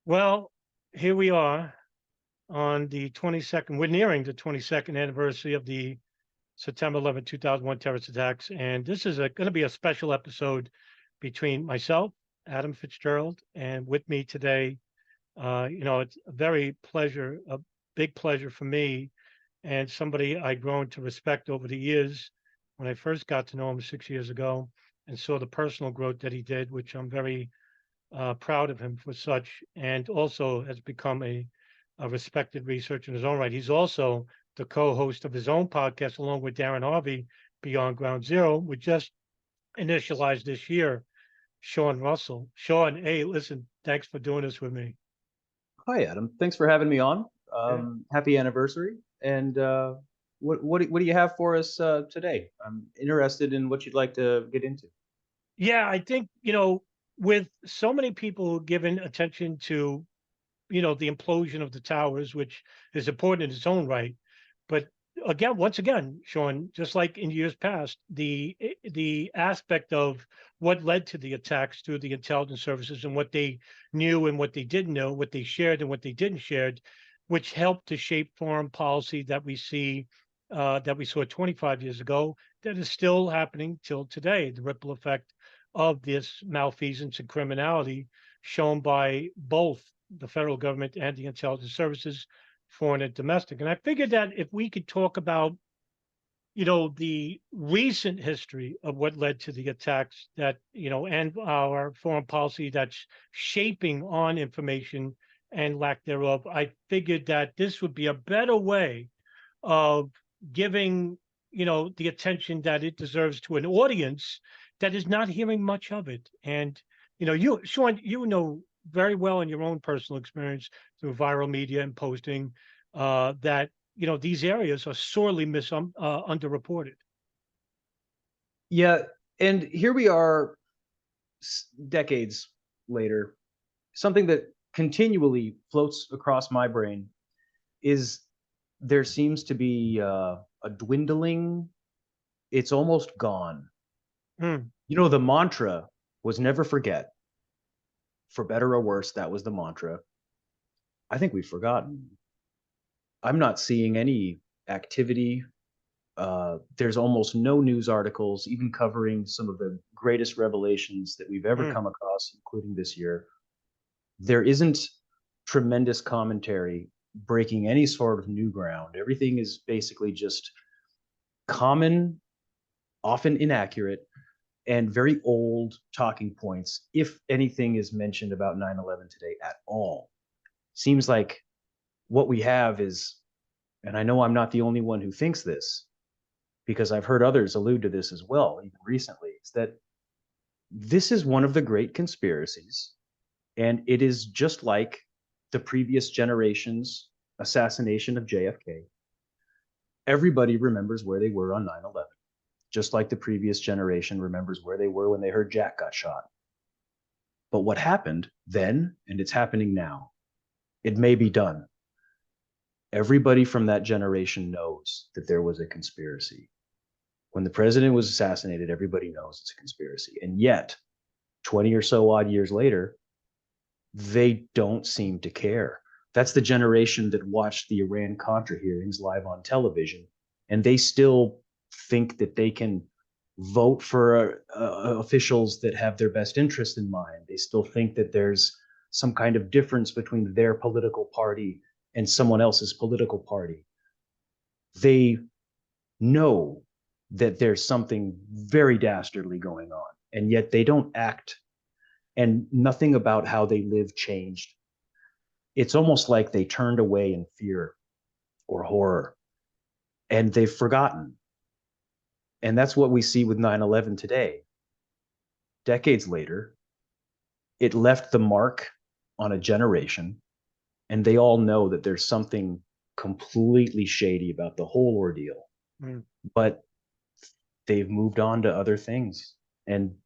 Well, here we are on the 22nd. We're nearing the 22nd anniversary of the September 11, 2001 terrorist attacks. And this is going to be a special episode between myself, Adam Fitzgerald, and with me today. It's a a big pleasure for me and somebody I've grown to respect over the years when I first got to know him 6 years ago and saw the personal growth that he did, which I'm very proud of him for such, and also has become a respected researcher in his own right. He's also the co-host of his own podcast along with Darren Harvey, Beyond Ground Zero, which just initialized this year. Sean Russell. Sean, hey, listen, thanks for doing this with me. Hi, Adam. Thanks for having me on. Yeah, Happy anniversary. And what do you have for us today? I'm interested in what you'd like to get into. yeah, I think, with so many people giving attention to, the implosion of the towers, which is important in its own right. But again, once again, Sean, just like in years past, the aspect of what led to the attacks through the intelligence services and what they knew and what they didn't know, what they shared and what they didn't share, which helped to shape foreign policy that we saw 25 years ago, that is still happening till today. The ripple effect of this malfeasance and criminality shown by both the federal government and the intelligence services, foreign and domestic. And I figured that if we could talk about, the recent history of what led to the attacks that, and our foreign policy that's shaping on information and lack thereof, I figured that this would be a better way of giving, the attention that it deserves to an audience that is not hearing much of it. And, Sean, very well in your own personal experience through viral media and posting that these areas are sorely underreported. Yeah, and here we are, decades later. Something that continually floats across my brain is there seems to be a dwindling. It's almost gone. Mm, The mantra was never forget. For better or worse, that was the mantra. I think we've forgotten. I'm not seeing any activity. There's almost no news articles, even covering some of the greatest revelations that we've ever mm, come across, including this year. There isn't tremendous commentary breaking any sort of new ground. Everything is basically just common, often inaccurate, and very old talking points, if anything is mentioned about 9/11 today at all. Seems like what we have is, and I know I'm not the only one who thinks this, because I've heard others allude to this as well, even recently, is that this is one of the great conspiracies. And it is just like the previous generation's assassination of JFK. Everybody remembers where they were on 9/11, just like the previous generation remembers where they were when they heard Jack got shot. But what happened then, and it's happening now, it may be done. Everybody from that generation knows that there was a conspiracy. When the president was assassinated, everybody knows it's a conspiracy. And yet, 20 or so odd years later, they don't seem to care. That's the generation that watched the Iran Contra hearings live on television, and they still think that they can vote for officials that have their best interest in mind. They still think that there's some kind of difference between their political party and someone else's political party. They know that there's something very dastardly going on, and yet they don't act, and nothing about how they live changed. It's almost like they turned away in fear or horror, and they've forgotten. And that's what we see with 9/11 today. Decades later, it left the mark on a generation, and they all know that there's something completely shady about the whole ordeal. mm. But they've moved on to other things, and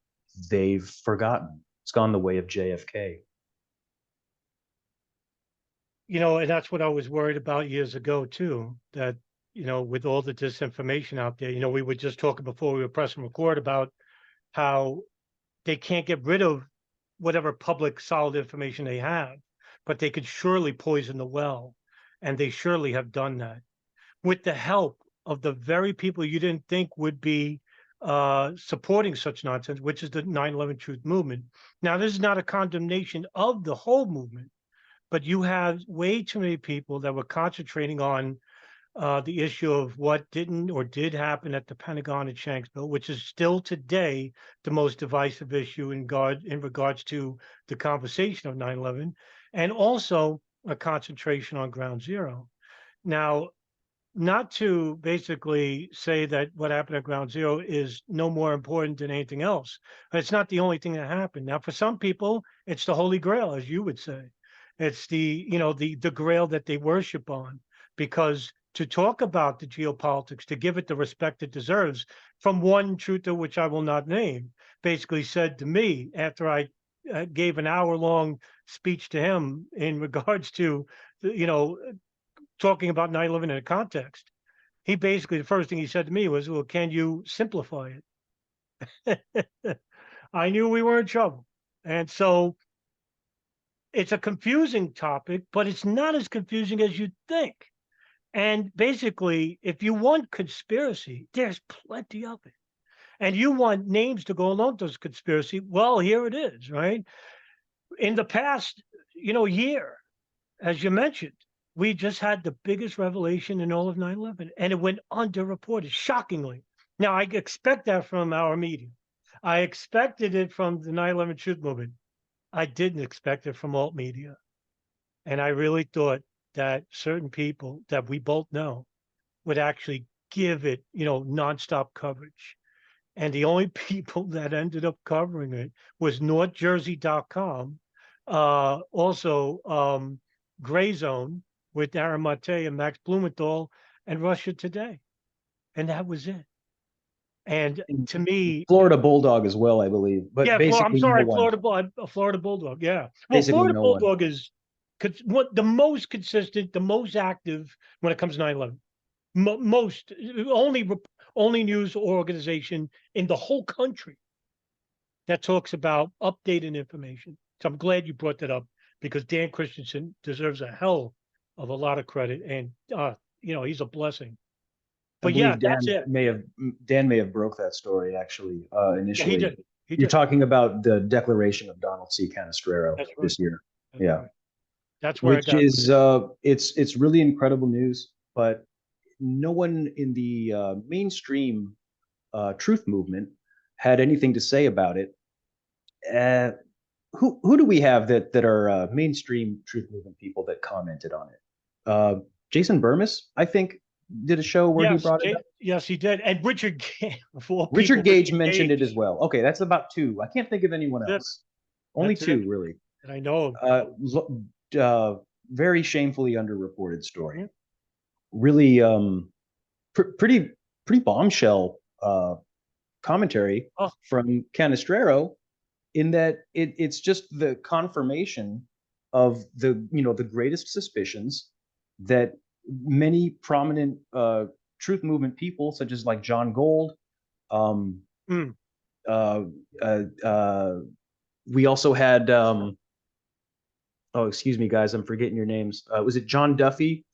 they've forgotten. It's gone the way of JFK. And that's what I was worried about years ago too, that, with all the disinformation out there, we were just talking before we were pressing record about how they can't get rid of whatever public solid information they have. but they could surely poison the well. And they surely have done that with the help of the very people you didn't think would be supporting such nonsense, which is the 9/11 Truth Movement. Now, this is not a condemnation of the whole movement, but you have way too many people that were concentrating on the issue of what didn't or did happen at the Pentagon at Shanksville, which is still today the most divisive issue in regards to the conversation of 9/11, and also a concentration on Ground Zero. Now, not to basically say that what happened at Ground Zero is no more important than anything else. But it's not the only thing that happened. Now, for some people, it's the Holy Grail, as you would say. It's the Grail that they worship on, because to talk about the geopolitics, to give it the respect it deserves, from one truther, which I will not name, basically said to me after I gave an hour-long speech to him in regards to, talking about 9/11 in a context. He basically, the first thing he said to me was, "Well, can you simplify it?" I knew we were in trouble. And so it's a confusing topic, but it's not as confusing as you'd think. And basically, if you want conspiracy, there's plenty of it. And you want names to go along with those conspiracy, well, here it is, right? In the past, year, as you mentioned, we just had the biggest revelation in all of 9/11, and it went underreported, shockingly. Now, I expect that from our media. I expected it from the 9/11 Truth Movement. I didn't expect it from alt media. And I really thought that certain people that we both know would actually give it, nonstop coverage. And the only people that ended up covering it was NorthJersey.com, also Gray Zone with Aaron Mate and Max Blumenthal, and Russia Today. And that was it. And to me, Florida Bulldog as well, I believe, but yeah, I'm basically no sorry, one. Florida Bulldog. Yeah. Well, Basically Florida no one. Bulldog is what the most consistent, the most active when it comes to 9/11. Most only news organization in the whole country that talks about updated information. So I'm glad you brought that up, because Dan Christensen deserves a hell of a lot of credit, and he's a blessing. I But yeah, believe that's it. Dan may have broke that story actually Yeah, initially. he did. He You're did. talking about the declaration of Donald C. Canestraro That's right. this year. That's Yeah. right. That's where I Which got. is it's really incredible news, but no one in the mainstream truth movement had anything to say about it. Who do we have that are mainstream truth movement people that commented on it? Jason Burmis, I think, did a show where he brought it up. Yes, he did. And Richard, of all Richard people, Gage Richard mentioned it as Gage. well. Okay, that's about two. I can't think of anyone That's it. else. Only That's it. two, really. And I know. Very shamefully underreported story. Yeah. Really, pretty bombshell commentary Oh, from Canestraro, in that it's just the confirmation of the greatest suspicions that many prominent truth movement people, such as like John Gold, mm. uh, we also had oh, excuse me, guys, I'm forgetting your names. Was it John Duffy?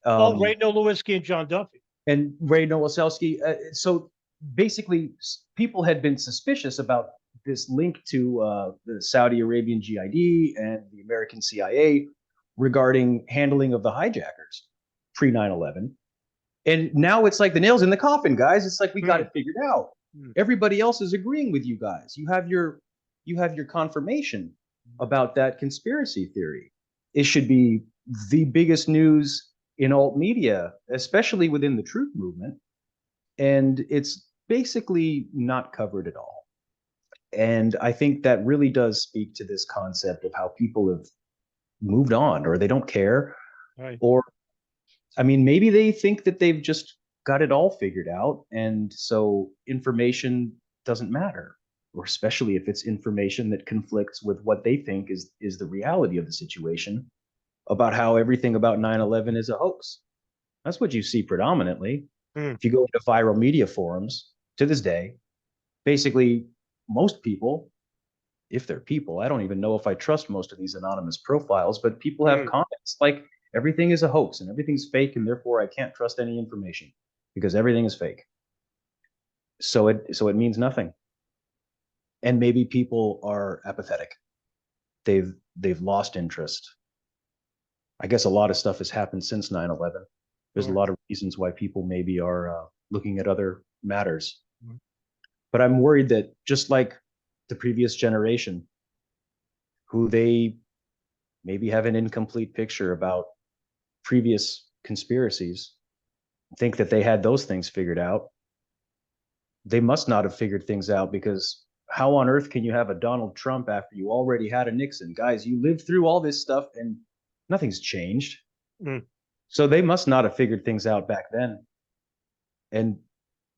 Ray Nowalewski and John Duffy. And Ray Nowalewski. So basically, people had been suspicious about this link to the Saudi Arabian GID and the American CIA regarding handling of the hijackers pre 9/11. And now it's like the nails in the coffin, guys. It's like we got it figured out. Everybody else is agreeing with you guys. You have your confirmation about that conspiracy theory. It should be the biggest news in alt media, especially within the truth movement. And it's basically not covered at all. And I think that really does speak to this concept of how people have moved on, or they don't care. Right. Or, I mean, maybe they think that they've just got it all figured out. And so information doesn't matter, or especially if it's information that conflicts with what they think is the reality of the situation, about how everything about 9/11 is a hoax. That's what you see predominantly. If you go into viral media forums to this day, basically most people if they're people. I don't even know if I trust most of these anonymous profiles, but people have Mm. comments like everything is a hoax and everything's fake, and therefore I can't trust any information because everything is fake. So it means nothing. And maybe people are apathetic. They've lost interest. I guess a lot of stuff has happened since 9/11. There's a Sure. lot of reasons why people maybe are looking at other matters. Mhm. But I'm worried that just like the previous generation, who they maybe have an incomplete picture about previous conspiracies, think that they had those things figured out. They must not have figured things out, because how on earth can you have a Donald Trump after you already had a Nixon? Guys, you lived through all this stuff and nothing's changed. Mm. So they must not have figured things out back then. And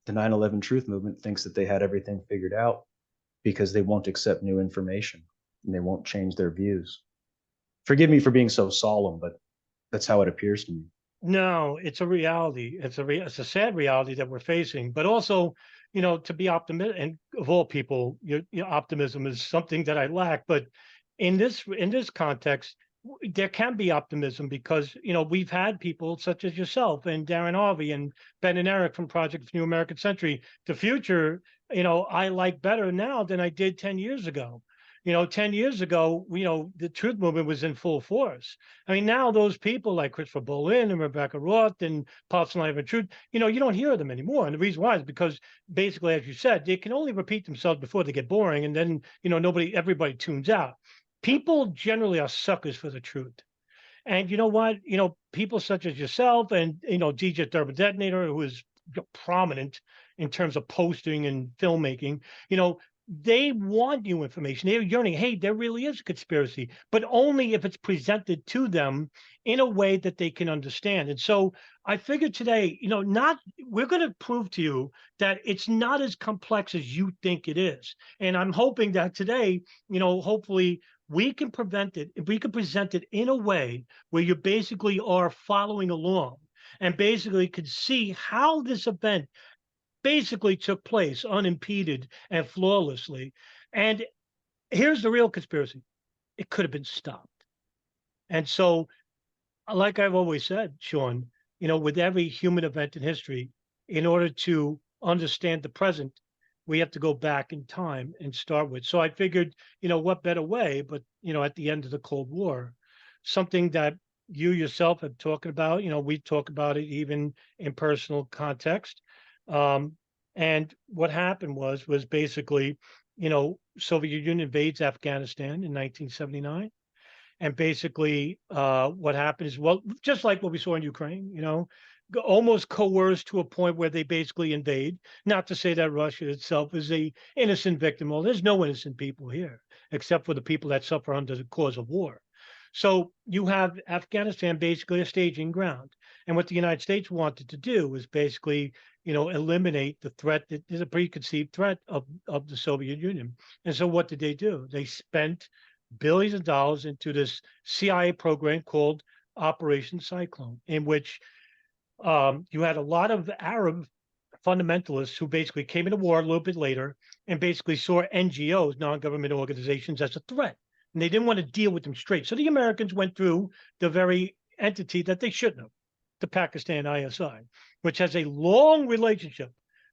the 9/11 truth movement thinks that they had everything figured out because they won't accept new information and they won't change their views. Forgive me for being so solemn, but that's how it appears to me. No, it's a reality. It's a sad reality that we're facing, but also, to be optimistic, and of all people, optimism is something that I lack. But in this context, there can be optimism because we've had people such as yourself and Darren Harvey and Ben and Eric from Project New American Century. The future, I like better now than I did 10 years ago. 10 years ago, the truth movement was in full force. I mean, now those people like Christopher Bolin and Rebecca Roth and Pops and Life and Truth, you don't hear them anymore. And the reason why is because basically, as you said, they can only repeat themselves before they get boring. And then, everybody tunes out. People generally are suckers for the truth. And you know what? People such as yourself and, DJ Durban Detonator, who is prominent in terms of posting and filmmaking, they want new information. They're yearning, hey, there really is a conspiracy, but only if it's presented to them in a way that they can understand. And so I figured today, not we're going to prove to you that it's not as complex as you think it is. And I'm hoping that today, hopefully we can prevent it, if we can present it in a way where you basically are following along and basically could see how this event basically took place unimpeded and flawlessly. And here's the real conspiracy: it could have been stopped. And so, like I've always said, Sean, with every human event in history, in order to understand the present, we have to go back in time and start with. So I figured, what better way, but, at the end of the Cold War, something that you yourself have talked about, we talk about it even in personal context. Um, and what happened was basically, Soviet Union invades Afghanistan in 1979, and basically, what happened is, well, just like what we saw in Ukraine, almost coerced to a point where they basically invade. Not to say that Russia itself is a innocent victim. Well, there's no innocent people here, except for the people that suffer under the cause of war. So you have Afghanistan basically a staging ground. And what the United States wanted to do was basically, eliminate the threat that is a preconceived threat of the Soviet Union. And so what did they do? They spent billions of dollars into this CIA program called Operation Cyclone, in which you had a lot of Arab fundamentalists who basically came into war a little bit later and basically saw NGOs, non-government organizations, as a threat. And they didn't want to deal with them straight. So the Americans went through the very entity that they shouldn't have, the Pakistan ISI, which has a long relationship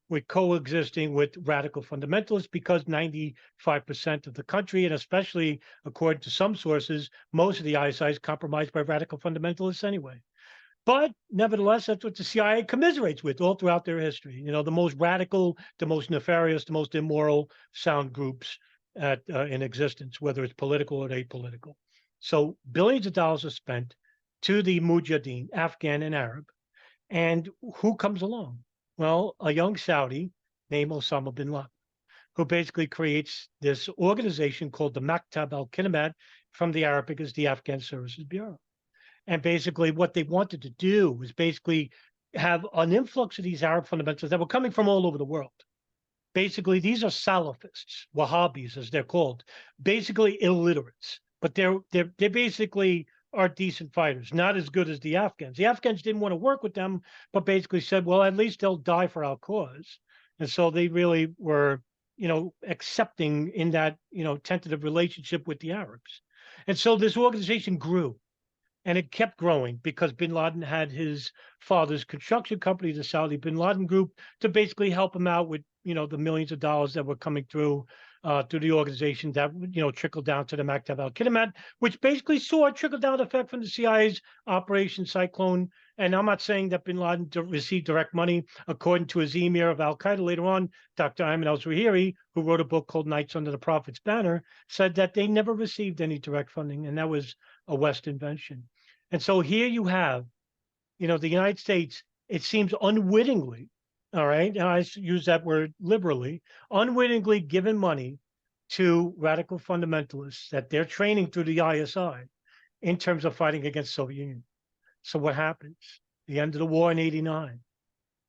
with coexisting with radical fundamentalists, because 95% of the country, and especially according to some sources, most of the ISI is compromised by radical fundamentalists anyway. But nevertheless, that's what the CIA commiserates with all throughout their history. The most radical, the most nefarious, the most immoral sound groups in existence, whether it's political or apolitical. So billions of dollars are spent to the Mujahideen, Afghan and Arab. And who comes along? Well, a young Saudi named Osama bin Laden, who basically creates this organization called the Maktab al-Kinamat, from the Arabic as the Afghan Services Bureau. And basically what they wanted to do was basically have an influx of these Arab fundamentalists that were coming from all over the world. Basically, these are Salafists, Wahhabis, as they're called, basically illiterates, but they basically are decent fighters, not as good as the Afghans. The Afghans didn't want to work with them, but basically said, well, at least they'll die for our cause. And so they really were accepting in that, tentative relationship with the Arabs. And so this organization grew, and it kept growing because bin Laden had his father's construction company, the Saudi bin Laden Group, to basically help him out with, the millions of dollars that were coming through the organization that would, trickled down to the Maktab al-Kidmat, which basically saw a trickle down effect from the CIA's Operation Cyclone. And I'm not saying that bin Laden received direct money. According to his emir of Al Qaeda later on, Dr. Ayman al-Zawahiri, who wrote a book called Knights Under the Prophet's Banner, said that they never received any direct funding, and that was a West invention. And so here you have, the United States, it seems unwittingly, all right, and I use that word liberally, unwittingly given money to radical fundamentalists that they're training through the ISI in terms of fighting against the Soviet Union. So what happens? The end of the war in '89.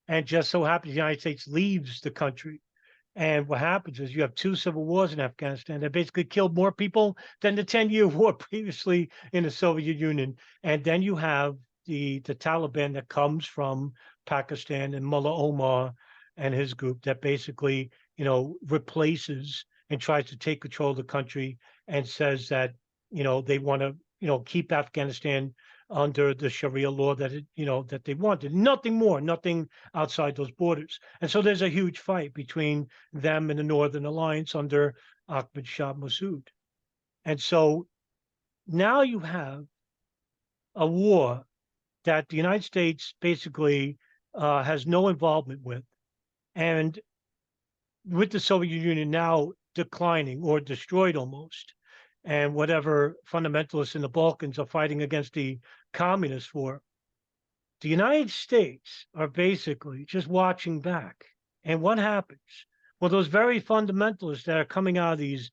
And just so happens the United States leaves the country. And what happens is you have 2 civil wars in Afghanistan that basically killed more people than the 10-year war previously in the Soviet Union. And then you have the Taliban that comes from Pakistan and Mullah Omar and his group that basically, replaces and tries to take control of the country and says that, they want to, keep Afghanistan under the Sharia law that that they wanted. Nothing more, nothing outside those borders. And so there's a huge fight between them and the Northern Alliance under Ahmad Shah Massoud. And so now you have a war that the United States basically has no involvement with, and with the Soviet Union now declining or destroyed almost, and whatever fundamentalists in the Balkans are fighting against the communists for, the United States are basically just watching back. And what happens? Well, those very fundamentalists that are coming out of these,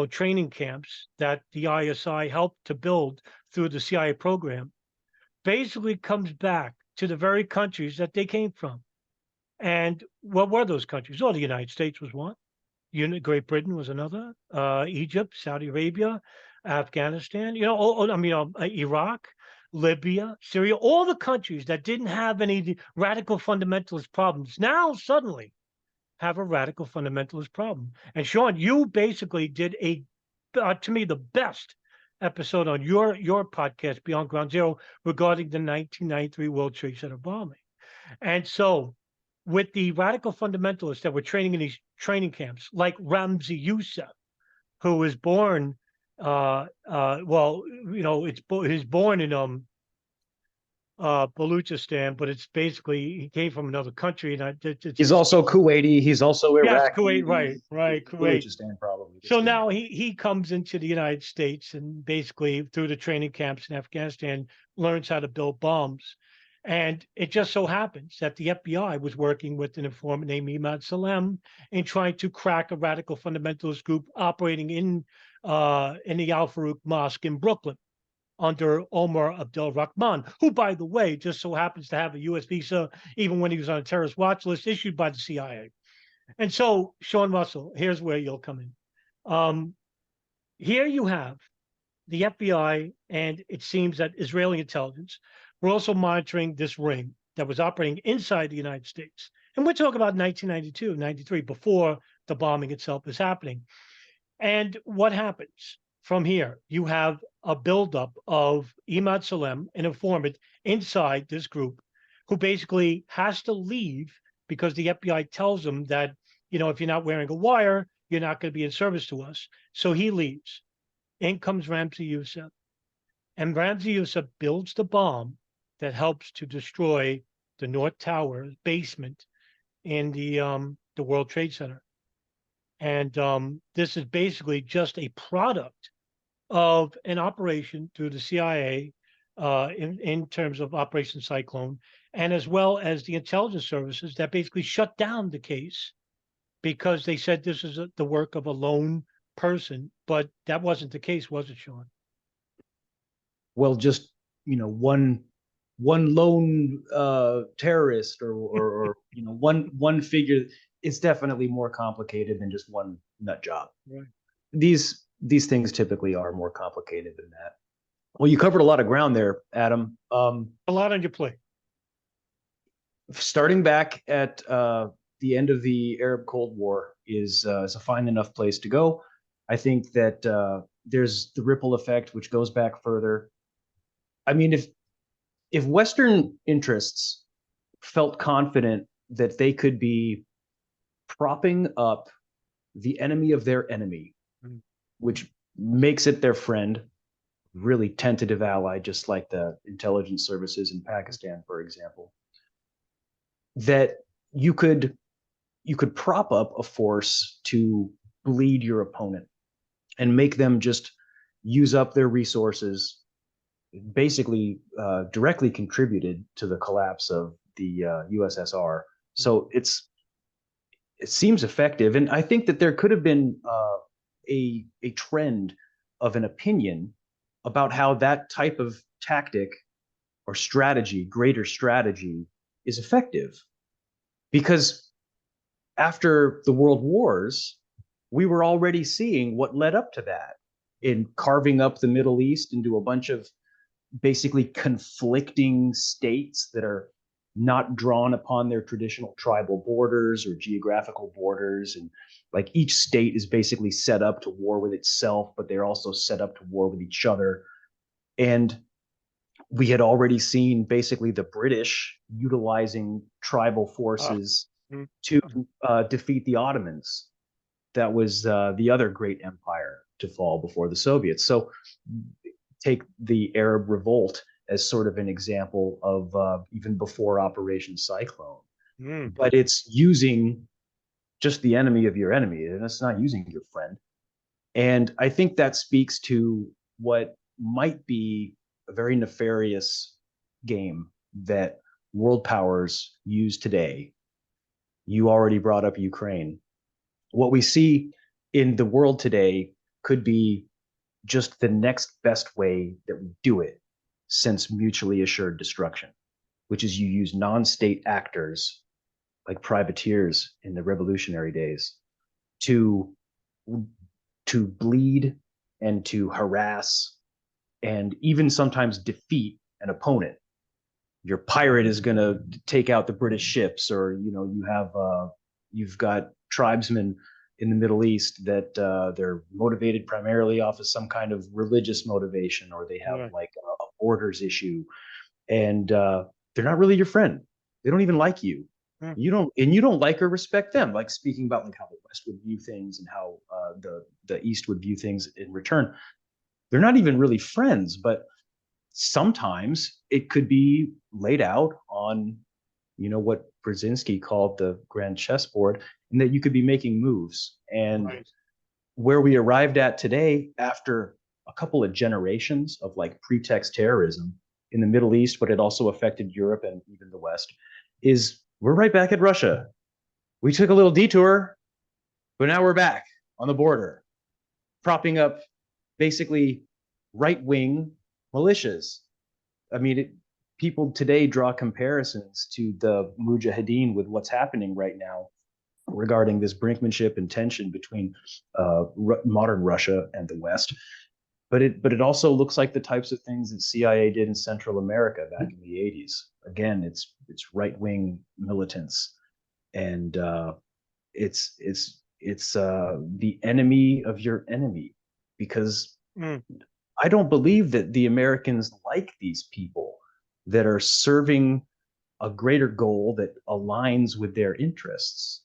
training camps that the ISI helped to build through the CIA program, basically comes back to the very countries that they came from. And what were those countries? Oh, the United States was one. Great Britain was another. Egypt, Saudi Arabia, Afghanistan. Iraq, Libya, Syria. All the countries that didn't have any radical fundamentalist problems now suddenly have a radical fundamentalist problem. And Sean, you basically did to me, the best episode on your podcast, Beyond Ground Zero, regarding the 1993 World Trade Center bombing. And so, with the radical fundamentalists that were training in these training camps, like Ramzi Youssef, who was born, he's born in Baluchistan, but it's basically he came from another country, and he's also Kuwaiti. He's also Iraqi. Yes, Kuwait, right, Kuwait. Baluchistan, probably. So now he comes into the United States and basically through the training camps in Afghanistan learns how to build bombs. And it just so happens that the FBI was working with an informant named Imad Salem in trying to crack a radical fundamentalist group operating in the Al Farouk Mosque in Brooklyn under Omar Abdel Rahman, who, by the way, just so happens to have a U.S. visa, even when he was on a terrorist watch list issued by the CIA. And so, Sean Russell, here's where you'll come in. Here you have the FBI, and it seems that Israeli intelligence were also monitoring this ring that was operating inside the United States. And we're talking about 1992, 93, before the bombing itself is happening. And what happens from here? You have a buildup of Imad Salem, an informant inside this group, who basically has to leave because the FBI tells him that, if you're not wearing a wire, you're not going to be in service to us. So he leaves. In comes Ramzi Youssef. And Ramzi Youssef builds the bomb that helps to destroy the North Tower basement in the World Trade Center. And this is basically just a product of an operation through the CIA in terms of Operation Cyclone, and as well as the intelligence services that basically shut down the case because they said this is the work of a lone person. But that wasn't the case, was it, Sean? Well, just one lone terrorist or one figure. It's definitely more complicated than just one nut job. Right. These things typically are more complicated than that. Well, you covered a lot of ground there, Adam. A lot on your plate. Starting back at the end of the Arab Cold War is a fine enough place to go. I think that there's the ripple effect, which goes back further. I mean, if Western interests felt confident that they could be propping up the enemy of their enemy, which makes it their friend, really tentative ally, just like the intelligence services in Pakistan, for example, that you could prop up a force to bleed your opponent and make them just use up their resources, basically directly contributed to the collapse of the USSR. So it seems effective, and I think that there could have been a trend of an opinion about how that type of tactic or strategy, greater strategy, is effective. Because after the world wars, we were already seeing what led up to that in carving up the Middle East into a bunch of basically conflicting states that are not drawn upon their traditional tribal borders or geographical borders. And like each state is basically set up to war with itself, but they're also set up to war with each other. And we had already seen basically the British utilizing tribal forces to defeat the Ottomans. That was the other great empire to fall before the Soviets. So take the Arab Revolt as sort of an example of even before Operation Cyclone. But it's using just the enemy of your enemy, and it's not using your friend. And I think that speaks to what might be a very nefarious game that world powers use today. You already brought up Ukraine. What we see in the world today could be just the next best way that we do it since mutually assured destruction, which is you use non-state actors like privateers in the revolutionary days to bleed and to harass and even sometimes defeat an opponent. Your pirate is going to take out the British ships, or you've got tribesmen in the Middle East that they're motivated primarily off of some kind of religious motivation, or they have like a borders issue, and they're not really your friend. They don't even like you. You don't like or respect them. Like speaking about like how the West would view things and how the East would view things in return. They're not even really friends, but sometimes it could be laid out on, what Brzezinski called the grand chessboard, and that you could be making moves. And where we arrived at today, after a couple of generations of like pretext terrorism in the Middle East, but it also affected Europe and even the West, is we're right back at Russia. We took a little detour, but now we're back on the border, propping up basically right-wing militias. I mean, people today draw comparisons to the Mujahideen with what's happening right now regarding this brinkmanship and tension between modern Russia and the West. But it also looks like the types of things that CIA did in Central America back in the 80s. Again, it's right-wing militants, and it's the enemy of your enemy, because I don't believe that the Americans like these people that are serving a greater goal that aligns with their interests.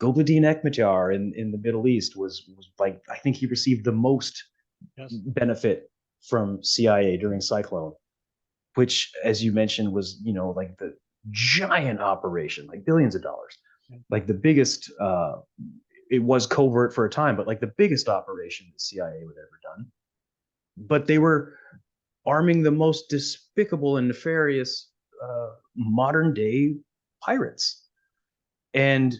Gulbuddin Ekmatyar in the Middle East was like, I think he received the most benefit from CIA during Cyclone, which, as you mentioned, was, like the giant operation, like billions of dollars, like the biggest, it was covert for a time, but like the biggest operation the CIA would ever done. But they were arming the most despicable and nefarious modern day pirates. And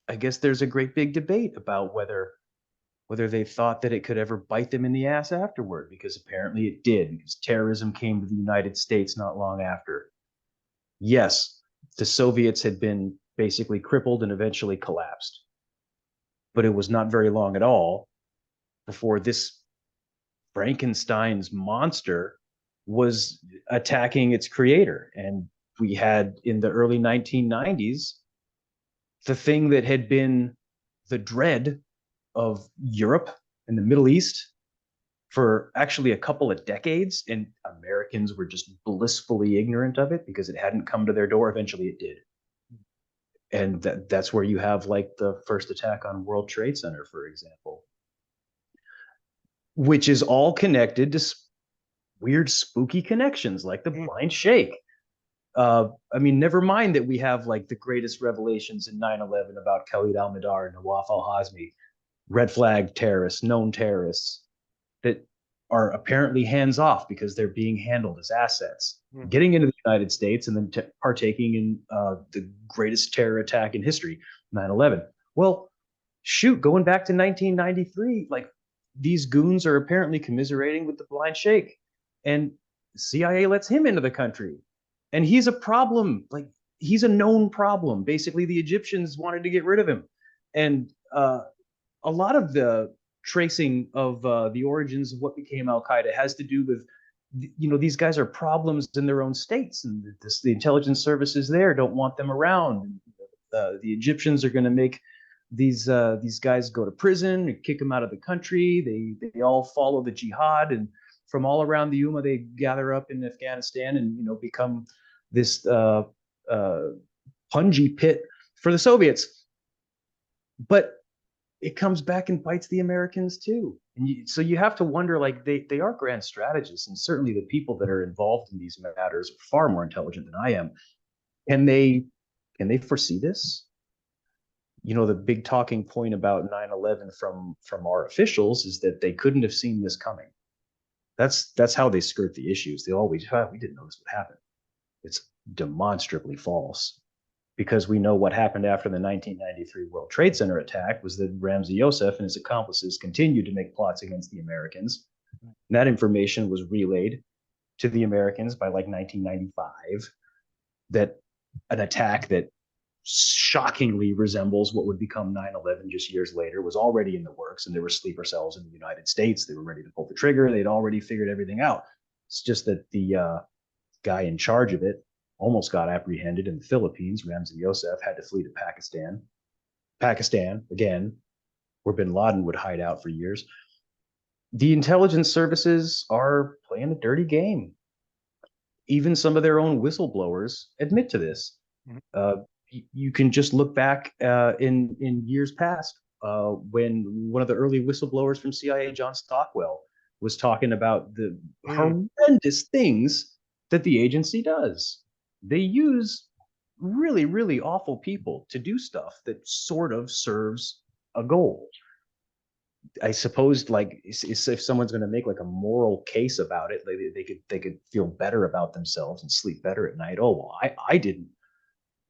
I guess there's a great big debate about whether they thought that it could ever bite them in the ass afterward, because apparently it did, because terrorism came to the United States not long after. Yes, the Soviets had been basically crippled and eventually collapsed, but it was not very long at all before this Frankenstein's monster was attacking its creator. And we had, in the early 1990s, the thing that had been the dread of Europe and the Middle East for actually a couple of decades, and Americans were just blissfully ignorant of it because it hadn't come to their door. Eventually it did. And that's where you have like the first attack on World Trade Center, for example, which is all connected to weird, spooky connections like the Blind Sheikh. I mean, never mind that we have like the greatest revelations in 9/11 about Khalid al-Mihdhar and Nawaf al-Hazmi, red flag terrorists, known terrorists that are apparently hands off because they're being handled as assets, getting into the United States and then partaking in the greatest terror attack in history, 9/11. Well, shoot, going back to 1993, like these goons are apparently commiserating with the Blind Sheikh, and CIA lets him into the country. And he's a problem. Like, he's a known problem. Basically, the Egyptians wanted to get rid of him. And a lot of the tracing of the origins of what became Al Qaeda has to do with, you know, these guys are problems in their own states, and the intelligence services there don't want them around. The Egyptians are going to make these guys go to prison and kick them out of the country. They all follow the jihad, and from all around the Ummah, they gather up in Afghanistan and, you know, become this punji pit for the Soviets. But it comes back and bites the Americans too. And so you have to wonder, like, they are grand strategists, and certainly the people that are involved in these matters are far more intelligent than I am. Can they foresee this? You know, the big talking point about 9/11 from our officials is that they couldn't have seen this coming. That's how they skirt the issues. They always, we didn't know this would happen. It's demonstrably false, because we know what happened after the 1993 World Trade Center attack was that Ramzi Yousef and his accomplices continued to make plots against the Americans. And that information was relayed to the Americans by like 1995, that an attack that shockingly resembles what would become 9/11 just years later was already in the works, and there were sleeper cells in the United States. They were ready to pull the trigger. They'd already figured everything out. It's just that the guy in charge of it almost got apprehended in the Philippines. Ramzi Yousef had to flee to Pakistan. Pakistan, again, where bin Laden would hide out for years. The intelligence services are playing a dirty game. Even some of their own whistleblowers admit to this. You can just look back in years past when one of the early whistleblowers from CIA, John Stockwell, was talking about the horrendous things that the agency does. They use really, really awful people to do stuff that sort of serves a goal. I suppose, like, if someone's going to make like a moral case about it, they could feel better about themselves and sleep better at night. Oh, well, I didn't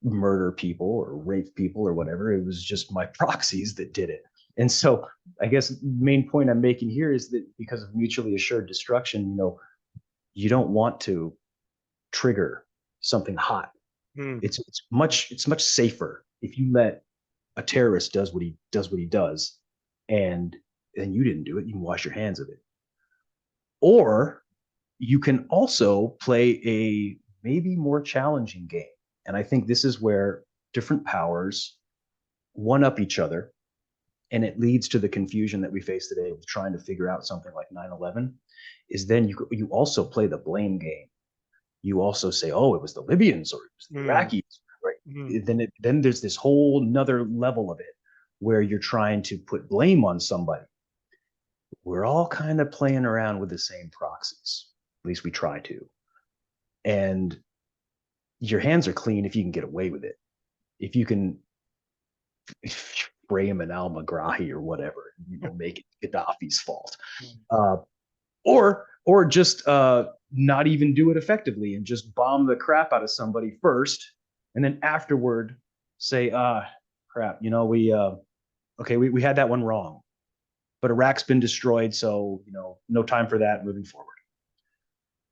murder people or rape people or whatever. It was just my proxies that did it. And so I guess the main point I'm making here is that because of mutually assured destruction, you know, you don't want to trigger something hot. It's much safer if you let a terrorist does what he does, and you didn't do it. You can wash your hands of it. Or you can also play a maybe more challenging game. And I think this is where different powers one up each other, and it leads to the confusion that we face today with trying to figure out something like 9/11. Is then you also play the blame game. You also say, oh, it was the Libyans or it was the Iraqis, right? Then there's this whole nother level of it where you're trying to put blame on somebody. We're all kind of playing around with the same proxies. At least we try to. And your hands are clean if you can get away with it. If you can frame an al-Megrahi or whatever, you know, make it Gaddafi's fault. Or just not even do it effectively and just bomb the crap out of somebody first, and then afterward say, crap, you know, we had that one wrong, but Iraq's been destroyed, so, you know, no time for that moving forward.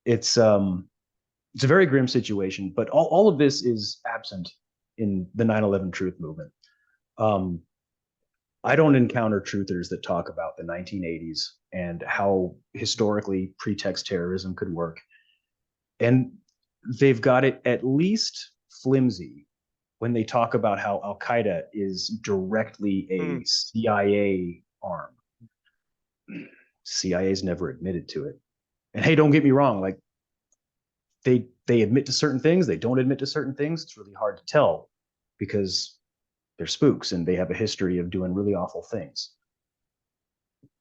It's a very grim situation, but all of this is absent in the 9/11 truth movement. I don't encounter truthers that talk about the 1980s and how historically pretext terrorism could work. And they've got it at least flimsy when they talk about how Al Qaeda is directly a CIA arm. CIA's never admitted to it. And hey, don't get me wrong, like they admit to certain things, they don't admit to certain things. It's really hard to tell because they're spooks and they have a history of doing really awful things.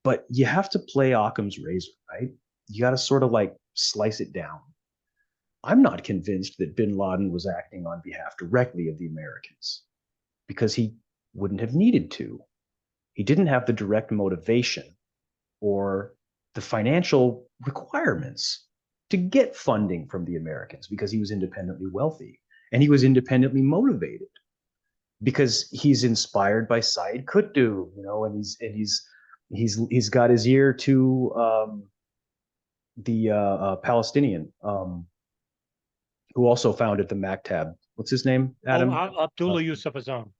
But you have to play Occam's razor, right? You got to sort of like slice it down. I'm not convinced that bin Laden was acting on behalf directly of the Americans because he wouldn't have needed to. He didn't have the direct motivation or the financial requirements to get funding from the Americans because he was independently wealthy and he was independently motivated because he's inspired by Saeed Qutb, and he's got his ear to the Palestinian who also founded the Maktab. What's his name, Adam? Abdullah Yusuf Azam.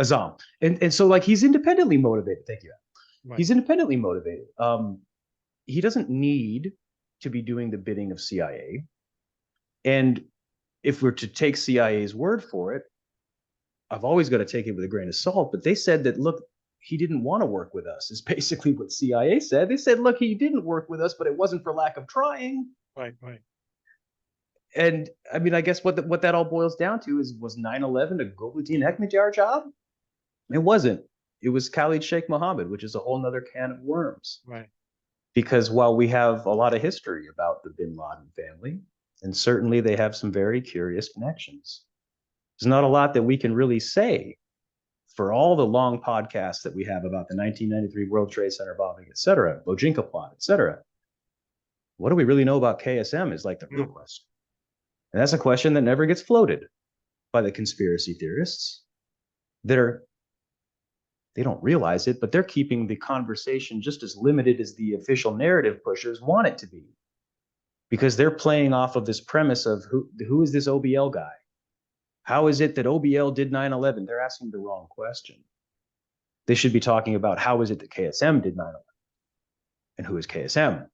Azam. And so like he's independently motivated. Thank you. Right. He's independently motivated. He doesn't need to be doing the bidding of CIA. And if we're to take CIA's word for it, I've always got to take it with a grain of salt, but they said that, look, he didn't want to work with us, is basically what CIA said. They said, look, he didn't work with us, but it wasn't for lack of trying. Right. And I mean, I guess what that all boils down to is, was 9/11 a Gulbuddin Hekmatyar job? It wasn't. It was Khalid Sheikh Mohammed, which is a whole nother can of worms. Right. Because while we have a lot of history about the bin Laden family, and certainly they have some very curious connections, there's not a lot that we can really say for all the long podcasts that we have about the 1993 World Trade Center bombing, et cetera, Bojinka plot, et cetera. What do we really know about KSM is like the real question. And that's a question that never gets floated by the conspiracy theorists. They don't realize it, but they're keeping the conversation just as limited as the official narrative pushers want it to be. Because they're playing off of this premise of who is this OBL guy? How is it that OBL did 9/11? They're asking the wrong question. They should be talking about how is it that KSM did 9/11? And who is KSM?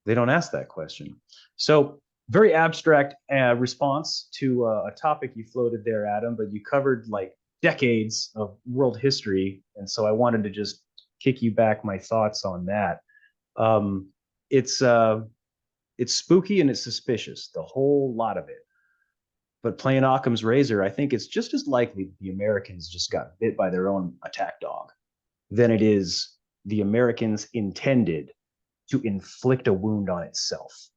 They don't ask that question. So very abstract response to a topic you floated there, Adam, but you covered like decades of world history. And so I wanted to just kick you back my thoughts on that. It's spooky and it's suspicious, the whole lot of it. But playing Occam's razor, I think it's just as likely the Americans just got bit by their own attack dog than it is the Americans intended to inflict a wound on itself.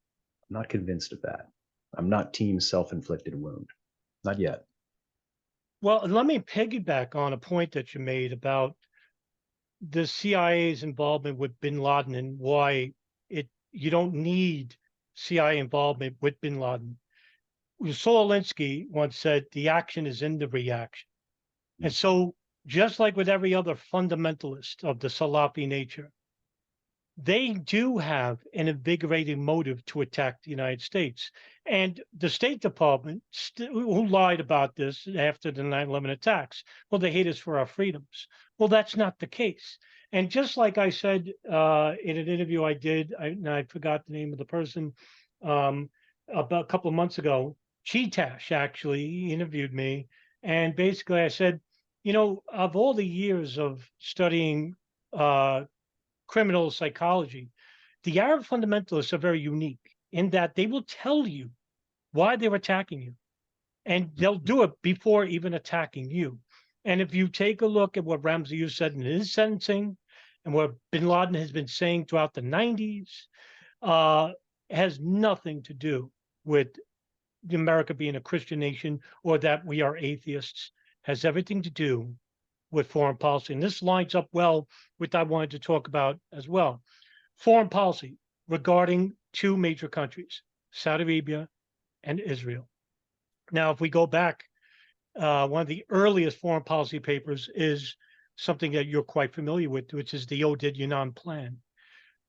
I'm not convinced of that. I'm not team self-inflicted wound. Not yet. Well, let me piggyback on a point that you made about the CIA's involvement with bin Laden and why you don't need CIA involvement with bin Laden. Saul Alinsky once said, the action is in the reaction. And so just like with every other fundamentalist of the Salafi nature, they do have an invigorating motive to attack the United States. And the State Department, who lied about this after the 9/11 attacks, well, they hate us for our freedoms. Well, that's not the case. And just like I said in an interview I did, I forgot the name of the person, about a couple of months ago, Cheetash actually interviewed me. And basically I said, of all the years of studying criminal psychology, the Arab fundamentalists are very unique in that they will tell you why they're attacking you. And they'll do it before even attacking you. And if you take a look at what Ramzi Youssef said in his sentencing and what bin Laden has been saying throughout the 90s, has nothing to do with America being a Christian nation or that we are atheists, has everything to do with foreign policy. And this lines up well with what I wanted to talk about as well. Foreign policy regarding two major countries, Saudi Arabia and Israel. Now, if we go back, one of the earliest foreign policy papers is something that you're quite familiar with, which is the Oded Yunan Plan,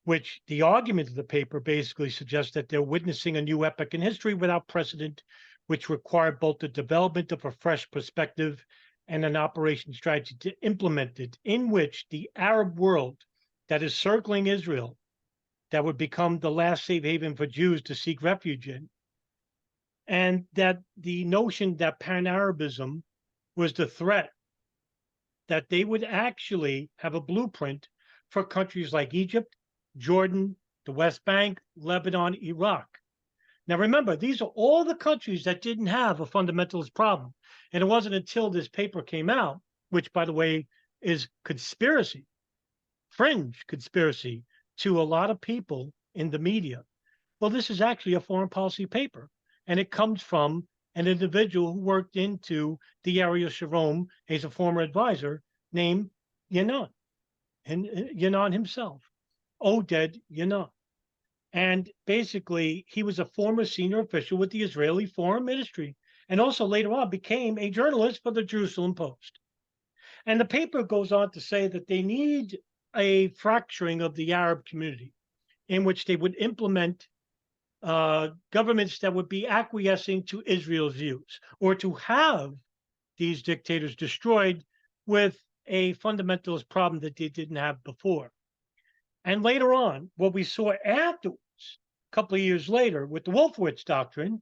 which the argument of the paper basically suggests that they're witnessing a new epoch in history without precedent, which required both the development of a fresh perspective and an operation strategy to implement it, in which the Arab world that is circling Israel, that would become the last safe haven for Jews to seek refuge in, and that the notion that pan-Arabism was the threat, that they would actually have a blueprint for countries like Egypt, Jordan, the West Bank, Lebanon, Iraq. Now, remember, these are all the countries that didn't have a fundamentalist problem. And it wasn't until this paper came out, which, by the way, is conspiracy, fringe conspiracy to a lot of people in the media. Well, this is actually a foreign policy paper, and it comes from an individual who worked into the area of Sharon. He's a former advisor named Yanon, and Yanon himself, Oded Yanon. And basically, he was a former senior official with the Israeli Foreign Ministry, and also later on became a journalist for the Jerusalem Post. And the paper goes on to say that they need a fracturing of the Arab community in which they would implement governments that would be acquiescing to Israel's views, or to have these dictators destroyed with a fundamentalist problem that they didn't have before. And later on, what we saw afterwards, a couple of years later, with the Wolfowitz Doctrine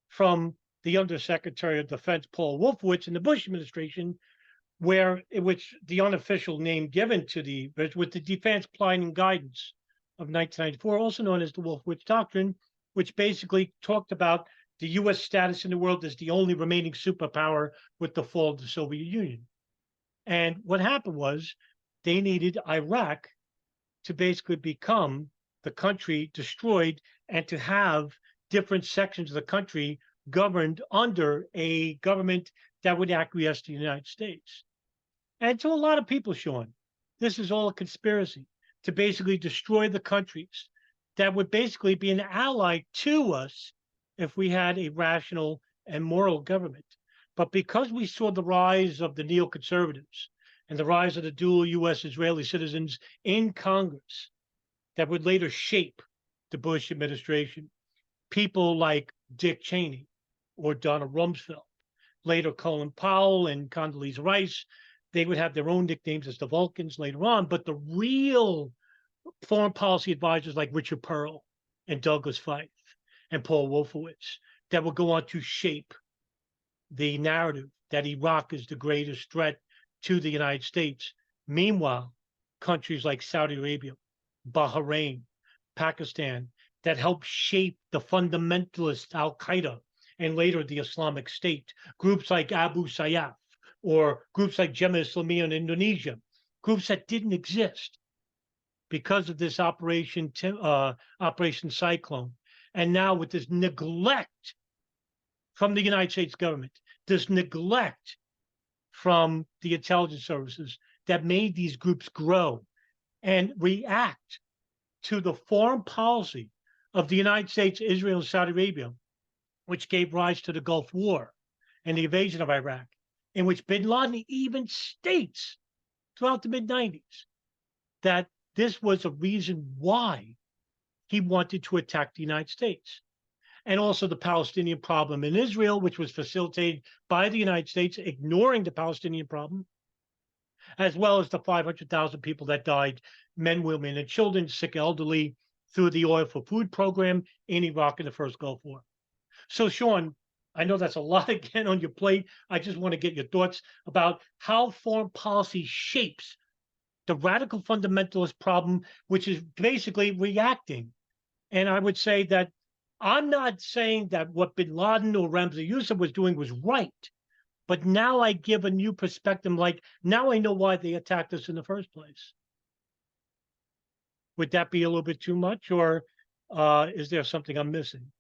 from the Undersecretary of Defense, Paul Wolfowitz, in the Bush administration, which the unofficial name given to with the Defense Planning Guidance of 1994, also known as the Wolfowitz Doctrine, which basically talked about the U.S. status in the world as the only remaining superpower with the fall of the Soviet Union. And what happened was they needed Iraq to basically become the country destroyed, and to have different sections of the country governed under a government that would acquiesce to the United States. And to a lot of people, Sean, this is all a conspiracy to basically destroy the countries that would basically be an ally to us if we had a rational and moral government. But because we saw the rise of the neoconservatives and the rise of the dual U.S. Israeli citizens in Congress that would later shape the Bush administration, people like Dick Cheney or Donald Rumsfeld, later Colin Powell and Condoleezza Rice, they would have their own nicknames as the Vulcans later on. But the real foreign policy advisors like Richard Pearl and Douglas Feith and Paul Wolfowitz that would go on to shape the narrative that Iraq is the greatest threat to the United States. Meanwhile, countries like Saudi Arabia, Bahrain, Pakistan, that helped shape the fundamentalist Al Qaeda and later the Islamic State, groups like Abu Sayyaf or groups like Jemaah Islamiyah in Indonesia, groups that didn't exist because of this Operation Cyclone. And now with this neglect from the United States government, this neglect from the intelligence services that made these groups grow and react to the foreign policy of the United States, Israel, and Saudi Arabia, which gave rise to the Gulf War and the invasion of Iraq, in which bin Laden even states throughout the mid-90s that this was a reason why he wanted to attack the United States. And also the Palestinian problem in Israel, which was facilitated by the United States, ignoring the Palestinian problem, as well as the 500,000 people that died, men, women, and children, sick, elderly, through the Oil for Food program in Iraq in the first Gulf War. So, Sean, I know that's a lot again on your plate. I just want to get your thoughts about how foreign policy shapes the radical fundamentalist problem, which is basically reacting. And I would say that I'm not saying that what bin Laden or Ramzi Youssef was doing was right, but now I give a new perspective. Like, now I know why they attacked us in the first place. Would that be a little bit too much, or is there something I'm missing?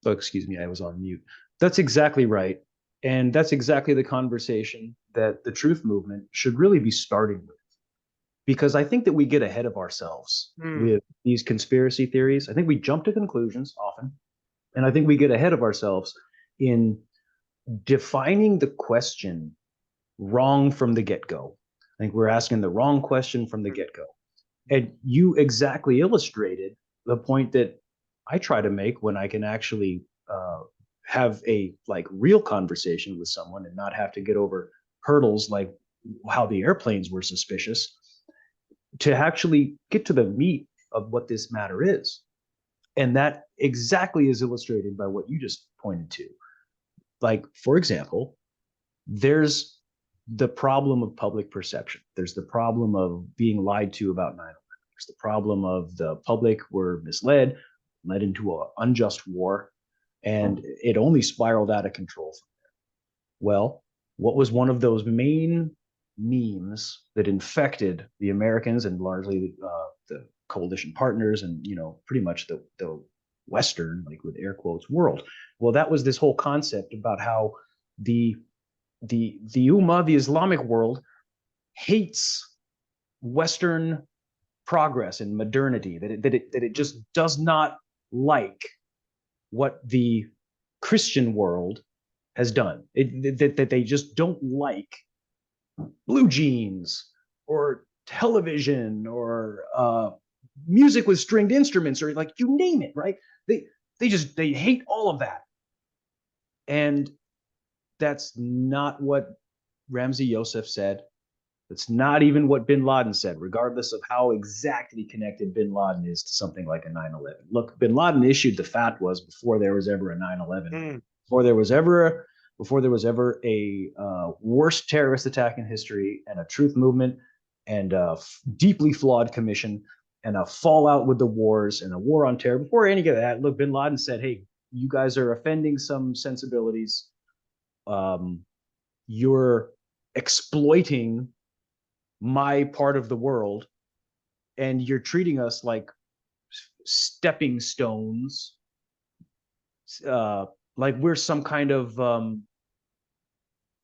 Oh, excuse me, I was on mute. That's exactly right. And that's exactly the conversation that the truth movement should really be starting with. Because I think that we get ahead of ourselves with these conspiracy theories. I think we jump to conclusions often. And I think we get ahead of ourselves in defining the question wrong from the get-go. I think we're asking the wrong question from the get-go. And you exactly illustrated the point that I try to make when I can actually have a real conversation with someone and not have to get over hurdles like how the airplanes were suspicious, to actually get to the meat of what this matter is. And that exactly is illustrated by what you just pointed to. Like, for example, there's the problem of public perception. There's the problem of being lied to about 9/11. There's the problem of the public were misled, led into an unjust war, and it only spiraled out of control from there. Well, what was one of those main memes that infected the Americans and largely the coalition partners and, you know, pretty much the Western, like with air quotes, world? Well, that was this whole concept about how the Ummah, the Islamic world, hates Western progress and modernity, that it just does not like what the Christian world has done. That they just don't like blue jeans or television or music with stringed instruments or like you name it, right? They hate all of that. And that's not what Ramzi Youssef said. That's not even what bin Laden said, regardless of how exactly connected bin Laden is to something like a 9/11. Look, bin Laden issued the fatwas before there was ever a 9/11, before there was ever a worst terrorist attack in history, and a truth movement, and a deeply flawed commission, and a fallout with the wars, and a war on terror. Before any of that, look, bin Laden said, hey, you guys are offending some sensibilities. You're exploiting my part of the world, and you're treating us like stepping stones, like we're some kind of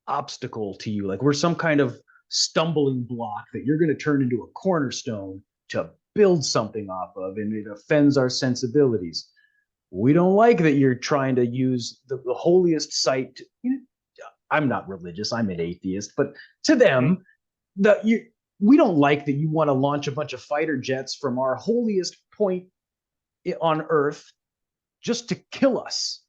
obstacle to you, like we're some kind of stumbling block that you're going to turn into a cornerstone to build something off of, and it offends our sensibilities. We don't like that you're trying to use the holiest site. I'm not religious, I'm an atheist, but to them, we don't like that you want to launch a bunch of fighter jets from our holiest point on Earth just to kill us.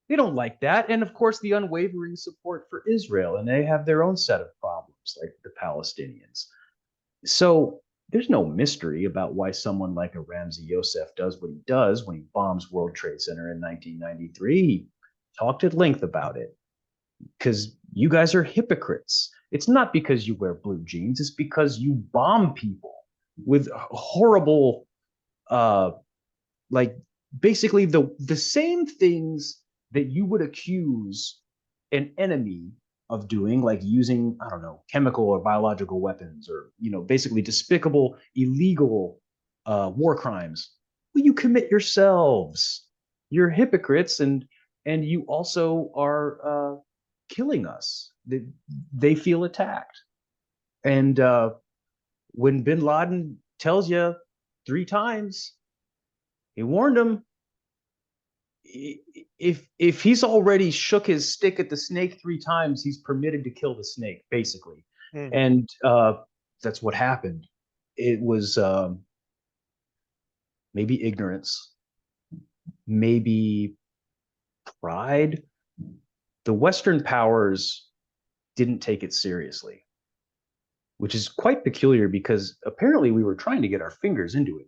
They don't like that. And of course, the unwavering support for Israel, and they have their own set of problems, like the Palestinians. So there's no mystery about why someone like a Ramzi Youssef does what he does when he bombs World Trade Center in 1993. He talked at length about it because you guys are hypocrites. It's not because you wear blue jeans. It's because you bomb people with horrible, like basically the same things that you would accuse an enemy of doing, like using, I don't know, chemical or biological weapons, or, you know, basically despicable, illegal war crimes. Well, you commit yourselves. You're hypocrites, and you also are killing us. They feel attacked. And when bin Laden tells you 3 times, he warned him, if he's already shook his stick at the snake 3 times, he's permitted to kill the snake, basically. And that's what happened. It was maybe ignorance, maybe pride. The Western powers didn't take it seriously, which is quite peculiar because apparently we were trying to get our fingers into it.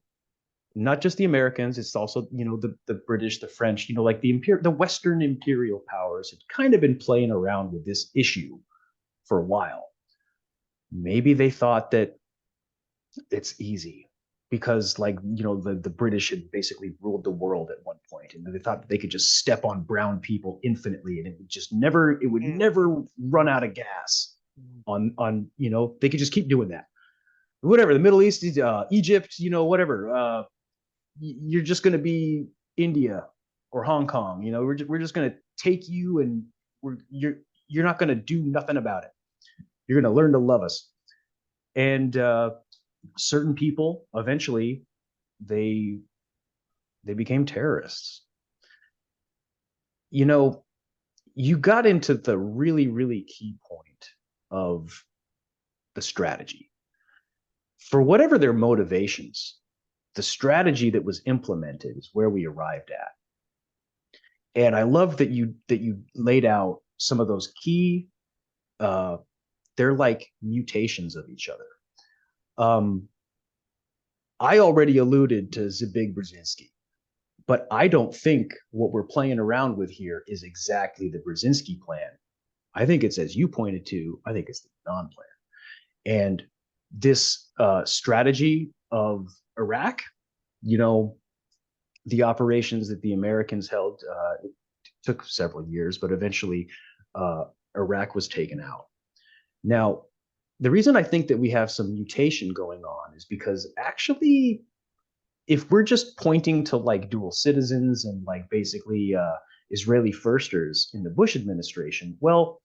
Not just the Americans, it's also, you know, the British, the French, you know, like the Western imperial powers had kind of been playing around with this issue for a while. Maybe they thought that it's easy because, like, you know, the British had basically ruled the world at one point, and they thought that they could just step on brown people infinitely, and it would never run out of gas on, you know, they could just keep doing that. Whatever, the Middle East, Egypt, you know, whatever. You're just going to be India or Hong Kong. You know, we're just going to take you, and you're not going to do nothing about it. You're going to learn to love us. And certain people eventually they became terrorists. You know, you got into the really, really key point of the strategy. For whatever their motivations, the strategy that was implemented is where we arrived at. And I love that you laid out some of those key, they're like mutations of each other. I already alluded to Zbig Brzezinski. But I don't think what we're playing around with here is exactly the Brzezinski plan. I think it's, as you pointed to, I think it's the non plan. And this strategy of Iraq, you know, the operations that the Americans held, it took several years, but eventually Iraq was taken out. Now, the reason I think that we have some mutation going on is because actually, if we're just pointing to like dual citizens and like basically Israeli firsters in the Bush administration, well,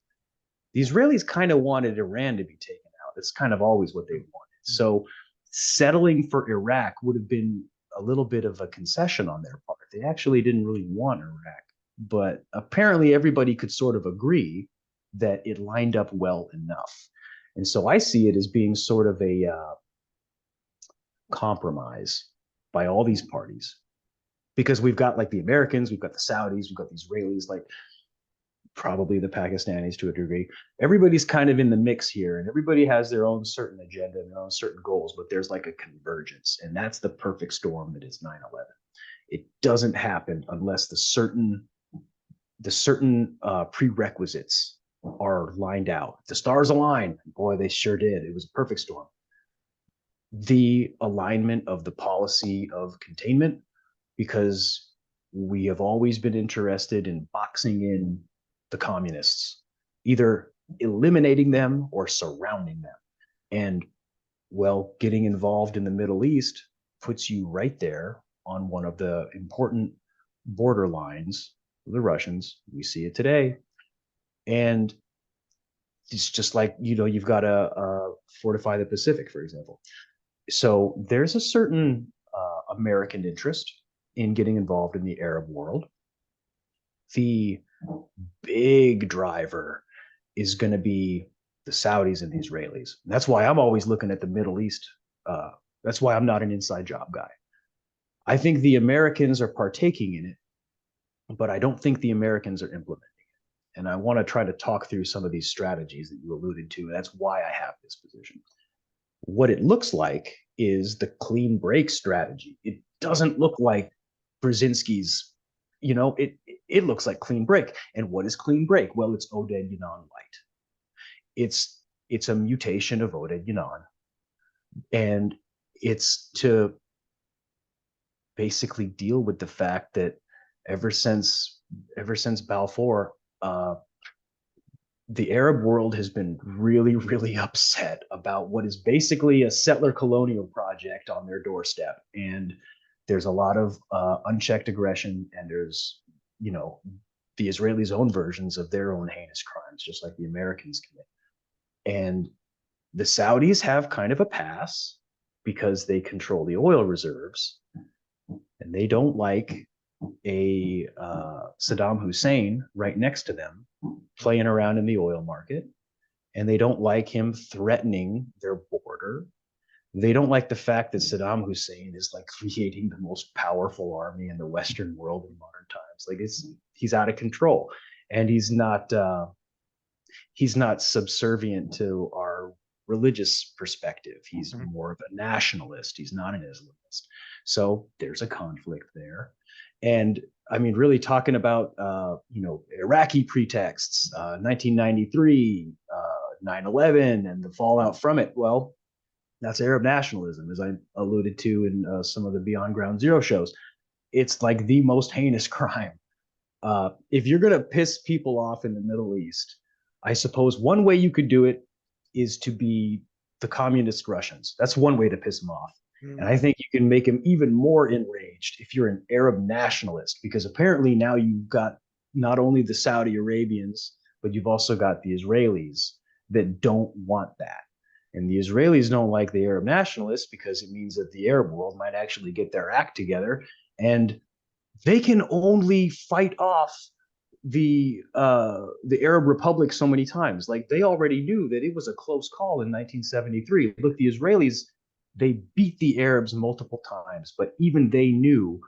the Israelis kind of wanted Iran to be taken out. It's kind of always what they wanted. So settling for Iraq would have been a little bit of a concession on their part. They actually didn't really want Iraq, but apparently everybody could sort of agree that it lined up well enough. And so I see it as being sort of a compromise by all these parties, because we've got like the Americans, we've got the Saudis, we've got the Israelis, like probably the Pakistanis to a degree. Everybody's kind of in the mix here, and everybody has their own certain agenda and their own certain goals, but there's like a convergence, and that's the perfect storm that is 9/11. It doesn't happen unless the certain prerequisites are lined out. The stars align. Boy, they sure did. It was a perfect storm. The alignment of the policy of containment, because we have always been interested in boxing in the communists, either eliminating them or surrounding them. And well, getting involved in the Middle East puts you right there on one of the important border lines of the Russians. We see it today. And it's just like, you know, you've got to fortify the Pacific, for example. So there's a certain American interest in getting involved in the Arab world. The big driver is going to be the Saudis and the Israelis. And that's why I'm always looking at the Middle East. That's why I'm not an inside job guy. I think the Americans are partaking in it, but I don't think the Americans are implementing it. And I want to try to talk through some of these strategies that you alluded to. And that's why I have this position. What it looks like is the clean break strategy. It doesn't look like Brzezinski's, you know, it looks like clean break. And what is clean break? Well, it's Oded Yinon light. It's a mutation of Oded Yinon. And it's to basically deal with the fact that ever since Balfour, the Arab world has been really, really upset about what is basically a settler colonial project on their doorstep. And there's a lot of unchecked aggression, and there's, you know, the Israelis' own versions of their own heinous crimes, just like the Americans commit. And the Saudis have kind of a pass because they control the oil reserves, and they don't like a Saddam Hussein right next to them playing around in the oil market, and they don't like him threatening their border. They don't like the fact that Saddam Hussein is like creating the most powerful army in the Western world in modern times. Like he's out of control, and he's not subservient to our religious perspective. He's more of a nationalist. He's not an Islamist. So there's a conflict there. And I mean, really talking about, you know, Iraqi pretexts, 1993, 9/11, and the fallout from it. Well, that's Arab nationalism, as I alluded to in some of the Beyond Ground Zero shows. It's like the most heinous crime. If you're going to piss people off in the Middle East, I suppose one way you could do it is to be the communist Russians. That's one way to piss them off. And I think you can make him even more enraged if you're an Arab nationalist, because apparently now you've got not only the Saudi Arabians, but you've also got the Israelis that don't want that. And the Israelis don't like the Arab nationalists because it means that the Arab world might actually get their act together, and they can only fight off the Arab Republic so many times. Like they already knew that it was a close call in 1973. Look, the Israelis, they beat the Arabs multiple times, but even they knew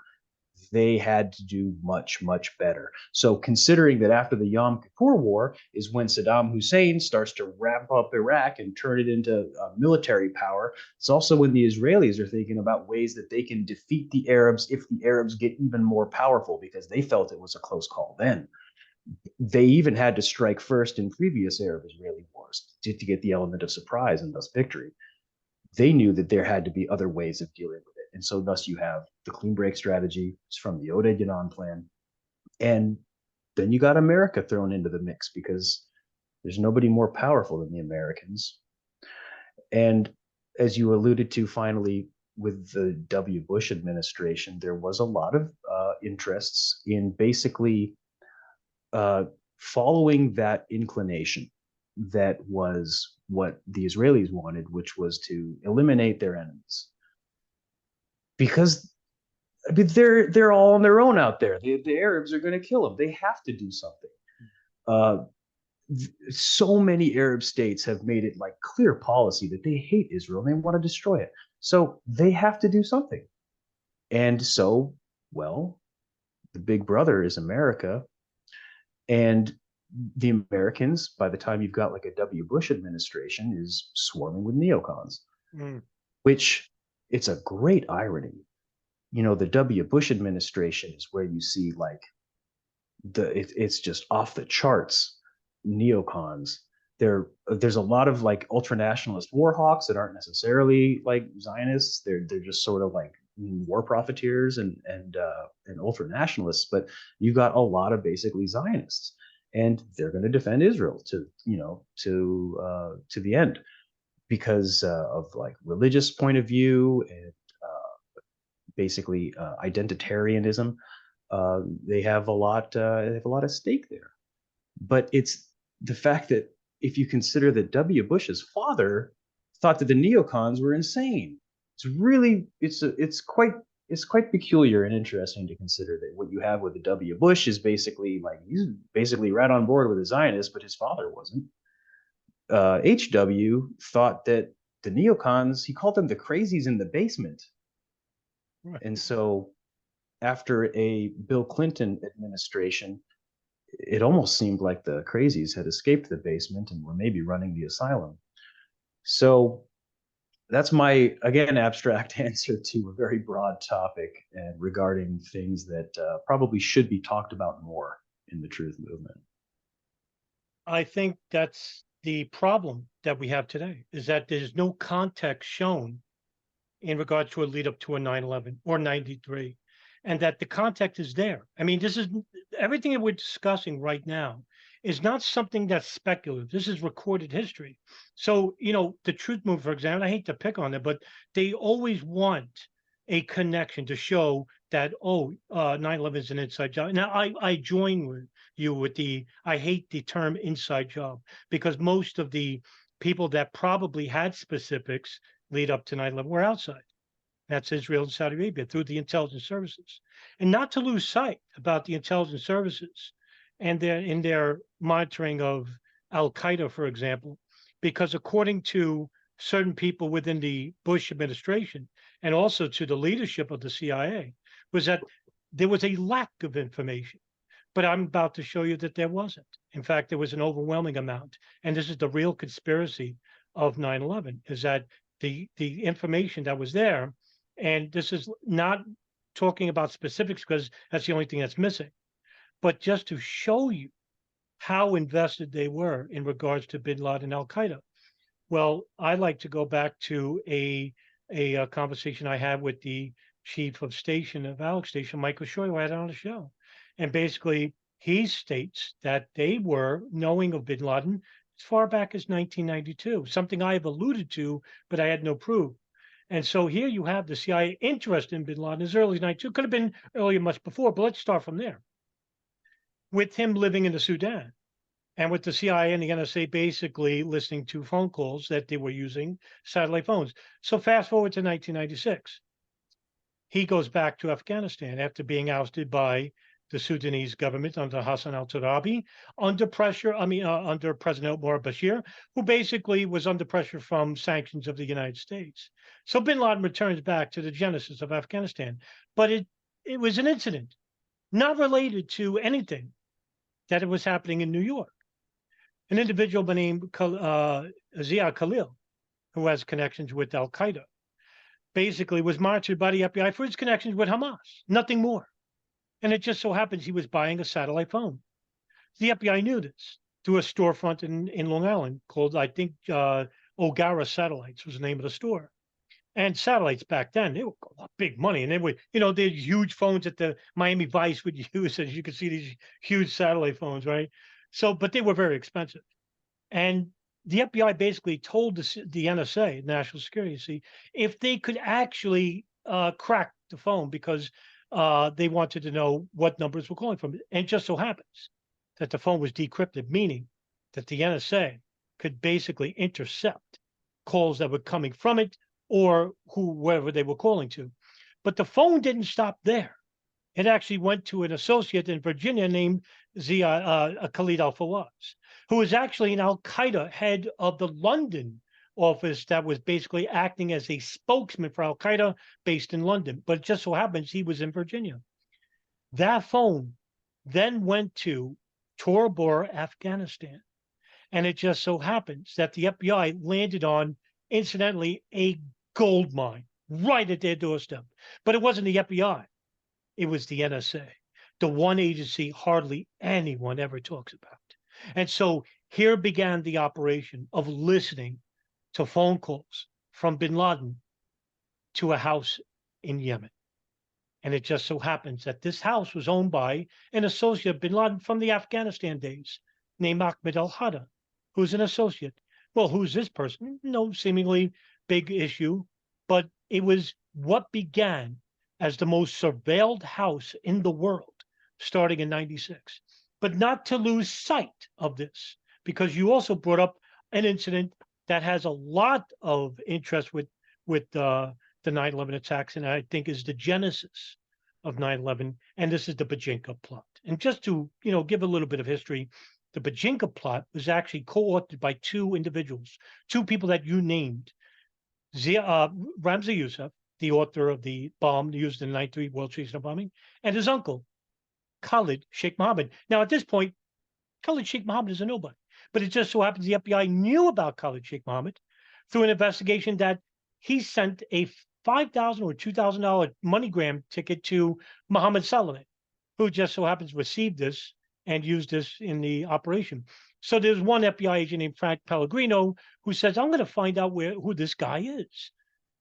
they had to do much, much better. So considering that after the Yom Kippur War is when Saddam Hussein starts to ramp up Iraq and turn it into military power, it's also when the Israelis are thinking about ways that they can defeat the Arabs if the Arabs get even more powerful, because they felt it was a close call then. They even had to strike first in previous Arab-Israeli wars to get the element of surprise and thus victory. They knew that there had to be other ways of dealing with it. And so thus you have the clean break strategy from the Oded Yanon plan. And then you got America thrown into the mix because there's nobody more powerful than the Americans. And as you alluded to, finally, with the W. Bush administration, there was a lot of interests in basically following that inclination that was what the Israelis wanted, which was to eliminate their enemies. Because I mean, they're all on their own out there. The Arabs are going to kill them. They have to do something. So many Arab states have made it like clear policy that they hate Israel and they want to destroy it. So they have to do something. And so, well, the big brother is America. And the Americans, by the time you've got like a W. Bush administration, is swarming with neocons, which it's a great irony. You know, the W. Bush administration is where you see like it's just off the charts neocons. There's a lot of like ultranationalist war hawks that aren't necessarily like Zionists. They're just sort of like war profiteers and ultranationalists. But you got a lot of basically Zionists, and they're going to defend Israel to the end because of like religious point of view and basically identitarianism. They have a lot. They have a lot of stake there. But it's the fact that if you consider that W. Bush's father thought that the neocons were insane, it's quite peculiar and interesting to consider that what you have with the W. Bush is basically like he's basically right on board with the Zionists, but his father wasn't. HW thought that the neocons, he called them the crazies in the basement. Right. And so after a Bill Clinton administration, it almost seemed like the crazies had escaped the basement and were maybe running the asylum. So that's my, again, abstract answer to a very broad topic and regarding things that probably should be talked about more in the truth movement. I think that's the problem that we have today, is that there's no context shown in regards to a lead up to a 9/11 or 93. And that the context is there. I mean, this is everything that we're discussing right now is not something that's speculative. This is recorded history. So, you know, the truth movement, for example, I hate to pick on it, but they always want a connection to show that, 9/11 is an inside job. Now, I join with you with I hate the term inside job, because most of the people that probably had specifics lead up to 9/11 were outside. That's Israel and Saudi Arabia through the intelligence services. And not to lose sight about the intelligence services and their monitoring of Al Qaeda, for example, because according to certain people within the Bush administration and also to the leadership of the CIA, was that there was a lack of information. But I'm about to show you that there wasn't. In fact, there was an overwhelming amount. And this is the real conspiracy of 9/11, is that the information that was there. And this is not talking about specifics because that's the only thing that's missing, but just to show you how invested they were in regards to Bin Laden and Al Qaeda. Well, I like to go back to a conversation I had with the chief of station of Alex Station, Michael Shoy, who I had on the show. And basically, he states that they were knowing of Bin Laden as far back as 1992, something I have alluded to, but I had no proof. And so here you have the CIA interest in Bin Laden as early as 92. Could have been earlier, much before, but let's start from there. With him living in the Sudan and with the CIA and the NSA basically listening to phone calls that they were using, satellite phones. So fast forward to 1996. He goes back to Afghanistan after being ousted by the Sudanese government under Hassan al-Turabi, under pressure, under President Omar Bashir, who basically was under pressure from sanctions of the United States. So bin Laden returns back to the genesis of Afghanistan. But it was an incident, not related to anything that it was happening in New York. An individual by name Zia Khalil, who has connections with Al Qaeda, basically was monitored by the FBI for his connections with Hamas, nothing more. And it just so happens he was buying a satellite phone. The FBI knew this through a storefront in Long Island called, I think, O'Gara Satellites was the name of the store. And satellites back then, they were big money. And they were, they had huge phones that the Miami Vice would use. As you can see, these huge satellite phones, right? So, but they were very expensive. And the FBI basically told the NSA, National Security Agency, if they could actually crack the phone because they wanted to know what numbers were calling from it. And it just so happens that the phone was decrypted, meaning that the NSA could basically intercept calls that were coming from it or whoever they were calling to. But the phone didn't stop there. It actually went to an associate in Virginia named Khalid al-Fawaz, who was actually an Al Qaeda head of the London office that was basically acting as a spokesman for Al Qaeda based in London. But it just so happens he was in Virginia. That phone then went to Tora Bora, Afghanistan. And it just so happens that the FBI landed on, incidentally, a gold mine right at their doorstep. But it wasn't the FBI. It was the NSA, the one agency hardly anyone ever talks about. And so here began the operation of listening to phone calls from bin Laden to a house in Yemen. And it just so happens that this house was owned by an associate of bin Laden from the Afghanistan days named Ahmed al-Hada, who's an associate. Well, who's this person? No seemingly big issue, but it was what began as the most surveilled house in the world starting in 96. But not to lose sight of this, because you also brought up an incident that has a lot of interest with the 9/11 attacks, and I think is the genesis of 9/11, and this is the Bajinka plot. And just to give a little bit of history, the Bajinka plot was actually co-authored by two individuals, two people that you named, Ramzi Youssef, the author of the bomb used in the 93 World Trade Center bombing, and his uncle, Khalid Sheikh Mohammed. Now, at this point, Khalid Sheikh Mohammed is a nobody, but it just so happens the FBI knew about Khalid Sheikh Mohammed through an investigation that he sent a $5,000 or $2,000 MoneyGram ticket to Mohammed Saleh, who just so happens received this and used this in the operation. So there's one FBI agent named Frank Pellegrino who says, I'm going to find out who this guy is.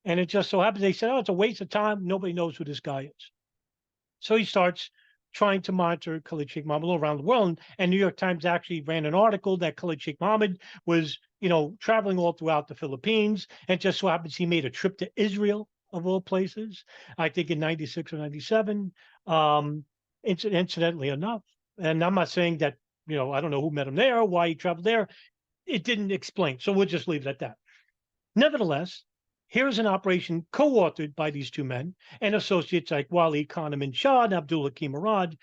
And it just so happens they said, oh, it's a waste of time. Nobody knows who this guy is. So he starts trying to monitor Khalid Sheikh Mohammed all around the world. And New York Times actually ran an article that Khalid Sheikh Mohammed was, traveling all throughout the Philippines. And just so happens he made a trip to Israel, of all places, I think in 96 or 97, incidentally enough. And I'm not saying that, I don't know who met him there, why he traveled there. It didn't explain. So we'll just leave it at that. Nevertheless, here's an operation co-authored by these two men and associates like Wali Kahneman Shah and Abdul Hakim Murad.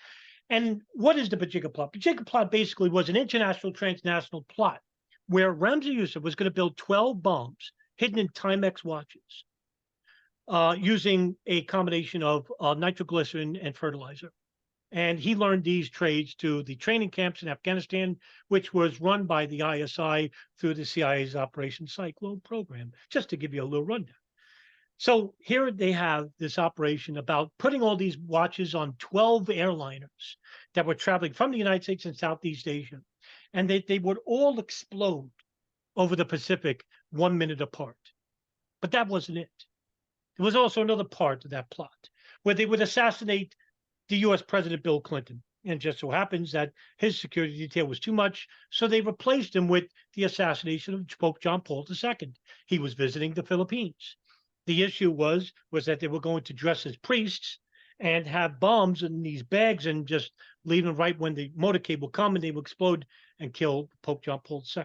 And what is the Bajinka plot? Bajinka plot basically was an international transnational plot where Ramzi Youssef was going to build 12 bombs hidden in Timex watches using a combination of nitroglycerin and fertilizer. And he learned these trades to the training camps in Afghanistan, which was run by the ISI through the CIA's Operation Cyclone program, just to give you a little rundown. So here they have this operation about putting all these watches on 12 airliners that were traveling from the United States and Southeast Asia. And they would all explode over the Pacific 1 minute apart. But that wasn't it. There was also another part of that plot where they would assassinate the US President Bill Clinton. And it just so happens that his security detail was too much, so they replaced him with the assassination of Pope John Paul II. He was visiting the Philippines. The issue was that they were going to dress as priests and have bombs in these bags and just leave them right when the motorcade will come and they will explode and kill Pope John Paul II.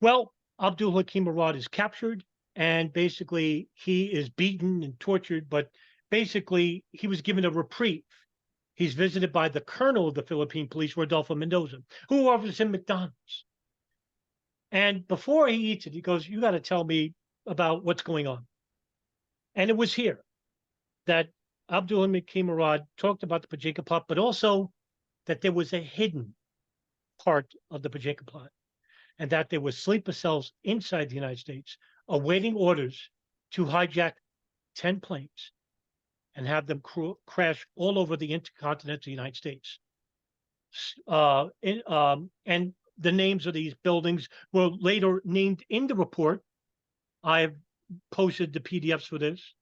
Well, Abdul Hakim Murad is captured, and basically he is beaten and tortured, but basically, he was given a reprieve. He's visited by the colonel of the Philippine police, Rodolfo Mendoza, who offers him McDonald's. And before he eats it, he goes, you got to tell me about what's going on. And it was here that Abdul-Hamid Murad talked about the Pajika plot, but also that there was a hidden part of the Pajika plot, and that there were sleeper cells inside the United States awaiting orders to hijack 10 planes and have them crash all over the intercontinental United States. And the names of these buildings were later named in the report. I've posted the PDFs for this.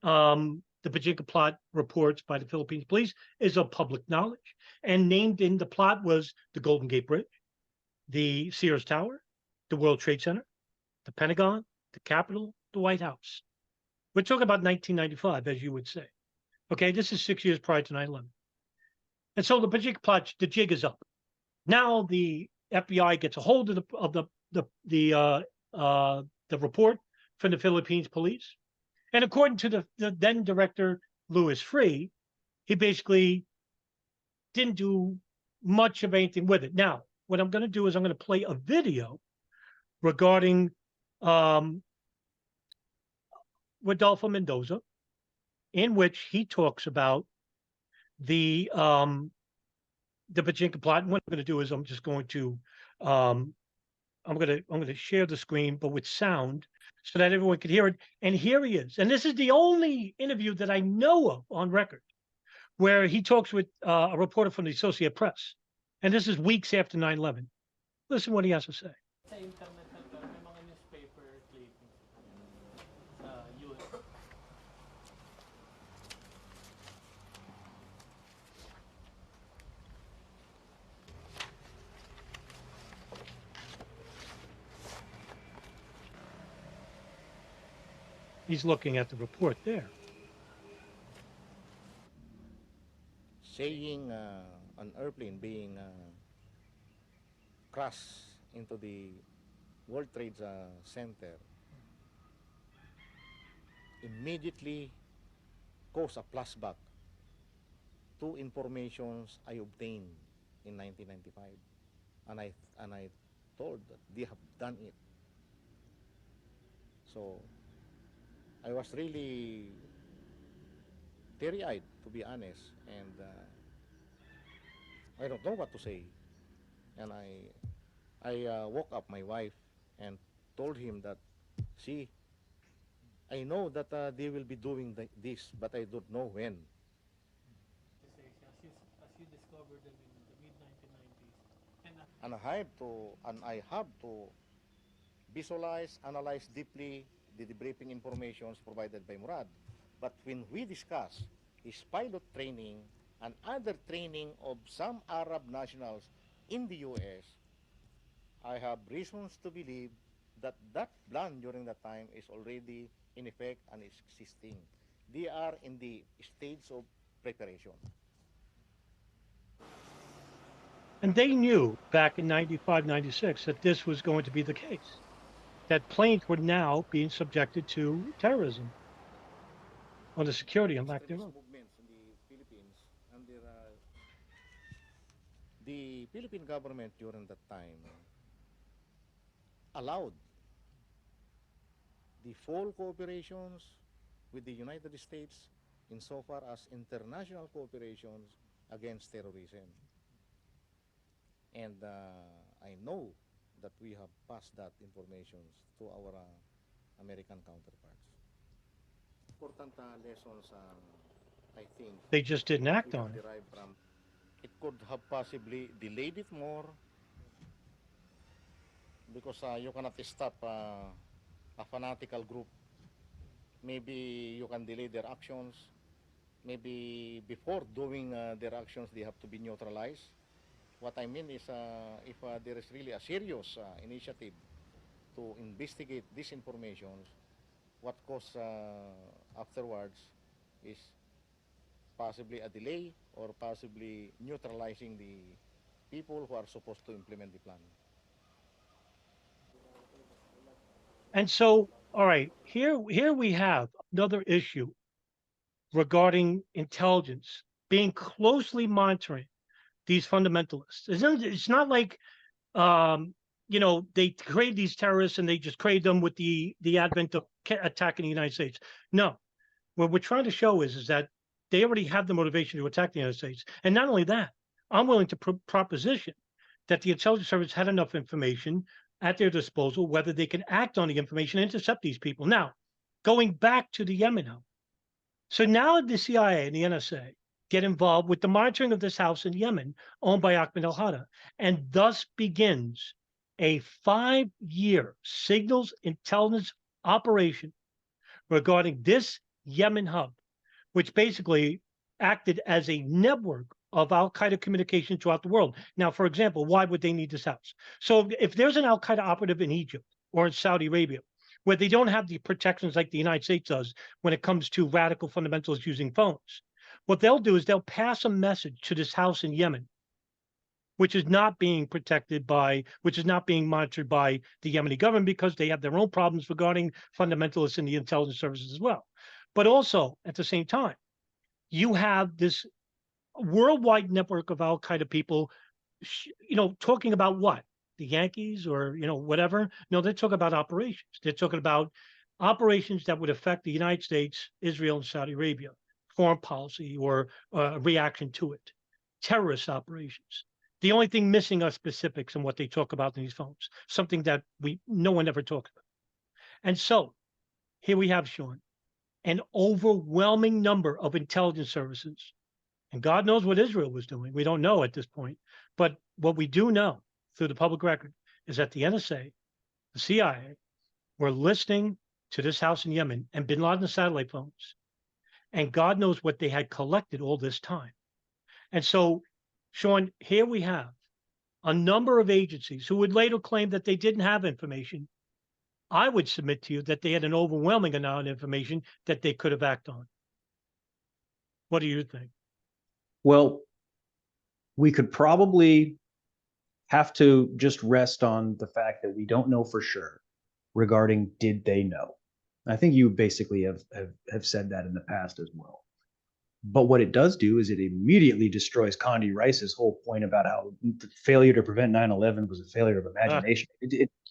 The Pajika plot reports by the Philippines police is of public knowledge. And named in the plot was the Golden Gate Bridge, the Sears Tower, the World Trade Center, the Pentagon, the Capitol, the White House. We're talking about 1995, as you would say. Okay, this is 6 years prior to 9/11. And so the Pajika plot, the jig is up. Now the FBI gets a hold of the report from the Philippines police, and according to the then director Louis Freeh, he basically didn't do much of anything with it. Now, what I'm going to do is I'm going to play a video regarding Rodolfo Mendoza, in which he talks about the Pajika plot. And what I'm going to do is I'm just going to I'm going to share the screen, but with sound, so that everyone can hear it. And here he is. And this is the only interview that I know of on record where he talks with a reporter from the Associated Press. And this is weeks after 9/11. Listen what he has to say. Sa internet may mga newspaper clippings sa US. He's looking at the report there. Saying an airplane being crashed into the World Trade Center immediately caused a flashback to informations I obtained in 1995, and I told that they have done it. So I was really teary-eyed, to be honest, and I don't know what to say. And I woke up my wife and told him that, see, I know that they will be doing this, but I don't know when. As you discovered them in the mid-1990s. And I have to visualize, analyze deeply the debriefing informations provided by Murad. But when we discuss his pilot training and other training of some Arab nationals in the U.S., I have reasons to believe that that plan during that time is already in effect and is existing. They are in the stage of preparation. And they knew back in 95, 96 that this was going to be the case, that planes were now being subjected to terrorism on the security and lack thereof. Movements in the Philippines, and the Philippine government during that time allowed the full cooperations with the United States insofar as international cooperations against terrorism. And I know that we have passed that information to our American counterparts. Important lessons, I think, They just didn't act on it. derived from it could have possibly delayed it more, because you cannot stop a fanatical group. Maybe you can delay their actions. Maybe before doing their actions, they have to be neutralized. What I mean is, if there is really a serious initiative to investigate these informations, what caused afterwards is possibly a delay or possibly neutralizing the people who are supposed to implement the plan. And so, all right, here we have another issue regarding intelligence being closely monitoring these fundamentalists. It's not like, they create these terrorists and they just create them with the advent of attacking the United States. No, what we're trying to show is that they already have the motivation to attack the United States. And not only that, I'm willing to proposition that the intelligence service had enough information at their disposal, whether they can act on the information and intercept these people. Now, going back to the Yemen hub. So now the CIA and the NSA get involved with the monitoring of this house in Yemen owned by Ahmed Al Qaeda, and thus begins a 5-year signals intelligence operation regarding this Yemen hub, which basically acted as a network of Al Qaeda communication throughout the world. Now, for example, why would they need this house? So if there's an Al Qaeda operative in Egypt or in Saudi Arabia, where they don't have the protections like the United States does when it comes to radical fundamentalists using phones, what they'll do is they'll pass a message to this house in Yemen, which is not being protected by, which is not being monitored by the Yemeni government because they have their own problems regarding fundamentalists in the intelligence services as well. But also at the same time, you have this worldwide network of Al Qaeda people, talking about what? The Yankees or, whatever. No, they're talking about operations. They're talking about operations that would affect the United States, Israel, and Saudi Arabia, foreign policy or reaction to it, terrorist operations. The only thing missing are specifics in what they talk about in these phones, something that no one ever talks about. And so here we have, Sean, an overwhelming number of intelligence services. And God knows what Israel was doing. We don't know at this point. But what we do know through the public record is that the NSA, the CIA, were listening to this house in Yemen and bin Laden's satellite phones. And God knows what they had collected all this time. And so, Sean, here we have a number of agencies who would later claim that they didn't have information. I would submit to you that they had an overwhelming amount of information that they could have acted on. What do you think? Well, we could probably have to just rest on the fact that we don't know for sure regarding did they know. I think you basically have said that in the past as well. But what it does do is it immediately destroys Condi Rice's whole point about how the failure to prevent 9/11 was a failure of imagination.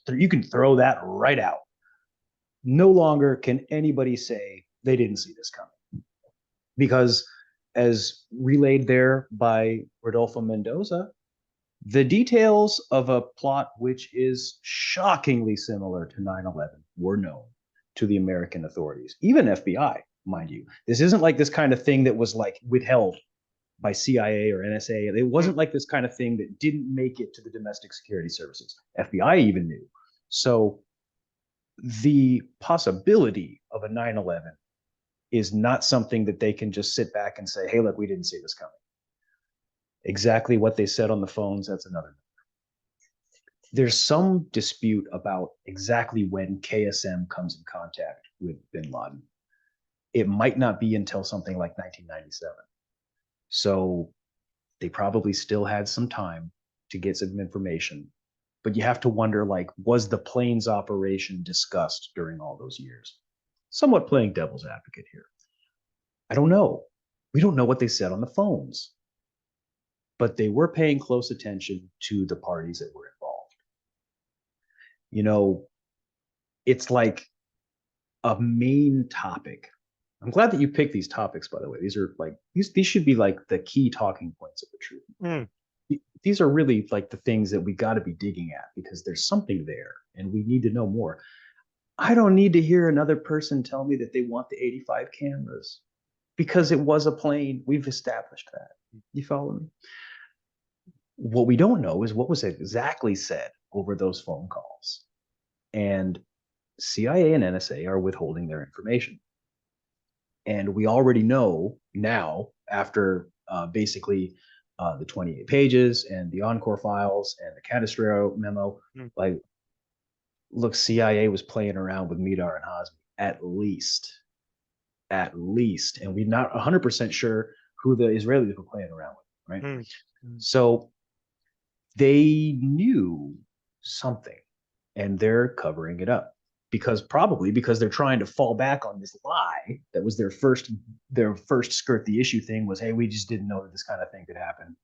You can throw that right out. No longer can anybody say they didn't see this coming. Because as relayed there by Rodolfo Mendoza, the details of a plot which is shockingly similar to 9/11 were known to the American authorities, even FBI, mind you. This isn't like this kind of thing that was like withheld by CIA or NSA. It wasn't like this kind of thing that didn't make it to the domestic security services. FBI even knew. So the possibility of a 9/11 is not something that they can just sit back and say, hey, look, we didn't see this coming. Exactly what they said on the phones, that's another. There's some dispute about exactly when KSM comes in contact with bin Laden. It might not be until something like 1997. So they probably still had some time to get some information. But you have to wonder, like, was the planes operation discussed during all those years? Somewhat playing devil's advocate here. I don't know. We don't know what they said on the phones. But they were paying close attention to the parties that were involved. It's like a main topic. I'm glad that you picked these topics, by the way. These are like, these should be like the key talking points of the truth. These are really like the things that we got to be digging at because there's something there and we need to know more. I don't need to hear another person tell me that they want the 85 cameras because it was a plane. We've established that. You follow me? What we don't know is what was exactly said over those phone calls. And CIA and NSA are withholding their information. And we already know now, after basically the 28 pages and the Encore files and the Castro memo, like, look, CIA was playing around with Midar and Hazmi, at least. And we're not 100% sure who the Israelis were playing around with, right? So they knew something and they're covering it up because they're trying to fall back on this lie that was their first skirt the issue thing was, hey, we just didn't know that this kind of thing could happen.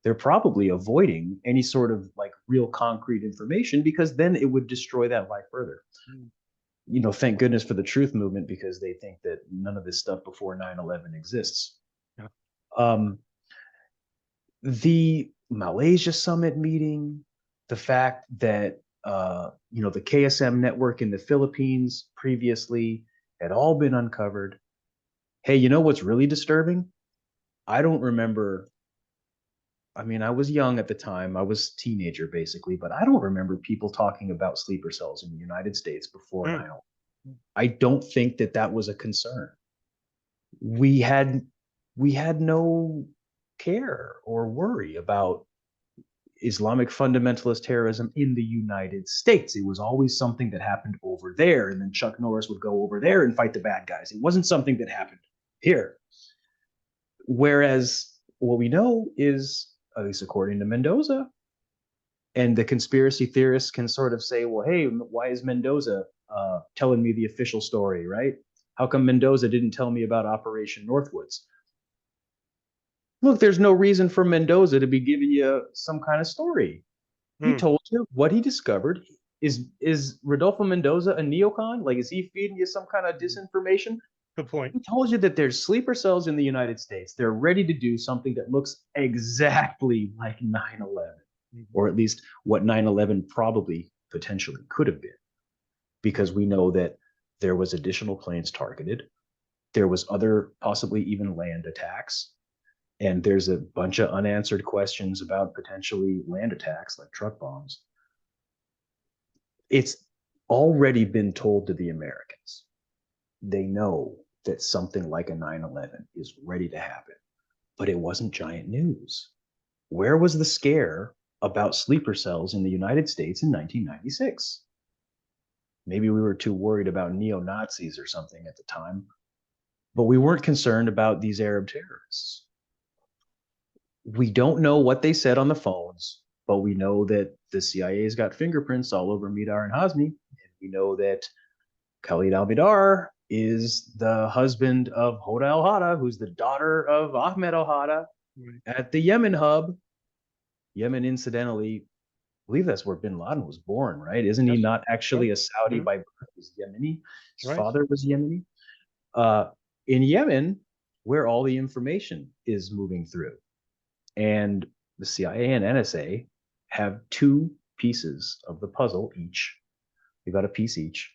They're probably avoiding any sort of like real concrete information because then it would destroy that lie further. Thank goodness for the truth movement because they think that none of this stuff before 9/11 exists. The Malaysia summit meeting, the fact that the KSM network in the Philippines previously had all been uncovered. Hey, you know what's really disturbing? I don't remember. I mean, I was young at the time. I was a teenager basically, but I don't remember people talking about sleeper cells in the United States before 9/11. I don't think that was a concern. We had no care or worry about Islamic fundamentalist terrorism in the United States. It was always something that happened over there, and then Chuck Norris would go over there and fight the bad guys. It wasn't something that happened here. Whereas what we know is, at least according to Mendoza, and the conspiracy theorists can sort of say, well, hey, why is Mendoza telling me the official story, right? How come Mendoza didn't tell me about Operation Northwoods? Look, there's no reason for Mendoza to be giving you some kind of story. He told you what he discovered. Is Rodolfo Mendoza a neocon? Like, is he feeding you some kind of disinformation? Good point. He told you that there's sleeper cells in the United States. They're ready to do something that looks exactly like 9/11, or at least what 9/11 probably potentially could have been, because we know that there was additional planes targeted. There was other possibly even land attacks. And there's a bunch of unanswered questions about potentially land attacks like truck bombs. It's already been told to the Americans. They know that something like a 9/11 is ready to happen, but it wasn't giant news. Where was the scare about sleeper cells in the United States in 1996? Maybe we were too worried about neo-Nazis or something at the time, but we weren't concerned about these Arab terrorists. We don't know what they said on the phones, but we know that the CIA's got fingerprints all over Midar and Hazmi. And we know that Khalid al-Midar is the husband of Hoda al-Hada, who's the daughter of Ahmed al-Hada at the Yemen hub. Yemen, incidentally, I believe that's where bin Laden was born, right? Isn't he not actually a Saudi by birth? He's Yemeni. His father was Yemeni. In Yemen, where all the information is moving through. And the CIA and NSA have two pieces of the puzzle each. They got a piece each,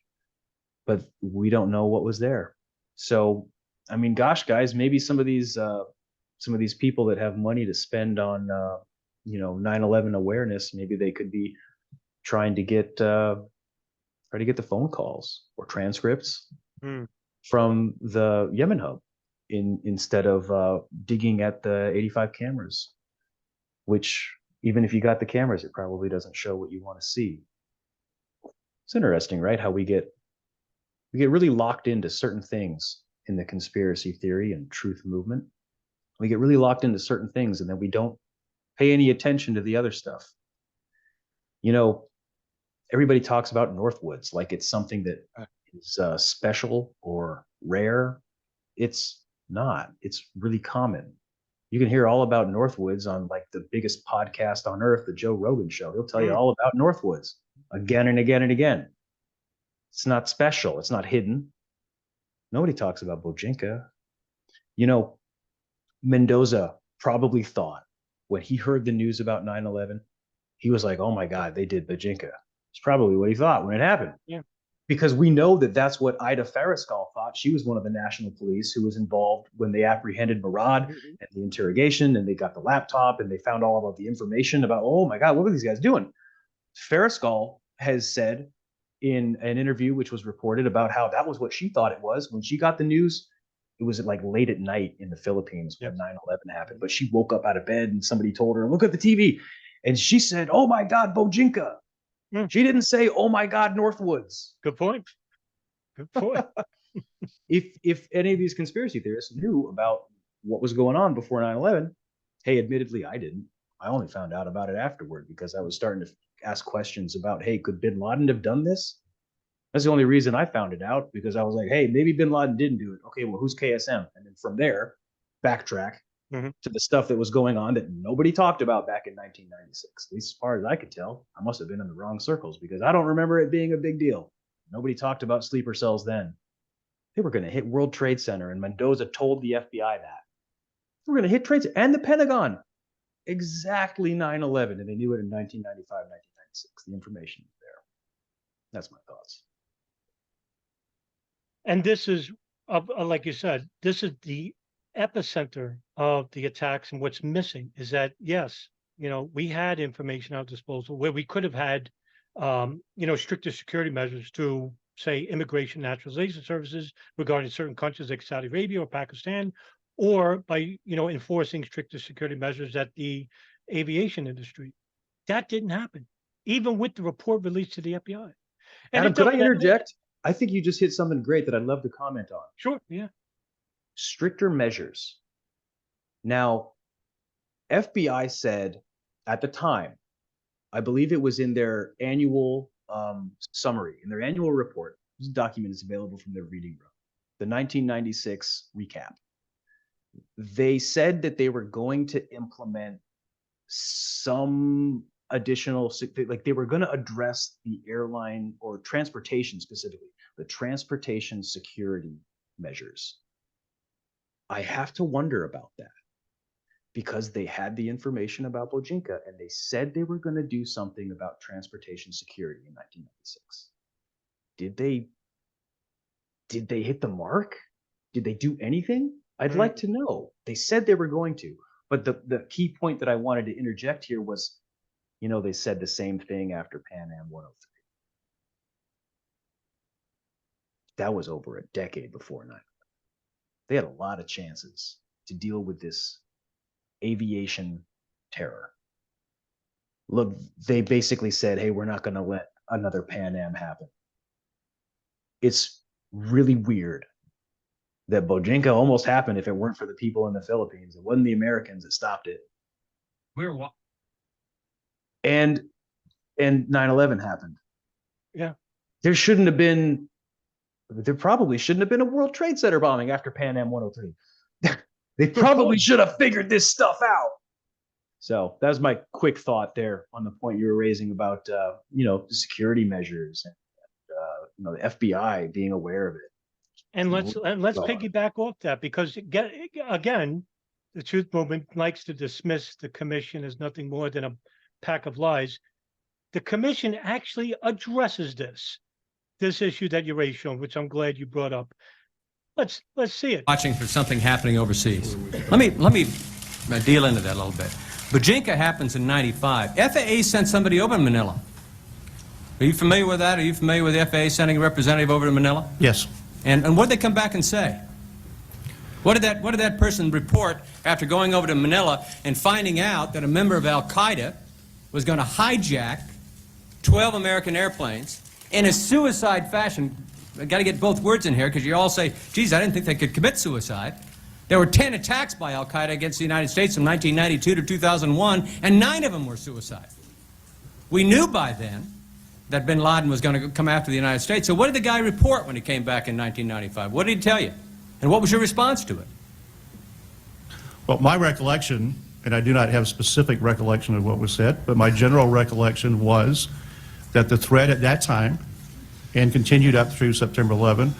but we don't know what was there. So, I mean, gosh, guys, maybe some of these people that have money to spend on 9/11 awareness, maybe they could be trying to get the phone calls or transcripts from the Yemen hub instead of digging at the 85 cameras, which even if you got the cameras, it probably doesn't show what you want to see. It's interesting, right? How we get really locked into certain things in the conspiracy theory and truth movement. We get really locked into certain things, and then we don't pay any attention to the other stuff. Everybody talks about Northwoods like it's something that is special or rare. It's not. It's really common. You can hear all about Northwoods on like the biggest podcast on earth, the Joe Rogan show. He'll tell you all about Northwoods again and again and again. It's not special. It's not hidden. Nobody talks about Bojinka. Mendoza probably thought when he heard the news about 9/11, he was like, oh my God, they did Bojinka. It's probably what he thought when it happened. Yeah. Because we know that that's what Ida Farraskal thought. She was one of the national police who was involved when they apprehended Murad and the interrogation, and they got the laptop and they found all of the information about, oh my God, what are these guys doing? Farraskal has said in an interview, which was reported, about how that was what she thought it was. When she got the news, it was like late at night in the Philippines when 9/11 happened, but she woke up out of bed and somebody told her, look at the TV. And she said, oh my God, Bojinka. She didn't say, oh my God, Northwoods. Good point. Good point. If any of these conspiracy theorists knew about what was going on before 9/11, hey, admittedly, I didn't. I only found out about it afterward because I was starting to ask questions about, hey, could bin Laden have done this? That's the only reason I found it out, because I was like, hey, maybe bin Laden didn't do it. Okay, well, who's KSM? And then from there, backtrack to the stuff that was going on that nobody talked about back in 1996. At least as far as I could tell, I must have been in the wrong circles because I don't remember it being a big deal. Nobody talked about sleeper cells then. They were going to hit World Trade Center, and Mendoza told the FBI that. We're going to hit trades and the Pentagon. Exactly 9/11. And they knew it in 1995, 1996. The information is there. That's my thoughts. And this is, like you said, this is the epicenter of the attacks. And what's missing is that, yes, we had information at our disposal where we could have had, stricter security measures to, say, immigration naturalization services regarding certain countries like Saudi Arabia or Pakistan, or by, enforcing stricter security measures at the aviation industry. That didn't happen, even with the report released to the FBI. And Adam, it could I doesn't- interject? I think you just hit something great that I'd love to comment on. Sure, yeah. Stricter measures. Now, FBI said at the time, I believe it was in their annual summary, in their annual report. This document is available from their reading room. The 1996 recap. They said that they were going to implement some additional, like they were going to address the airline or transportation specifically, the transportation security measures. I have to wonder about that because they had the information about Bojinka and they said they were going to do something about transportation security in 1996. Did they hit the mark? Did they do anything? I'd like to know. They said they were going to, but the key point that I wanted to interject here was, they said the same thing after Pan Am 103. That was over a decade before 9/11. They had a lot of chances to deal with this aviation terror. Look, they basically said, hey, we're not going to let another Pan Am happen. It's really weird that Bojinka almost happened if it weren't for the people in the Philippines. It wasn't the Americans that stopped it. What? And 9/11 happened. Yeah. There probably shouldn't have been a World Trade Center bombing after Pan Am 103. They probably should have figured this stuff out. So that was my quick thought there on the point you were raising about, security measures and, the FBI being aware of it. And let's Well, piggyback off that, because again, the truth movement likes to dismiss the commission as nothing more than a pack of lies. The commission actually addresses this issue that you raised, Sean, which I'm glad you brought up. Let's see it. Watching for something happening overseas. Let me deal into that a little bit. Bojinka happens in '95. FAA sent somebody over to Manila. Are you familiar with that? Are you familiar with the FAA sending a representative over to Manila? Yes. And what did they come back and say? What did that person report after going over to Manila and finding out that a member of Al Qaeda was going to hijack 12 American airplanes in a suicide fashion? I got to get both words in here because you all say, geez, I didn't think they could commit suicide. There were 10 attacks by Al Qaeda against the United States from 1992 to 2001, and 9 of them were suicide. We knew by then that bin Laden was going to come after the United States. So what did the guy report when he came back in 1995? What did he tell you? And what was your response to it? Well, my recollection, and I do not have specific recollection of what was said, but my general recollection was that the threat at that time, and continued up through September 11,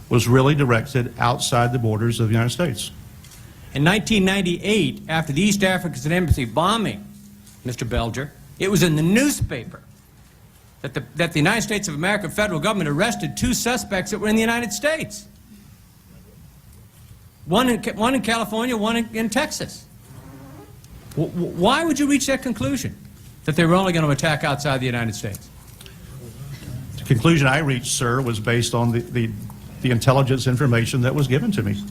was really directed outside the borders of the United States. In 1998, after the East African Embassy bombing, Mr. Belger, it was in the newspaper that the United States of America federal government arrested 2 suspects that were in the United States. One in California, one in Texas. Why would you reach that conclusion, that they were only going to attack outside the United States? The conclusion I reached, sir, was based on the intelligence information that was given to me.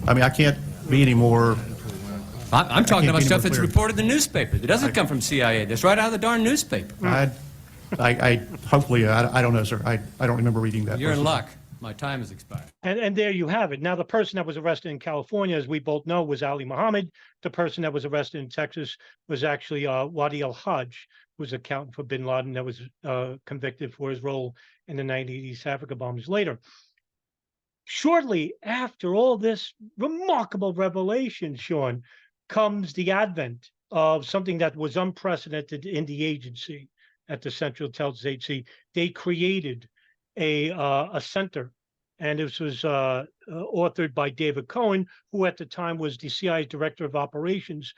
I mean, I can't be any more... I'm talking about be any stuff more that's clear. reported in the newspaper. It doesn't come from CIA. That's right out of the darn newspaper. Hopefully, I don't know, sir. I don't remember reading that. You're in personally. luck. My time has expired. And there you have it. Now, the person that was arrested in California, as we both know, was Ali Muhammad. The person that was arrested in Texas was actually Wadi al-Hajj, who was accountant for bin Laden, that was convicted for his role in the 90 East Africa bombings later. Shortly after all this remarkable revelation, Sean, comes the advent of something that was unprecedented in the agency at the Central Intelligence Agency. They created a center, and this was authored by David Cohen, who at the time was the CIA's director of operations.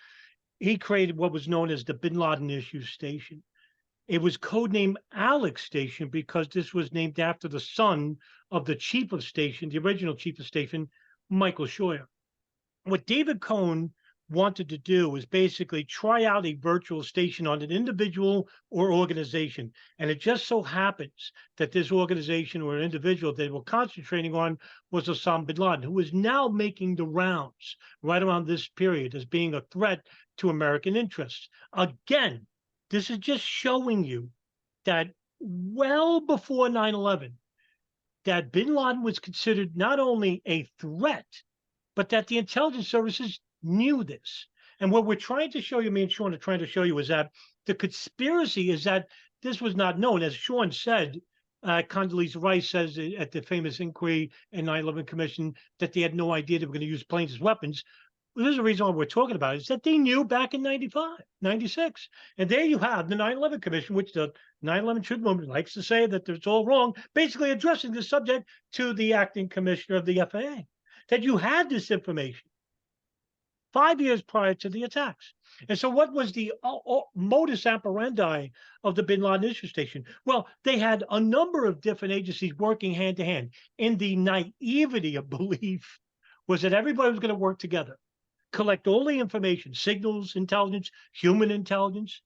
He created what was known as the Bin Laden Issue Station. It was codenamed Alex Station because this was named after the son of the chief of station, the original chief of station, Michael Scheuer. What David Cohen wanted to do was basically try out a virtual station on an individual or organization. And it just so happens that this organization or individual they were concentrating on was Osama bin Laden, who was now making the rounds right around this period as being a threat to American interests. Again, this is just showing you that well before 9/11, that bin Laden was considered not only a threat, but that the intelligence services knew this. And what we're trying to show you, me and Sean are trying to show you, is that the conspiracy is that this was not known. As Sean said, Condoleezza Rice says at the famous inquiry and 9/11 Commission that they had no idea they were going to use planes as weapons. Well, there's a reason why we're talking about it, is that they knew back in 95, 96. And there you have the 9/11 Commission, which the 9/11 Truth Movement likes to say that it's all wrong, basically addressing the subject to the acting commissioner of the FAA, that you had this information 5 years prior to the attacks. And so what was the modus operandi of the Bin Laden Issue Station? Well, they had a number of different agencies working hand to hand. In the naivety of belief was that everybody was going to work together, collect all the information, signals, intelligence, human intelligence,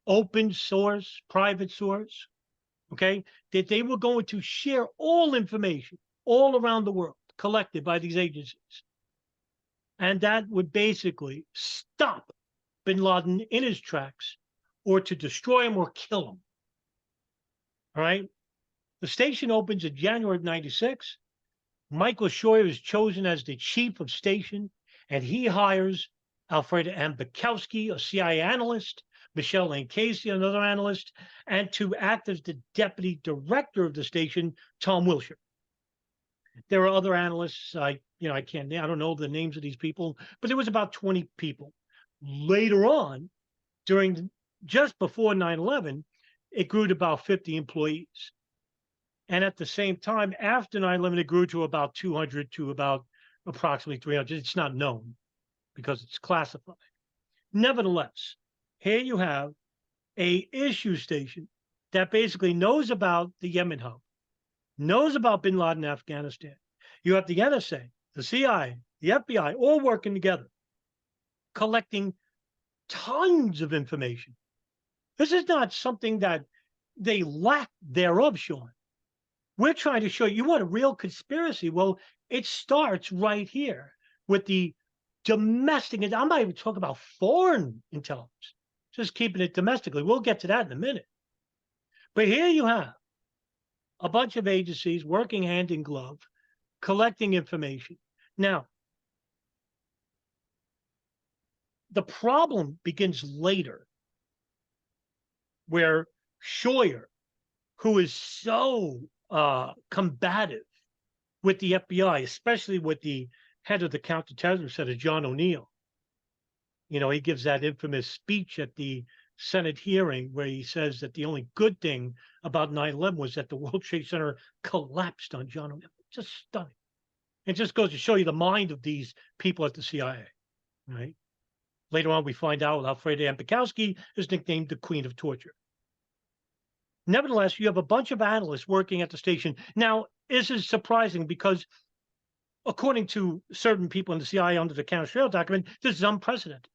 open source, private source, okay? That they were going to share all information all around the world collected by these agencies. And that would basically stop bin Laden in his tracks or to destroy him or kill him. All right. The station opens in January of 96. Michael Scheuer is chosen as the chief of station, and he hires Alfred M. Bukowski, a CIA analyst, Michelle Lane Casey, another analyst, and to act as the deputy director of the station, Tom Wilshire. There are other analysts. I don't know the names of these people, but there was about 20 people. Later on, just before 9/11, it grew to about 50 employees. And at the same time, after 9/11, it grew to about 200 to about approximately 300. It's not known because it's classified. Nevertheless, here you have a issue station that basically knows about the Yemen hub, knows about bin Laden in Afghanistan. You have the NSA, the CIA, the FBI, all working together, collecting tons of information. This is not something that they lack thereof, Sean. We're trying to show you want a real conspiracy. Well, it starts right here with the domestic, and I'm not even talking about foreign intelligence, just keeping it domestically. We'll get to that in a minute. But here you have a bunch of agencies working hand in glove, collecting information. Now, the problem begins later, where Scheuer, who is so combative with the FBI, especially with the head of the counterterrorism center, John O'Neill. You know, he gives that infamous speech at the Senate hearing where he says that the only good thing about 9/11 was that the World Trade Center collapsed on John O'Neill. Just stunning. It just goes to show you the mind of these people at the CIA, right? Later on, we find out Alfred M. Bukowski is nicknamed the Queen of Torture. Nevertheless, you have a bunch of analysts working at the station. Now, this is surprising because according to certain people in the CIA under the counter-trail document, this is unprecedented.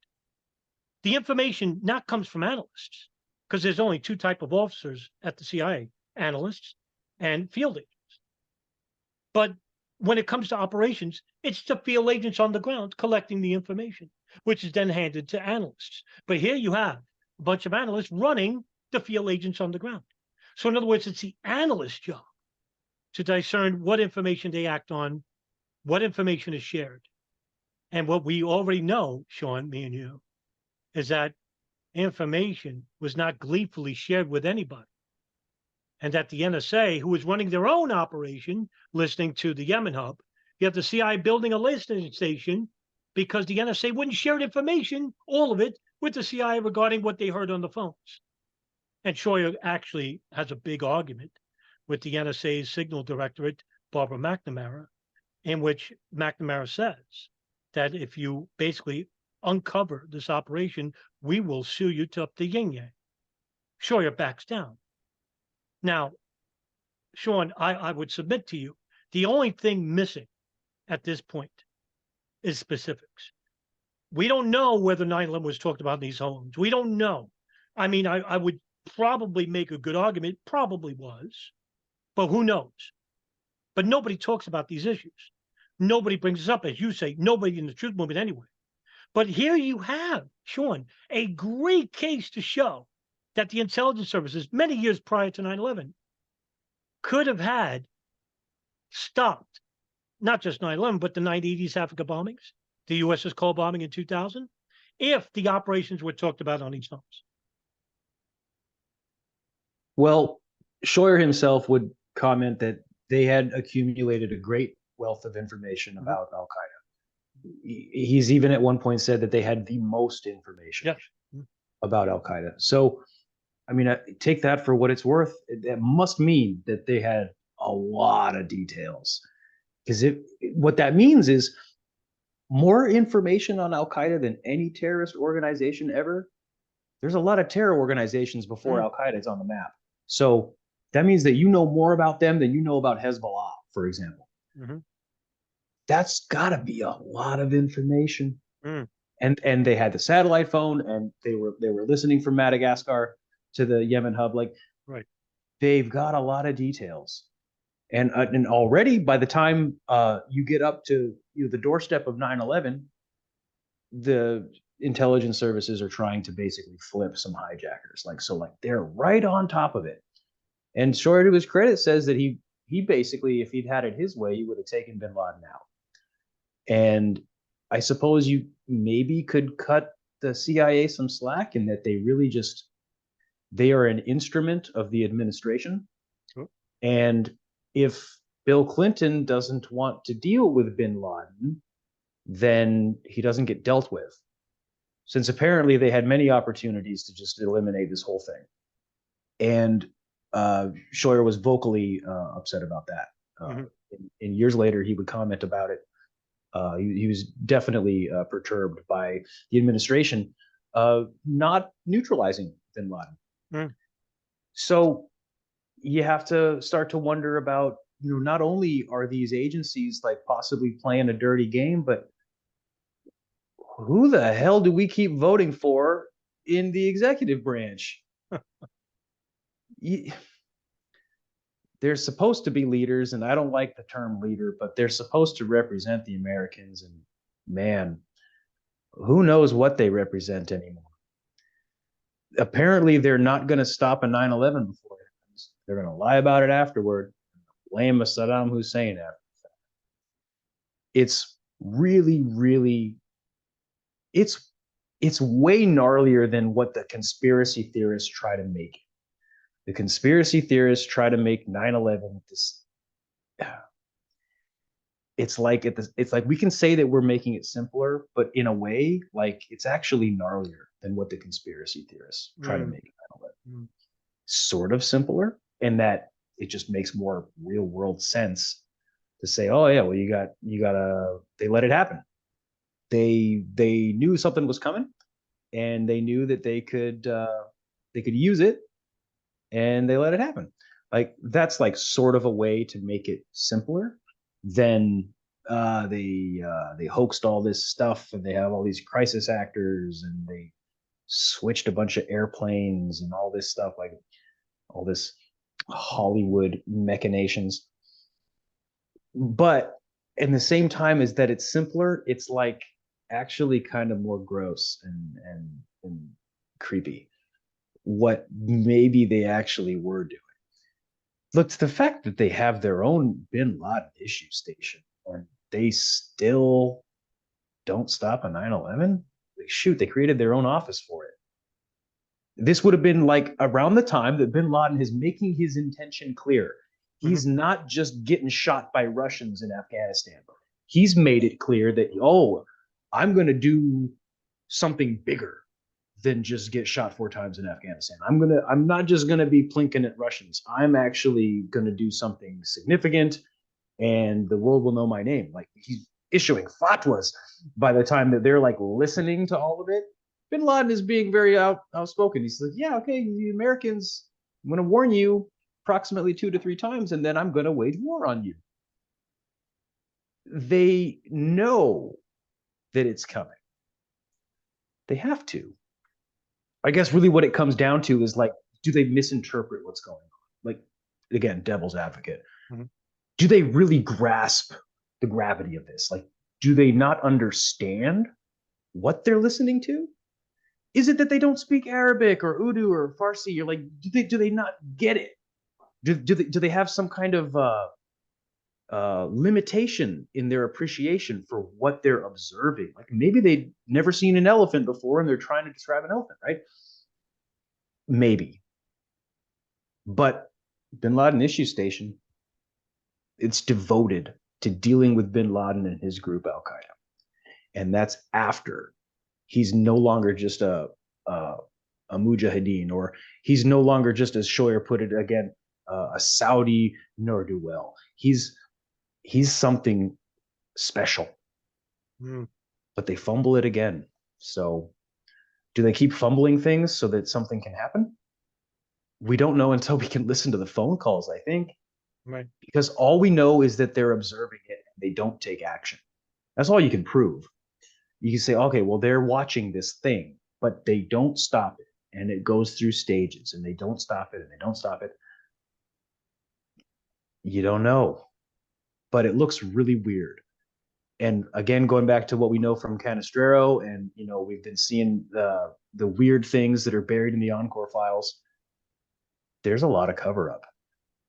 The information not comes from analysts, because there's only two types of officers at the CIA, analysts and field agents. But when it comes to operations, it's the field agents on the ground collecting the information, which is then handed to analysts. But here you have a bunch of analysts running the field agents on the ground. So in other words, it's the analyst's job to discern what information they act on, what information is shared. And what we already know, Sean, me and you, is that information was not gleefully shared with anybody. And that the NSA, who was running their own operation, listening to the Yemen hub, you have the CIA building a listening station because the NSA wouldn't share information, all of it, with the CIA regarding what they heard on the phones. And Scheuer actually has a big argument with the NSA's signal directorate Barbara McNamara, in which McNamara says that if you basically uncover this operation, we will sue you to up the yin yang. Scheuer backs down. Now, Sean, I would submit to you, the only thing missing at this point is specifics. We don't know whether 9/11 was talked about in these homes. We don't know. I mean, I would probably make a good argument, probably was, but who knows? But nobody talks about these issues. Nobody brings this up, as you say, nobody in the truth movement anyway. But here you have, Sean, a great case to show that the intelligence services, many years prior to 9/11, could have had stopped not just 9/11, but the 1980s Africa bombings, the USS Cole bombing in 2000, if the operations were talked about on these homes. Well, Scheuer himself would comment that they had accumulated a great wealth of information about Al Qaeda. He's even at one point said that they had the most information about Al Qaeda. So, I mean, take that for what it's worth. That must mean that they had a lot of details, because what that means is more information on Al Qaeda than any terrorist organization ever. There's a lot of terror organizations before Al Qaeda is on the map. So that means that you know more about them than you know about Hezbollah, for example. That's got to be a lot of information. And they had the satellite phone, and they were listening from Madagascar to the Yemen hub. Like, they've got a lot of details. And already by the time you get up to the doorstep of 9/11, the intelligence services are trying to basically flip some hijackers. Like they're right on top of it. And Scheuer, to his credit, says that he basically, if he'd had it his way, he would have taken bin Laden out. And I suppose you maybe could cut the CIA some slack in that they really they are an instrument of the administration. And if Bill Clinton doesn't want to deal with bin Laden, then he doesn't get dealt with. Since apparently they had many opportunities to just eliminate this whole thing. And Scheuer was vocally upset about that. And years later, he would comment about it. He was definitely perturbed by the administration not neutralizing bin Laden. So you have to start to wonder about, not only are these agencies like possibly playing a dirty game, but who the hell do we keep voting for in the executive branch? They're supposed to be leaders, and I don't like the term leader, but they're supposed to represent the Americans. And man, who knows what they represent anymore? Apparently, they're not going to stop a 9/11 before it happens. They're going to lie about it afterward, blame Saddam Hussein after the fact. It's really, really, it's way gnarlier than what the conspiracy theorists try to make it. The conspiracy theorists try to make 9/11 this. It's like we can say that we're making it simpler, but in a way, like it's actually gnarlier than what the conspiracy theorists try to make 9/11. Sort of simpler in that it just makes more real world sense to say, oh yeah, well you gotta they let it happen. They knew something was coming, and they knew that they could use it. And they let it happen. Like that's like sort of a way to make it simpler than they hoaxed all this stuff, and they have all these crisis actors, and they switched a bunch of airplanes and all this stuff, like all this Hollywood machinations. But in the same time as that it's simpler, it's like actually kind of more gross and creepy what maybe they actually were doing. Look, the fact that they have their own bin Laden issue station and they still don't stop a 9/11. Like, shoot, they created their own office for it. This would have been like around the time that bin Laden is making his intention clear. He's not just getting shot by Russians in Afghanistan. He's made it clear that, I'm going to do something bigger than just get shot 4 times in Afghanistan. I'm not just gonna be plinking at Russians. I'm actually gonna do something significant, and the world will know my name. Like, he's issuing fatwas by the time that they're like listening to all of it. Bin Laden is being very outspoken. He's like, yeah, okay, the Americans, I'm going to warn you approximately 2 to 3 times, and then I'm going to wage war on you. They know that it's coming. They have to. I guess really what it comes down to is like, do they misinterpret what's going on? Like, again, devil's advocate. Mhm. Do they really grasp the gravity of this? Like, do they not understand what they're listening to? Is it that they don't speak Arabic or Urdu or Farsi? You're like, do they not get it? Do they have some kind of limitation in their appreciation for what they're observing? Like, maybe they've never seen an elephant before and they're trying to describe an elephant, right? Maybe. But Bin Laden Issue Station, it's devoted to dealing with Bin Laden and his group Al Qaeda, and that's after he's no longer just a mujahideen, or he's no longer just, as Shoyer put it again, a Saudi ne'er-do-well. He's something special. Mm. But they fumble it again. So do they keep fumbling things so that something can happen? We don't know until we can listen to the phone calls, I think. Right. Because all we know is that they're observing it and they don't take action. That's all you can prove. You can say, okay, well, they're watching this thing, but they don't stop it. And it goes through stages, and they don't stop it, and they don't stop it. You don't know. But it looks really weird. And again, going back to what we know from Canestraro, and we've been seeing the weird things that are buried in the Encore files. There's a lot of cover-up.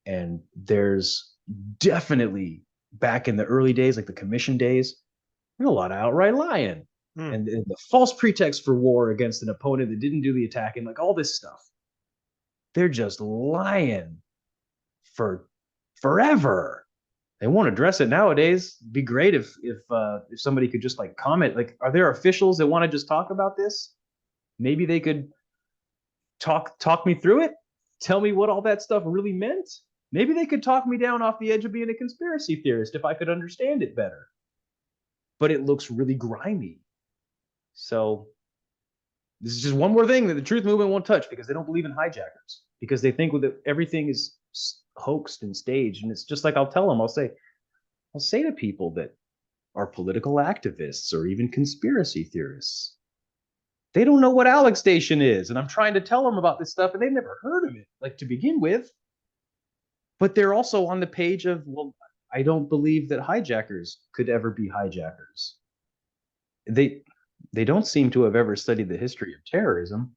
And there's definitely, back in the early days, like the commission days, there's a lot of outright lying. And the false pretext for war against an opponent that didn't do the attacking, like all this stuff. They're just lying for forever. They won't address it nowadays. It'd be great if somebody could just like comment, like, are there officials that want to just talk about this? Maybe they could talk me through it. Tell me what all that stuff really meant. Maybe they could talk me down off the edge of being a conspiracy theorist if I could understand it better. But it looks really grimy. So this is just one more thing that the truth movement won't touch, because they don't believe in hijackers, because they think that everything is hoaxed and staged. And it's just like, I'll say to people that are political activists or even conspiracy theorists, they don't know what Alex Station is. And I'm trying to tell them about this stuff, and they've never heard of it, like, to begin with. But they're also on the page of, well, I don't believe that hijackers could ever be hijackers. They don't seem to have ever studied the history of terrorism.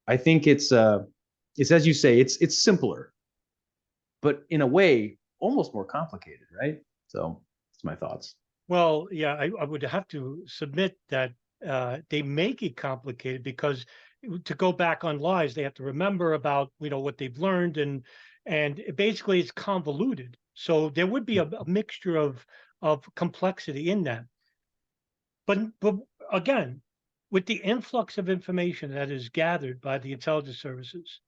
I think it's as you say, it's simpler, but in a way almost more complicated, right? So that's my thoughts. Well, yeah, I would have to submit that they make it complicated, because to go back on lies, they have to remember about what they've learned, and basically it's convoluted. So there would be a mixture of complexity in that. But again, with the influx of information that is gathered by the intelligence services,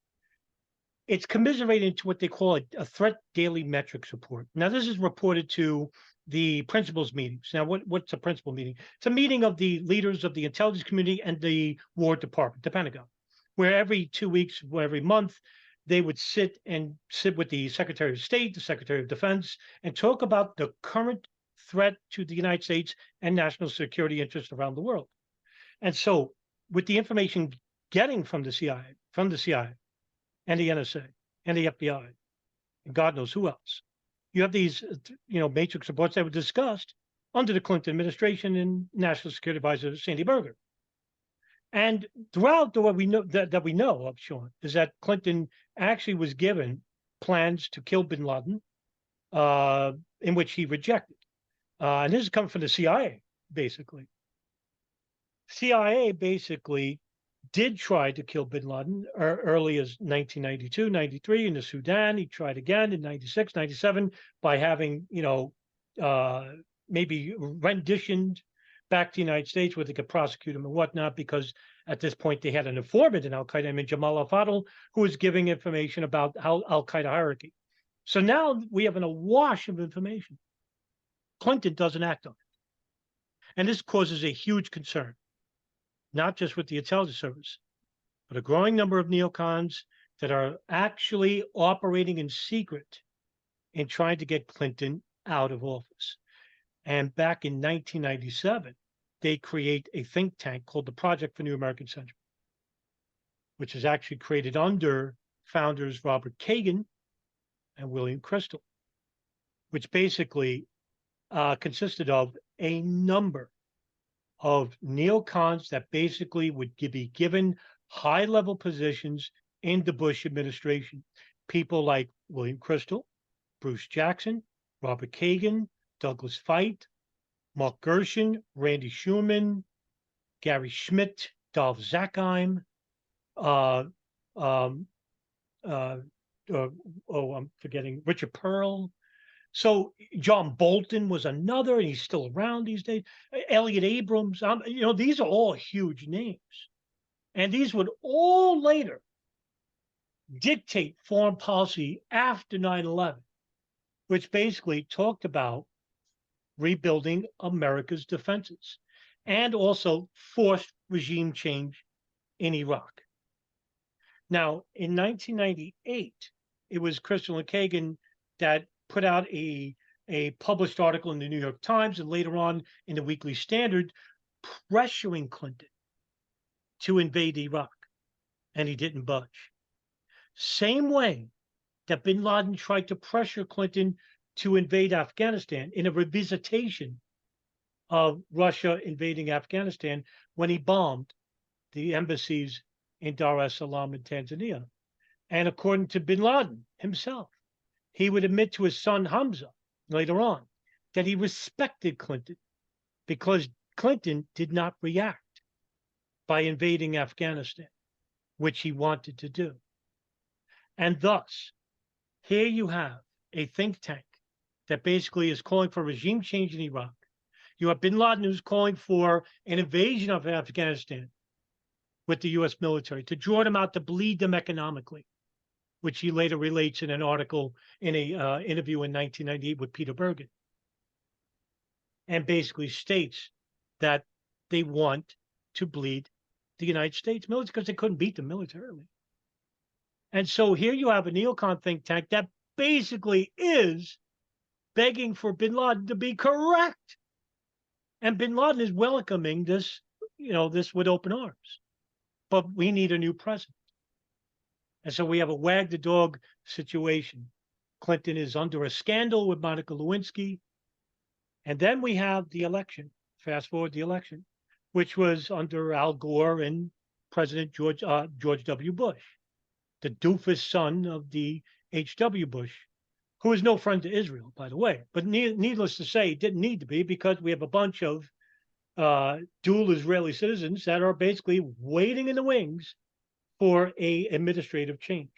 it's commiserated to what they call a threat daily metrics report. Now, this is reported to the principals meetings. Now, what's a principal meeting? It's a meeting of the leaders of the intelligence community and the War Department, the Pentagon, where every 2 weeks, every month, they would sit with the Secretary of State, the Secretary of Defense, and talk about the current threat to the United States and national security interests around the world. And so, with the information getting from the CIA and the NSA and the FBI, and God knows who else, you have these, matrix reports that were discussed under the Clinton administration and National Security Advisor Sandy Berger. And throughout what we know that we know of, Sean, is that Clinton actually was given plans to kill Bin Laden, in which he rejected. And this is coming from the CIA, basically. CIA basically did try to kill Bin Laden early as 1992, 93 in the Sudan. He tried again in 96, 97 by having, maybe renditioned back to the United States where they could prosecute him and whatnot, because at this point they had an informant in Al Qaeda, Jamal al-Fadl, who was giving information about how Al Qaeda hierarchy. So now we have an awash of information. Clinton doesn't act on it. And this causes a huge concern, not just with the intelligence service, but a growing number of neocons that are actually operating in secret in trying to get Clinton out of office. And back in 1997, they create a think tank called the Project for New American Century, which is actually created under founders Robert Kagan and William Crystal, which basically consisted of a number of neocons that basically would be given high-level positions in the Bush administration. People like William Crystal, Bruce Jackson, Robert Kagan, Douglas Feit, Mark Gershon, Randy Schumann, Gary Schmidt, Dolph Zackheim, I'm forgetting Richard Pearl. So John Bolton was another, and he's still around these days. Elliot Abrams, these are all huge names. And these would all later dictate foreign policy after 9/11, which basically talked about rebuilding America's defenses and also forced regime change in Iraq. Now, in 1998, it was Crystal and Kagan that put out a published article in the New York Times and later on in the Weekly Standard pressuring Clinton to invade Iraq, and he didn't budge. Same way that bin Laden tried to pressure Clinton to invade Afghanistan in a revisitation of Russia invading Afghanistan when he bombed the embassies in Dar es Salaam in Tanzania. And according to bin Laden himself, he would admit to his son Hamza later on that he respected Clinton because Clinton did not react by invading Afghanistan, which he wanted to do. And thus, here you have a think tank that basically is calling for regime change in Iraq. You have bin Laden who's calling for an invasion of Afghanistan with the US military to draw them out, to bleed them economically, which he later relates in an article in a interview in 1998 with Peter Bergen, and basically states that they want to bleed the United States military because they couldn't beat them militarily. And so here you have a neocon think tank that basically is begging for bin Laden to be correct. And bin Laden is welcoming this, this with open arms. But we need a new president. And so we have a wag the dog situation. Clinton is under a scandal with Monica Lewinsky. And then we have the election, fast forward the election, which was under Al Gore and President George W. Bush, the doofus son of the H.W. Bush, who is no friend to Israel, by the way. But needless to say, it didn't need to be, because we have a bunch of dual Israeli citizens that are basically waiting in the wings for a administrative change.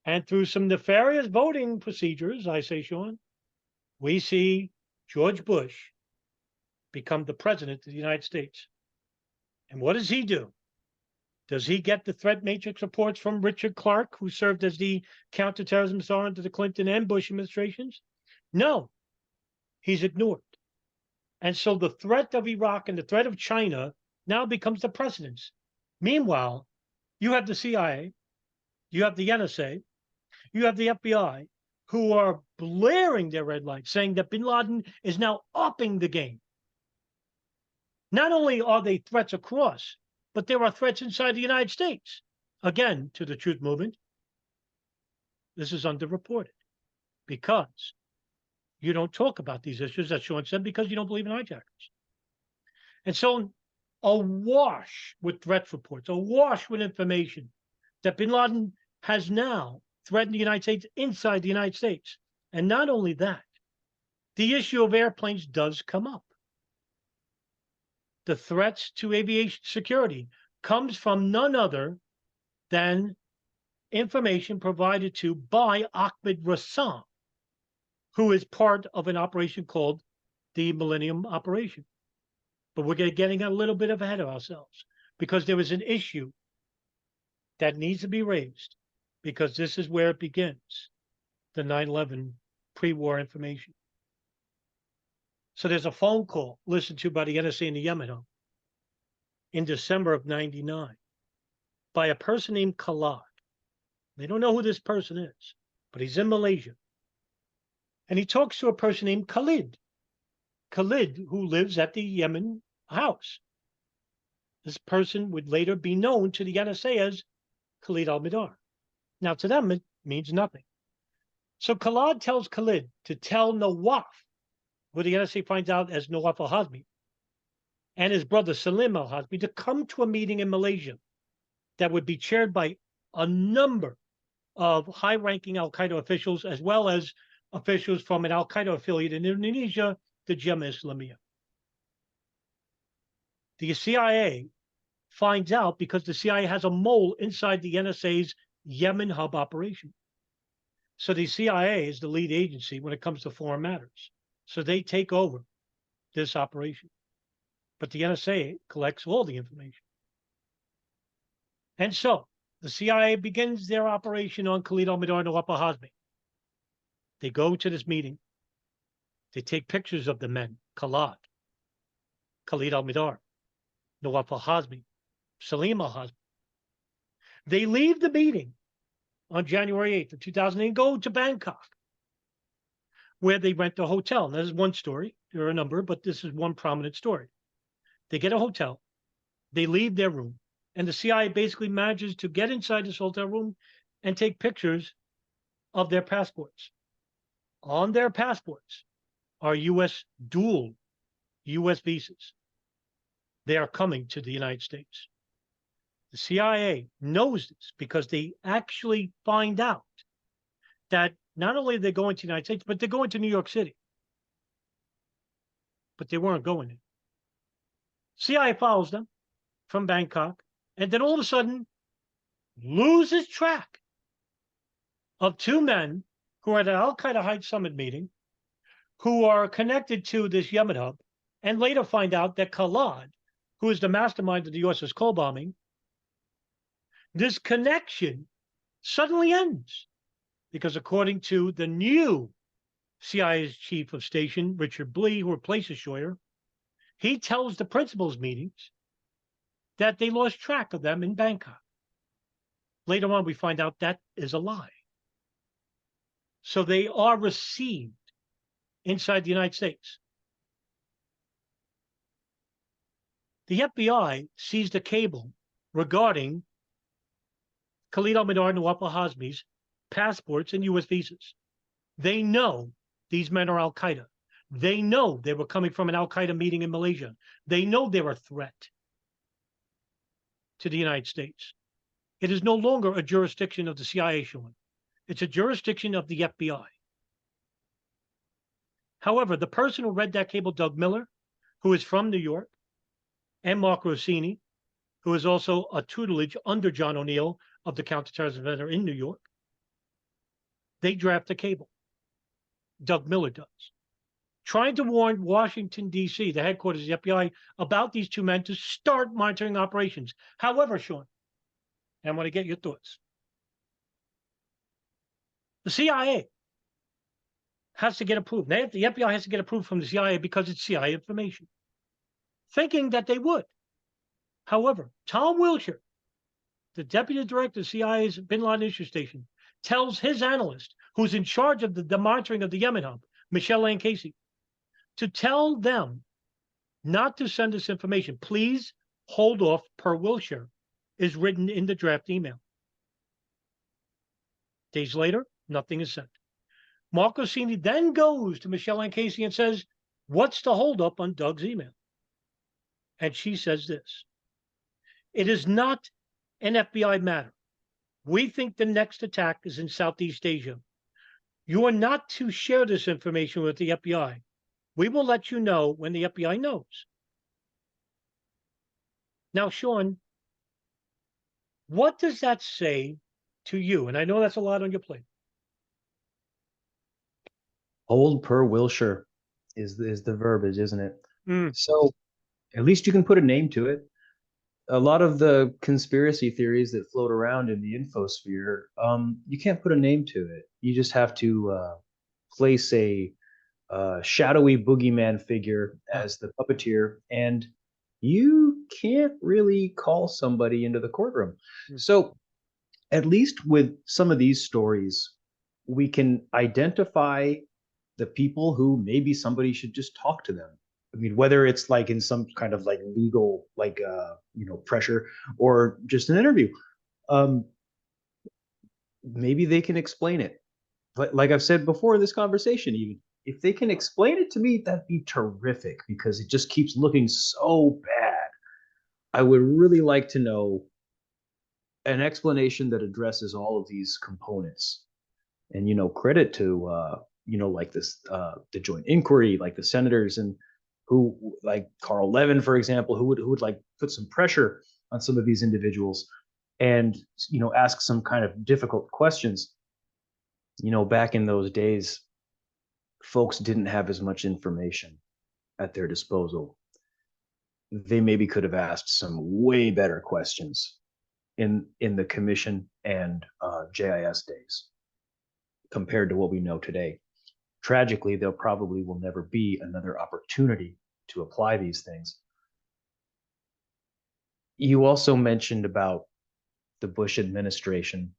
And through some nefarious voting procedures, I say, Sean, we see George Bush become the president of the United States. And what does he do? Does he get the threat matrix reports from Richard Clarke, who served as the counterterrorism czar under the Clinton and Bush administrations? No, he's ignored. And so the threat of Iraq and the threat of China now becomes the precedence. Meanwhile, you have the CIA, you have the NSA, you have the FBI, who are blaring their red lights, saying that bin Laden is now upping the game. Not only are they threats across, but there are threats inside the United States. Again, to the truth movement, this is underreported because you don't talk about these issues, as Sean said, because you don't believe in hijackers. And so awash with threat reports, awash with information that bin Laden has now threatened the United States inside the United States. And not only that, the issue of airplanes does come up. The threats to aviation security comes from none other than information provided to by Ahmed Rassam, who is part of an operation called the Millennium Operation. But we're getting a little bit ahead of ourselves because there is an issue that needs to be raised, because this is where it begins. the 9/11 pre-war information. So there's a phone call listened to by the NSA in the Yemen hub in December of 99 by a person named Collab. They don't know who this person is, but he's in Malaysia. And he talks to a person named Khalid. Khalid, who lives at the Yemen house. This person would later be known to the NSA as Khalid al-Mihdhar. Now, to them, it means nothing. So Khalid tells Khalid to tell Nawaf, who the NSA finds out as Nawaf al-Hazmi, and his brother Salim al-Hazmi, to come to a meeting in Malaysia that would be chaired by a number of high-ranking Al Qaeda officials, as well as officials from an Al Qaeda affiliate in Indonesia, the Jemaah Islamiyah. The CIA finds out because the CIA has a mole inside the NSA's Yemen hub operation. So the CIA is the lead agency when it comes to foreign matters. So they take over this operation. But the NSA collects all the information. And so the CIA begins their operation on Khalid al-Mihdhar and Nawaf al-Hazmi. They go to this meeting. They take pictures of the men, Khalid al-Mihdhar, Nawaf al-Hazmi, Salim al-Hazmi. They leave the meeting on January 8th of 2008 and go to Bangkok, where they rent a hotel. Now, this is one story. There are a number, but this is one prominent story. They get a hotel. They leave their room. And the CIA basically manages to get inside this hotel room and take pictures of their passports. On their passports are dual U.S. visas. They are coming to the United States. The CIA knows this because they actually find out that not only are they going to the United States, but they're going to New York City. But they weren't going there. CIA follows them from Bangkok, and then all of a sudden loses track of two men who are at an Al Qaeda Heights Summit meeting, who are connected to this Yemen hub, and later find out that Collab, who is the mastermind of the USS Cole bombing, this connection suddenly ends. Because according to the new CIA's chief of station, Richard Blee, who replaces Scheuer, he tells the principals meetings that they lost track of them in Bangkok. Later on, we find out that is a lie. So they are received inside the United States. The FBI seized a cable regarding Khalid al-Mihdhar and Nawaf al-Hazmi's passports and U.S. visas. They know these men are Al Qaeda. They know they were coming from an Al Qaeda meeting in Malaysia. They know they're a threat to the United States. It is no longer a jurisdiction of the CIA, Sean. It's a jurisdiction of the FBI. However, the person who read that cable, Doug Miller, who is from New York, and Mark Rossini, who is also a tutelage under John O'Neill of the Counterterrorism Center in New York, they draft the cable. Doug Miller does. Trying to warn Washington, D.C., the headquarters of the FBI, about these two men to start monitoring operations. However, Sean, and I want to get your thoughts. The CIA has to get approved. The FBI has to get approved from the CIA because it's CIA information, thinking that they would. However, Tom Wilshire, the deputy director of CIA's Bin Laden Issue Station, tells his analyst, who's in charge of the monitoring of the Yemen hub, Michelle Lane Casey, to tell them not to send us information. Please hold off per Wilshire, is written in the draft email. Days later, nothing is sent. Mark Rossini then goes to Michelle Lane Casey and says, what's the holdup on Doug's email? And she says this: it is not an FBI matter. We think the next attack is in Southeast Asia. You are not to share this information with the FBI. We will let you know when the FBI knows. Now, Sean, what does that say to you? And I know that's a lot on your plate. Hold per Wilshire is the verbiage, isn't it? Mm. So at least you can put a name to it. A lot of the conspiracy theories that float around in the infosphere, you can't put a name to it. You just have to place a shadowy boogeyman figure as the puppeteer, and you can't really call somebody into the courtroom. So at least with some of these stories, we can identify the people who maybe somebody should just talk to them. I mean, whether it's like in some kind of like legal, like, pressure, or just an interview. Maybe they can explain it. But like I've said before in this conversation, even if they can explain it to me, that'd be terrific, because it just keeps looking so bad. I would really like to know an explanation that addresses all of these components. And, credit to, like this, the joint inquiry, like the senators, and who, like Carl Levin, for example, who would like put some pressure on some of these individuals and, ask some kind of difficult questions. Back in those days, folks didn't have as much information at their disposal. They maybe could have asked some way better questions in the commission and JIS days compared to what we know today. Tragically, there probably will never be another opportunity to apply these things. You also mentioned about the Bush administration,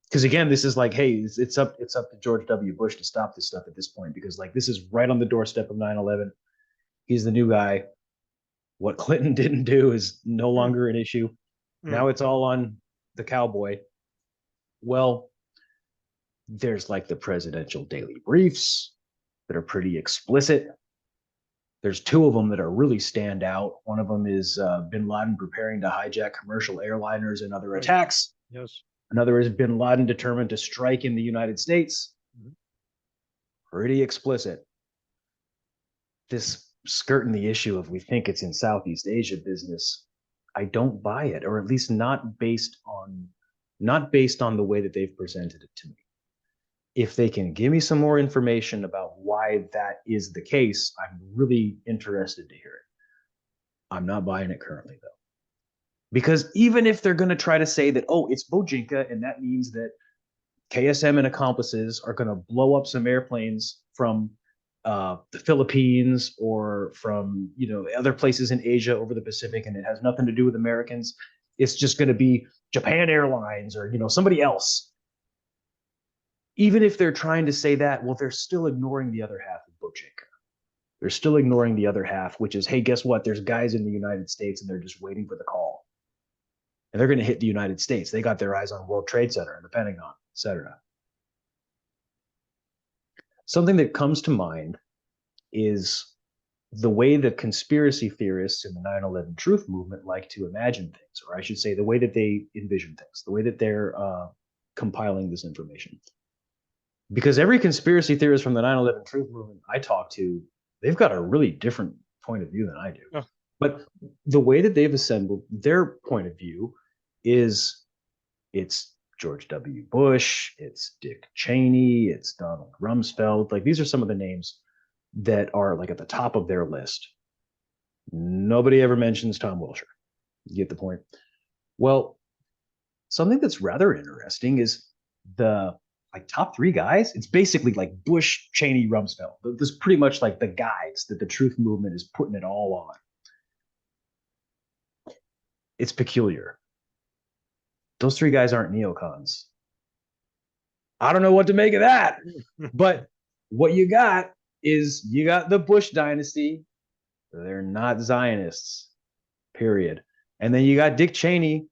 because again, this is like, hey, it's up to George W. Bush to stop this stuff at this point, because like this is right on the doorstep of 9/11. He's the new guy. What Clinton didn't do is no longer an issue. Now it's all on the cowboy. Well, there's like the presidential daily briefs that are pretty explicit. There's two of them that are really stand out. One of them is bin Laden preparing to hijack commercial airliners and other attacks. Yes. Another is bin Laden determined to strike in the United States. Pretty explicit. This skirting the issue of we think it's in Southeast Asia business, I don't buy it, or at least not based on the way that they've presented it to me. If they can give me some more information about why that is the case, I'm really interested to hear it. I'm not buying it currently, though. Because even if they're going to try to say that, oh, it's Bojinka, and that means that KSM and accomplices are going to blow up some airplanes from the Philippines or from, other places in Asia over the Pacific, and it has nothing to do with Americans. It's just going to be Japan Airlines or, somebody else. Even if they're trying to say that, well, they're still ignoring the other half of Bojinka. They're still ignoring the other half, which is, hey, guess what? There's guys in the United States and they're just waiting for the call. And they're going to hit the United States. They got their eyes on World Trade Center and the Pentagon, etc. Something that comes to mind is the way that conspiracy theorists in the 9/11 truth movement like to imagine things, or I should say the way that they envision things, the way that they're compiling this information. Because every conspiracy theorist from the 9/11 truth movement I talk to, they've got a really different point of view than I do. Oh. But the way that they've assembled their point of view is it's George W. Bush, it's Dick Cheney, it's Donald Rumsfeld. Like, these are some of the names that are like at the top of their list. Nobody ever mentions Tom Wilshire. You get the point? Well, something that's rather interesting is the top three guys. It's basically like Bush, Cheney, Rumsfeld. This is pretty much like the guys that the truth movement is putting it all on. It's peculiar. Those three guys aren't neocons. I don't know what to make of that. But what you got is you got the Bush dynasty. They're not Zionists, period. And then you got Dick Cheney.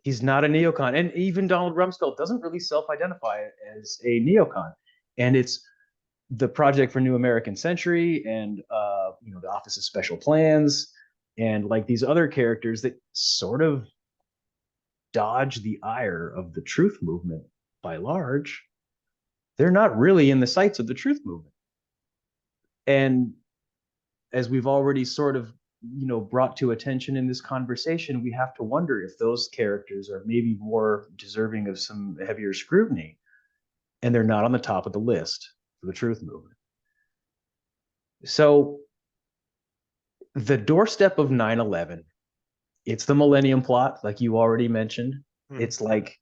He's not a neocon. And even Donald Rumsfeld doesn't really self-identify as a neocon. And it's the Project for New American Century and the Office of Special Plans and like these other characters that sort of dodge the ire of the truth movement by large. They're not really in the sights of the truth movement. And as we've already sort of brought to attention in this conversation, we have to wonder if those characters are maybe more deserving of some heavier scrutiny, and they're not on the top of the list for the truth movement. So the doorstep of 9/11, it's the Millennium Plot, like you already mentioned. It's like,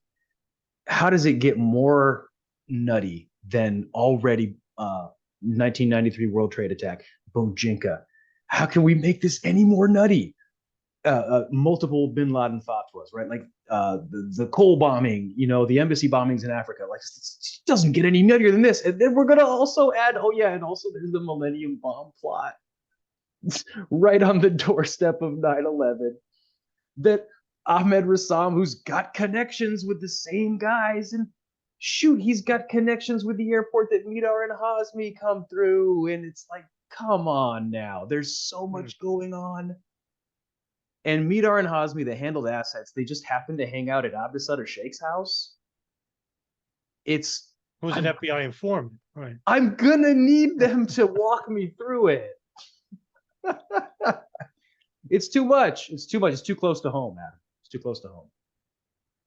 how does it get more nutty than already 1993 World Trade attack, Bojinka. How can we make this any more nutty? Multiple bin Laden fatwas, right? Like the coal bombing, the embassy bombings in Africa. Like, it doesn't get any nuttier than this. And then we're going to also add, oh yeah, and also there's the Millennium Bomb plot right on the doorstep of 9/11 that Ahmed Rassam, who's got connections with the same guys, and shoot, he's got connections with the airport that Midar and Hazmi come through. And it's like, come on now. There's so much going on. And Midar and Hazmi, they handled assets. They just happened to hang out at Abdussatter Sheikh's house. Who's an FBI informant, right? I'm gonna need them to walk me through it. It's too much. It's too much. It's too close to home, Adam. It's too close to home.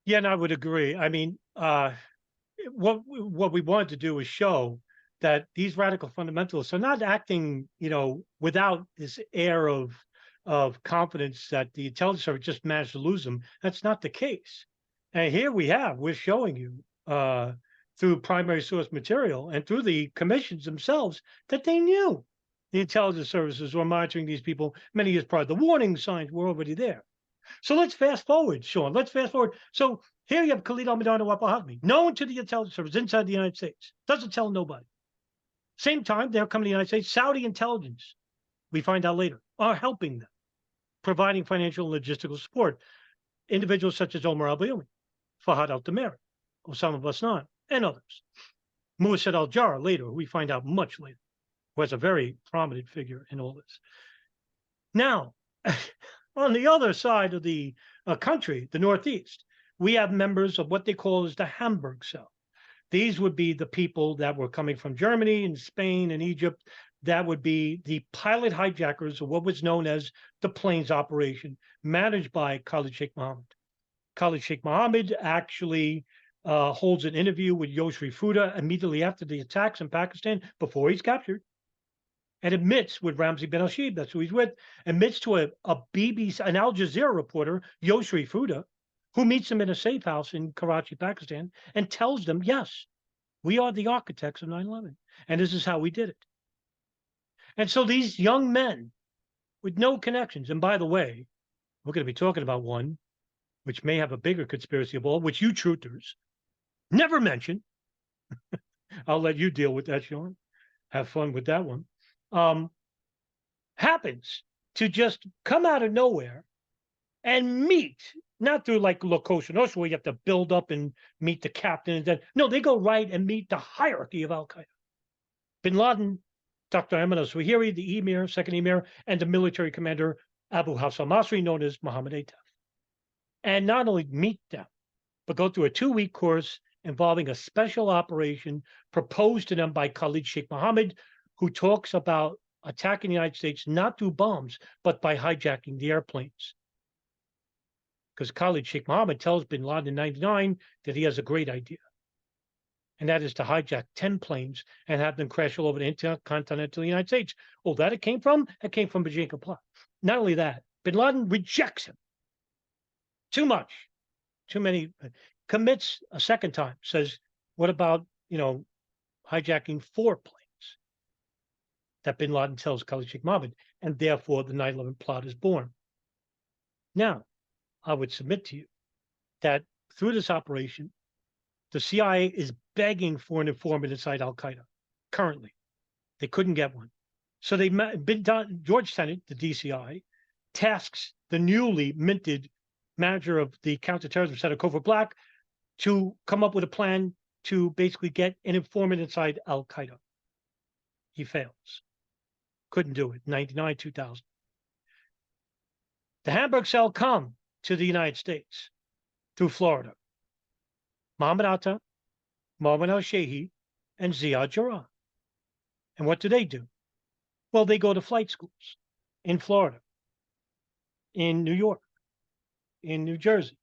Yeah, and I would agree. I mean, what we wanted to do is show that these radical fundamentalists are not acting, without this air of confidence that the intelligence service just managed to lose them. That's not the case. And here we're showing you through primary source material and through the commissions themselves that they knew the intelligence services were monitoring these people many years prior. The warning signs were already there. So let's fast forward, Sean. Let's fast forward. So here you have Khalid al-Mihdhar and Waqar Hazmi, known to the intelligence service inside the United States. Doesn't tell nobody. Same time, they're coming to the United States. Saudi intelligence, we find out later, are helping them, providing financial and logistical support. Individuals such as Omar al-Bayoumi, Fahad al-Tamari, Osama Basnan, and others. Moussad al-Jarrah later, who we find out much later, who has a very prominent figure in all this. Now, on the other side of the country, the Northeast, we have members of what they call as the Hamburg Cell. These would be the people that were coming from Germany and Spain and Egypt. That would be the pilot hijackers of what was known as the planes operation, managed by Khalid Sheikh Mohammed. Khalid Sheikh Mohammed actually holds an interview with Yosri Fuda immediately after the attacks in Pakistan, before he's captured, and admits with Ramzi bin Al-Shib, that's who he's with, admits to an Al Jazeera reporter, Yosri Fuda, who meets him in a safe house in Karachi, Pakistan, and tells them, yes, we are the architects of 9/11, and this is how we did it. And so these young men with no connections, and by the way, we're going to be talking about one which may have a bigger conspiracy of all, which you truthers never mention. I'll let you deal with that, Sean. Have fun with that one. Happens to just come out of nowhere and meet, not through like Cosa Nostra, where you have to build up and meet the captain. And then, no, they go right and meet the hierarchy of Al Qaeda. Bin Laden, Dr. Ayman al-Zawahiri, the emir, second emir, and the military commander, Abu Hafs al-Masri, known as Mohammed Atef. And not only meet them, but go through a 2-week course involving a special operation proposed to them by Khalid Sheikh Mohammed, who talks about attacking the United States not through bombs, but by hijacking the airplanes. Because Khalid Sheikh Mohammed tells bin Laden in 99 that he has a great idea. And that is to hijack 10 planes and have them crash all over the intercontinental United States. Oh, that it came from? It came from Bajinka plot. Not only that, bin Laden rejects him. Too much. Too many. Commits a second time. Says, what about, hijacking 4 planes? That bin Laden tells Khalid Sheikh Mohammed. And therefore, the 9/11 plot is born. Now, I would submit to you that through this operation, the CIA is begging for an informant inside Al Qaeda. Currently, they couldn't get one, so George Tenet, the DCI, tasks the newly minted manager of the counterterrorism center, Cofer Black, to come up with a plan to basically get an informant inside Al Qaeda. He fails. Couldn't do it. 99, 2000. The Hamburg Cell come to the United States through Florida. Mohammed Atta, Mohammed al-Shehi, and Ziad Jarrah. And what do? Well, they go to flight schools in Florida, in New York, in New Jersey.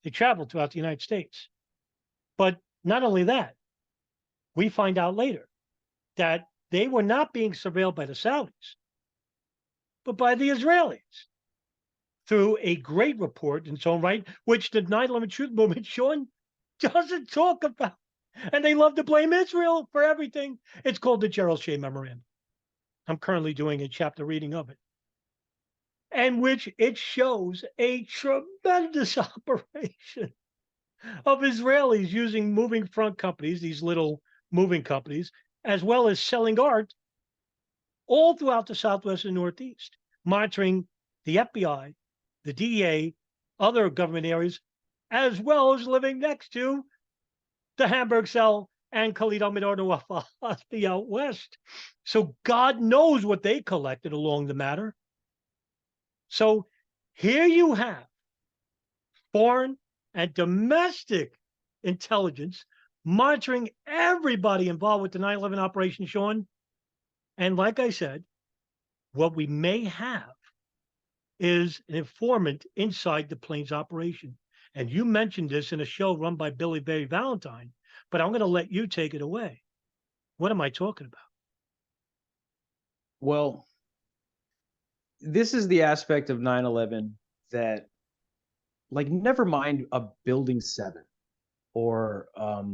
They travel throughout the United States. But not only that, we find out later that they were not being surveilled by the Saudis, but by the Israelis, through a great report in its own right, which the 9/11 Truth Movement, Sean, doesn't talk about. And they love to blame Israel for everything. It's called the Gerald Shea Memorandum. I'm currently doing a chapter reading of it, and which it shows a tremendous operation of Israelis using moving front companies, these little moving companies, as well as selling art all throughout the Southwest and Northeast, monitoring the FBI, the DEA, other government areas, as well as living next to the Hamburg cell and Khalid al-Mihdhar out west. So God knows what they collected along the matter. So here you have foreign and domestic intelligence monitoring everybody involved with the 9/11 operation, Sean. And like I said, what we may have is an informant inside the plane's operation. And you mentioned this in a show run by Billy Barry Valentine, but I'm going to let you take it away. What am I talking about? Well, this is the aspect of 9/11 that, like, never mind a Building 7 or a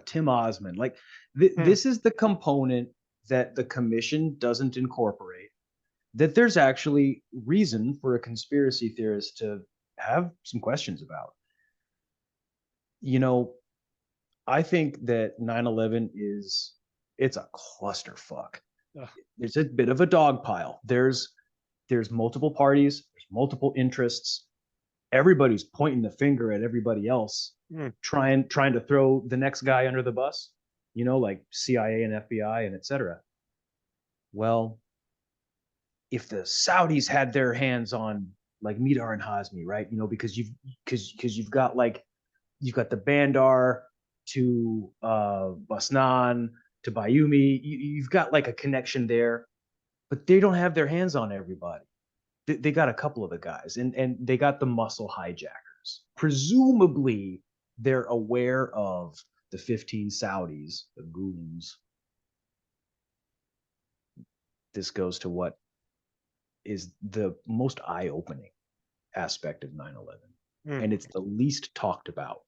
Tim Osmond. Like, this is the component that the commission doesn't incorporate, that there's actually reason for a conspiracy theorist to have some questions about. You know, I think that 9/11 it's a clusterfuck. Ugh. It's a bit of a dog pile. There's multiple parties, there's multiple interests. Everybody's pointing the finger at everybody else, trying to throw the next guy under the bus, like CIA and FBI and etc. Well, if the Saudis had their hands on like Mihdhar and Hazmi, right? Because you've got the Bandar to Basnan to Bayumi. You've got like a connection there, but they don't have their hands on everybody. They got a couple of the guys, and they got the muscle hijackers. Presumably, they're aware of the 15 Saudis, the goons. This goes to what is the most eye-opening aspect of 9/11, and it's the least talked about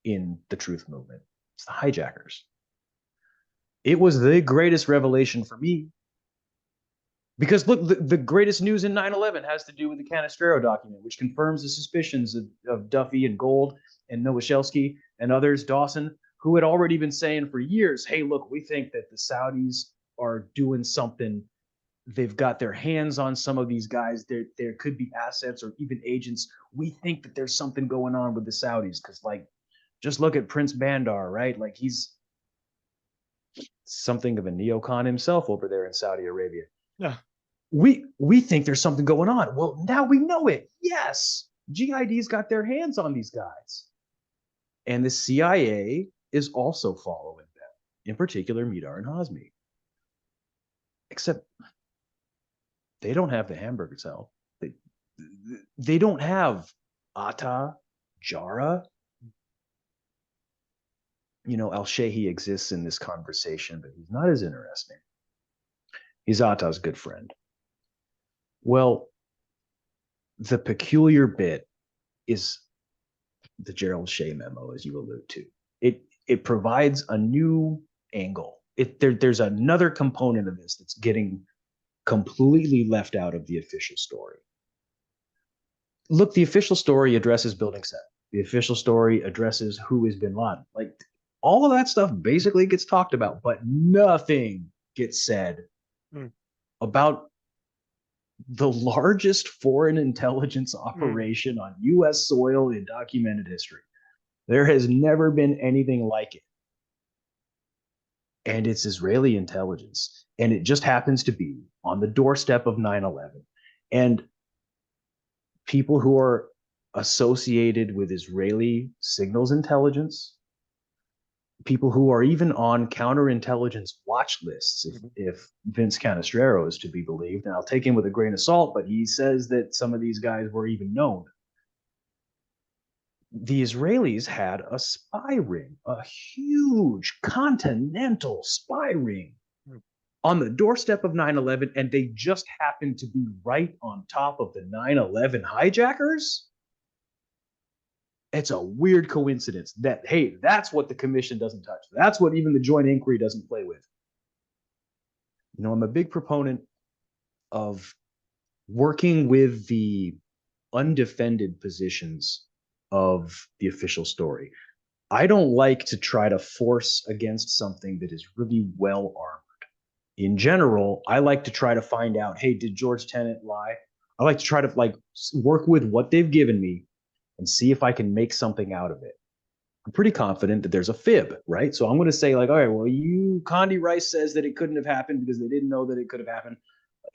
in the truth movement. It's the hijackers. It was the greatest revelation for me. Because look, the greatest news in 9/11 has to do with the Canestraro document, which confirms the suspicions of Duffy and Gold and Nowosielski and others, Dawson, who had already been saying for years, hey, look, we think that the Saudis are doing something. They've got their hands on some of these guys. There could be assets or even agents. We think that there's something going on with the Saudis because, like, just look at Prince Bandar, right? Like, he's something of a neocon himself over there in Saudi Arabia. Yeah. We think there's something going on. Well, now we know it. Yes, GID's got their hands on these guys. And the CIA is also following them, in particular Mihdhar and Hazmi. Except they don't have the Hamburg cell. They don't have Atta, Jara. Al-Shehi exists in this conversation, but he's not as interesting. He's Atta's good friend. Well, the peculiar bit is the Gerald Shea memo, as you allude to. It provides a new angle. There's another component of this that's getting completely left out of the official story. Look, the official story addresses Building 7. The official story addresses who is bin Laden. Like, all of that stuff basically gets talked about, but nothing gets said about the largest foreign intelligence operation on U.S. soil in documented history. There has never been anything like it. And it's Israeli intelligence. And it just happens to be on the doorstep of 9/11. And people who are associated with Israeli signals intelligence, people who are even on counterintelligence watch lists, if Vince Canestraro is to be believed, and I'll take him with a grain of salt, but he says that some of these guys were even known. The Israelis had a spy ring, a huge continental spy ring on the doorstep of 9/11, and they just happened to be right on top of the 9/11 hijackers? It's a weird coincidence that, hey, that's what the commission doesn't touch. That's what even the joint inquiry doesn't play with. You know, I'm a big proponent of working with the undefended positions of the official story. I don't like to try to force against something that is really well armed. In general, I like to try to find out, hey, did George Tenet lie? I like to try to like work with what they've given me and see if I can make something out of it. I'm pretty confident that there's a fib, right? So I'm going to say like, all right, well, Condi Rice says that it couldn't have happened because they didn't know that it could have happened.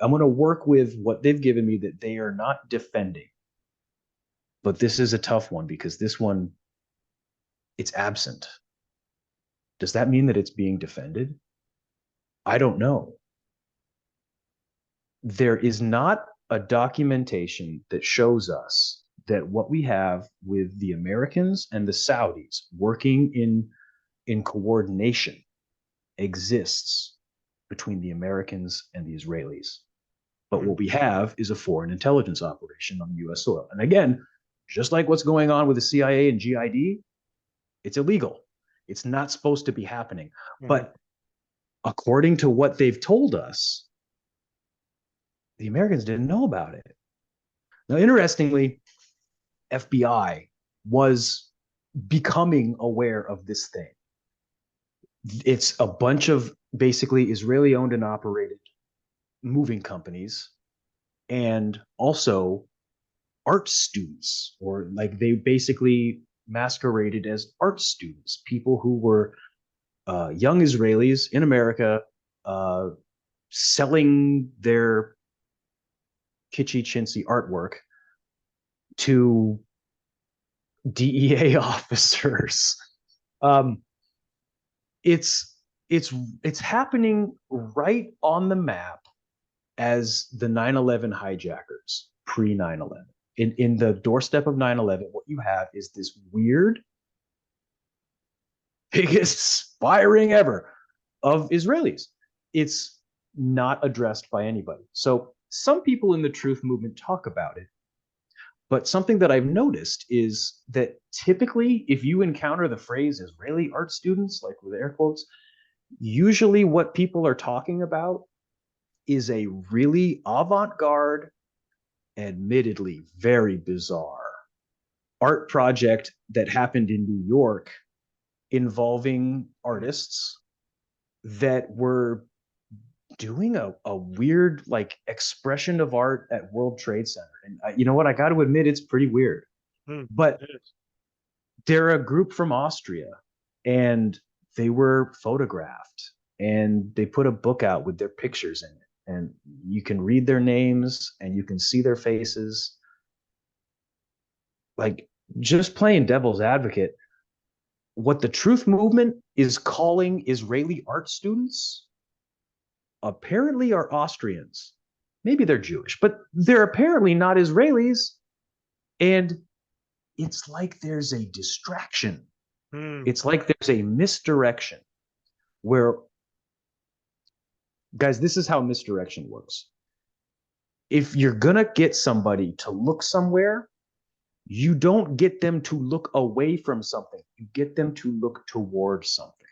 I'm going to work with what they've given me that they are not defending. But this is a tough one because this one, it's absent. Does that mean that it's being defended? I don't know. There is not a documentation that shows us that what we have with the Americans and the Saudis working in coordination exists between the Americans and the Israelis. But what we have is a foreign intelligence operation on US soil. And again, just like what's going on with the CIA and GID, it's illegal. It's not supposed to be happening. But according to what they've told us, the Americans didn't know about it. Now, interestingly, FBI was becoming aware of this thing. It's a bunch of basically Israeli-owned and operated moving companies, and also art students, or like they basically masqueraded as art students, people who were young Israelis in America selling their kitschy chintzy artwork to DEA officers. It's happening right on the map as the 9/11 hijackers, pre 9/11. In the doorstep of 9/11, what you have is this weird, biggest spying ever of Israelis. It's not addressed by anybody. So some people in the truth movement talk about it, but something that I've noticed is that typically if you encounter the phrase Israeli art students, like with air quotes, usually what people are talking about is a really avant-garde, admittedly very bizarre art project that happened in New York involving artists that were doing a weird like expression of art at World Trade Center. And you know what? I got to admit, it's pretty weird. But they're a group from Austria, and they were photographed, and they put a book out with their pictures in it, and you can read their names and you can see their faces. Like, just playing devil's advocate, what the truth movement is calling Israeli art students apparently are Austrians. Maybe they're Jewish, but they're apparently not Israelis. And it's like there's a distraction. It's like there's a misdirection where, guys, this is how misdirection works. If you're going to get somebody to look somewhere, you don't get them to look away from something. You get them to look towards something.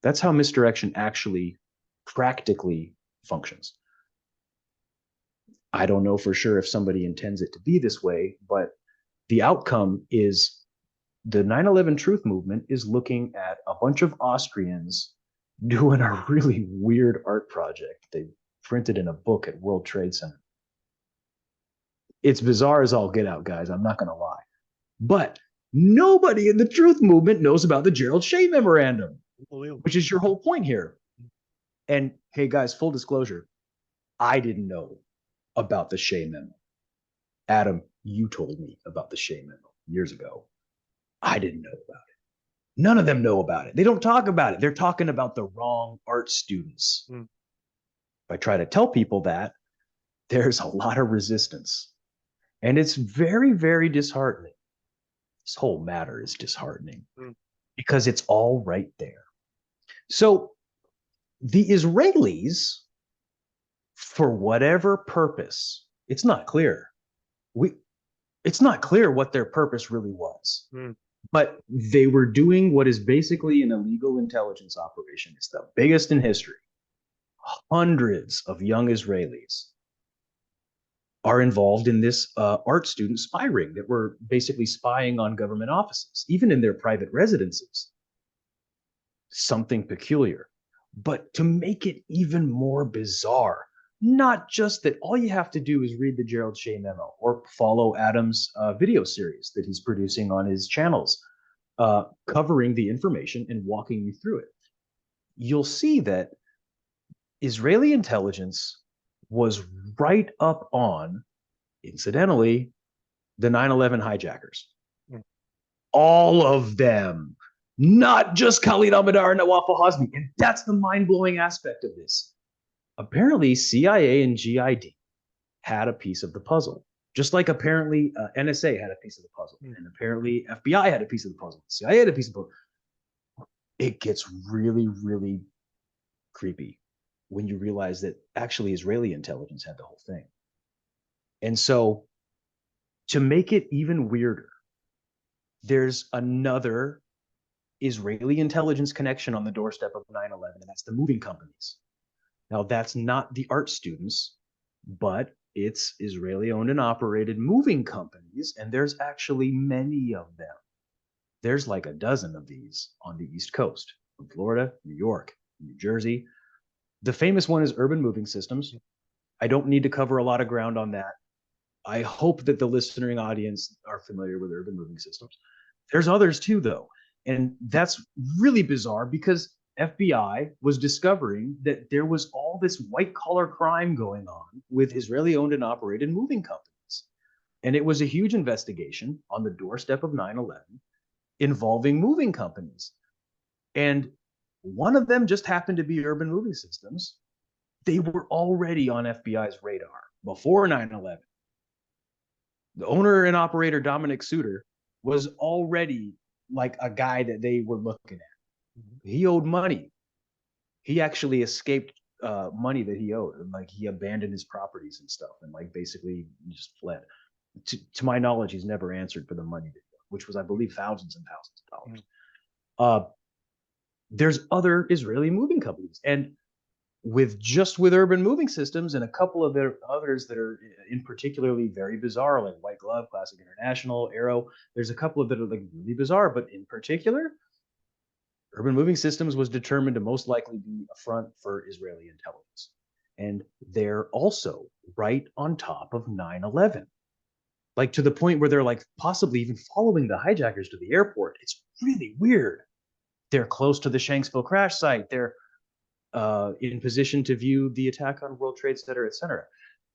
That's how misdirection actually practically functions. I don't know for sure if somebody intends it to be this way, but the outcome is the 9/11 truth movement is looking at a bunch of Austrians doing a really weird art project they printed in a book at World Trade Center. It's bizarre as all get out, guys. I'm not going to lie. But nobody in the truth movement knows about the Gerald Shea memorandum, which is your whole point here. And hey, guys, full disclosure, I didn't know about the Shea memo. Adam, you told me about the Shea memo years ago. I didn't know about it. None of them know about it. They don't talk about it. They're talking about the wrong art students. If I try to tell people that, there's a lot of resistance. And it's very, very disheartening. This whole matter is disheartening because it's all right there. So the Israelis, for whatever purpose, it's not clear. It's not clear what their purpose really was. Hmm. But they were doing what is basically an illegal intelligence operation. It's the biggest in history. Hundreds of young Israelis are involved in this art student spy ring that were basically spying on government offices, even in their private residences. Something peculiar. But to make it even more bizarre, not just that all you have to do is read the Gerald Shea memo or follow Adam's video series that he's producing on his channels, covering the information and walking you through it. You'll see that Israeli intelligence was right up on, incidentally, the 9/11 hijackers. Mm. All of them, not just Khalid Ahmadar and Nawaf al-Hazmi. And that's the mind-blowing aspect of this. Apparently, CIA and GID had a piece of the puzzle, just like apparently NSA had a piece of the puzzle, and apparently FBI had a piece of the puzzle, CIA had a piece of the puzzle. It gets really, really creepy when you realize that actually Israeli intelligence had the whole thing. And so to make it even weirder, there's another Israeli intelligence connection on the doorstep of 9/11, and that's the moving companies. Now, that's not the art students, but it's Israeli owned and operated moving companies, and there's actually many of them. There's like a dozen of these on the East Coast, from Florida, New York, New Jersey. The famous one is Urban Moving Systems. I don't need to cover a lot of ground on that. I hope that the listening audience are familiar with Urban Moving Systems. There's others too, though. And that's really bizarre because FBI was discovering that there was all this white collar crime going on with Israeli owned and operated moving companies. And it was a huge investigation on the doorstep of 9/11 involving moving companies. And one of them just happened to be Urban Moving Systems. They were already on FBI's radar before 9/11. The owner and operator, Dominic Suter, was already like a guy that they were looking at. He owed money. He actually escaped money that he owed, and like he abandoned his properties and stuff, and like basically just fled. To my knowledge, he's never answered for the money that he owed, which was, I believe, thousands and thousands of dollars. There's other Israeli moving companies, and with Urban Moving Systems and a couple of their others that are in particularly very bizarre, like White Glove, Classic International, Arrow. There's a couple of that are like really bizarre, but in particular, Urban Moving Systems was determined to most likely be a front for Israeli intelligence. And they're also right on top of 9/11, like to the point where they're like possibly even following the hijackers to the airport. It's really weird. They're close to the Shanksville crash site. They're in position to view the attack on World Trade Center, et cetera.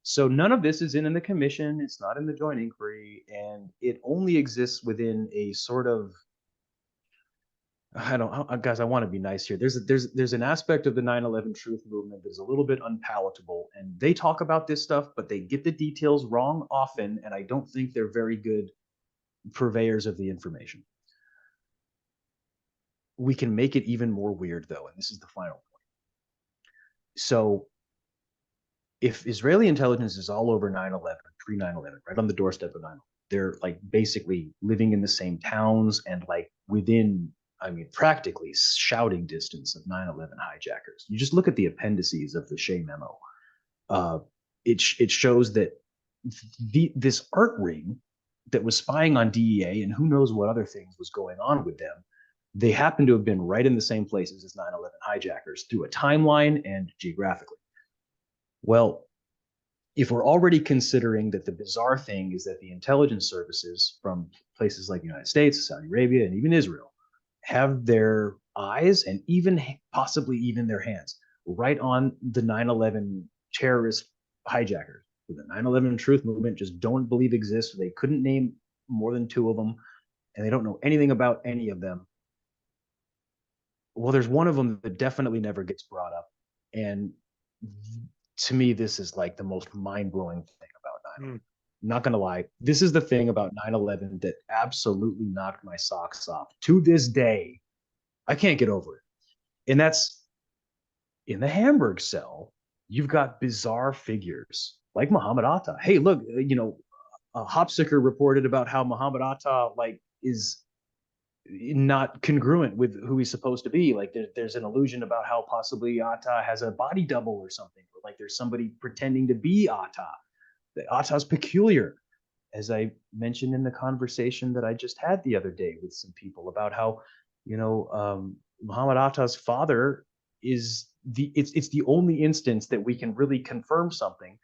So none of this is in the commission. It's not in the joint inquiry, and it only exists within a sort of, guys, I want to be nice here. There's an aspect of the 9/11 truth movement that's a little bit unpalatable, and they talk about this stuff, but they get the details wrong often, and I don't think they're very good purveyors of the information. We can make it even more weird, though, and this is the final point. So if Israeli intelligence is all over 9/11, pre-9/11, right on the doorstep of 9/11, they're like basically living in the same towns and like within, I mean, practically shouting distance of 9/11 hijackers. You just look at the appendices of the Shea memo. It shows that this art ring that was spying on DEA and who knows what other things was going on with them, they happen to have been right in the same places as 9/11 hijackers through a timeline and geographically. Well, if we're already considering that the bizarre thing is that the intelligence services from places like the United States, Saudi Arabia, and even Israel have their eyes and even possibly even their hands right on the 9/11 terrorist hijackers, the 9/11 truth movement just don't believe exists. They couldn't name more than 2 of them, and they don't know anything about any of them. Well, there's one of them that definitely never gets brought up. And to me, this is like the most mind-blowing thing about 9/11. Not going to lie. This is the thing about 9/11 that absolutely knocked my socks off. To this day, I can't get over it. And that's in the Hamburg cell, you've got bizarre figures like Muhammad Atta. Hey, look, Hopsicker reported about how Muhammad Atta like is not congruent with who he's supposed to be. Like there's an illusion about how possibly Atta has a body double or something, or like there's somebody pretending to be Atta. Atta's peculiar, as I mentioned in the conversation that I just had the other day with some people about how, Muhammad Atta's father is it's the only instance that we can really confirm something.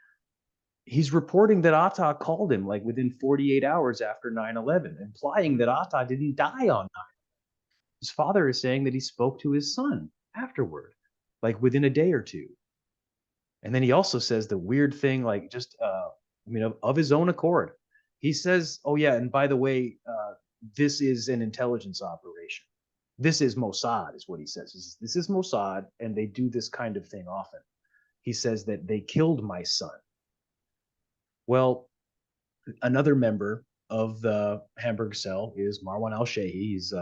He's reporting that Atta called him like within 48 hours after 9/11, implying that Atta didn't die on 9/11. His father is saying that he spoke to his son afterward, like within a day or two. And then he also says the weird thing, like just, of his own accord. He says, oh yeah, and by the way, this is an intelligence operation. This is Mossad, is what he says. This is Mossad, and they do this kind of thing often. He says that they killed my son. Well, another member of the Hamburg cell is Marwan al-Shehi. He's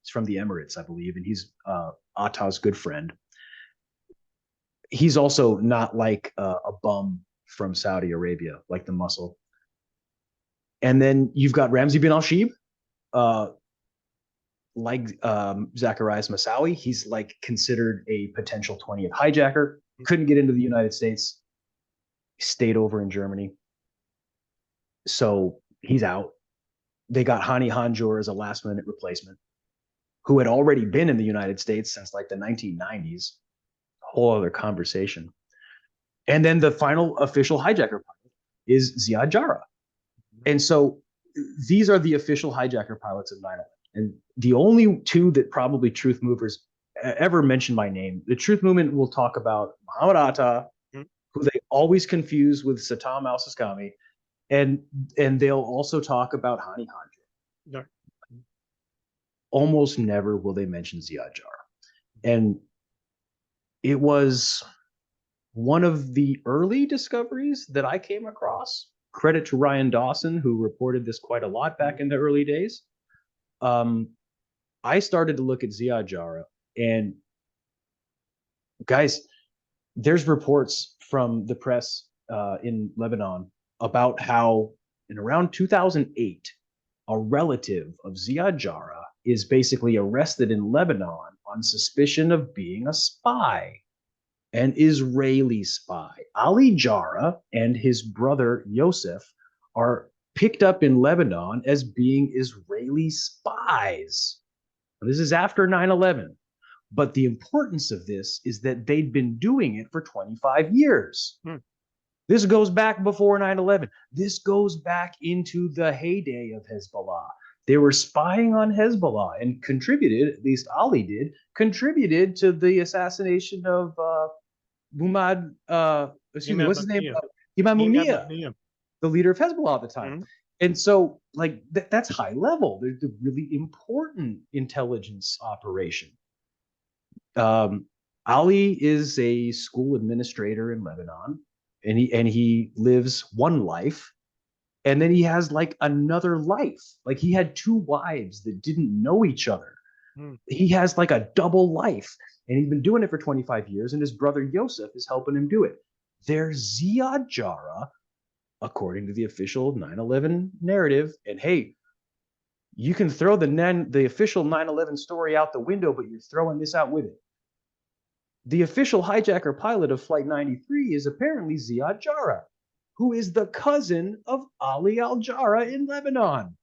from the Emirates, I believe, and he's Atta's good friend. He's also not like a bum from Saudi Arabia, like the muscle. And then you've got Ramzi bin al-Shib, like Zacharias Moussaoui. He's like considered a potential 20th hijacker. Couldn't get into the United States. Stayed over in Germany. So he's out. They got Hani Hanjour as a last-minute replacement, who had already been in the United States since like the 1990s. Whole other conversation. And then the final official hijacker pilot is Ziad Jarrah. And so these are the official hijacker pilots of 9/11. And the only two that probably truth movers ever mention my name, the truth movement will talk about Muhammad Atta, who they always confuse with Saddam al-Sistani, and they'll also talk about Hani Hanjour. No. Almost never will they mention Ziad Jarrah. And it was one of the early discoveries that I came across. Credit to Ryan Dawson, who reported this quite a lot back in the early days. I started to look at Ziad Jarrah, and guys, there's reports from the press in Lebanon about how in around 2008, a relative of Ziad Jarrah is basically arrested in Lebanon on suspicion of being a spy, an Israeli spy. Ali Jarrah and his brother Yosef are picked up in Lebanon as being Israeli spies. This is after 9/11. But the importance of this is that they'd been doing it for 25 years. This goes back before 9/11. This goes back into the heyday of Hezbollah. They were spying on Hezbollah and contributed, at least Ali did, contributed to the assassination of Imam Munir, the leader of Hezbollah at the time. And so, like, that's high level. They're really important intelligence operation. Ali is a school administrator in Lebanon, and he lives one life, and then he has like another life. Like he had two wives that didn't know each other. He has like a double life, and he's been doing it for 25 years, and his brother Yosef is helping him do it. There's Ziad Jarrah, according to the official 9/11 narrative. And hey, you can throw the official 9/11 story out the window, but you're throwing this out with it. The official hijacker pilot of Flight 93 is apparently Ziad Jarrah, who is the cousin of Ali al-Jarrah in Lebanon.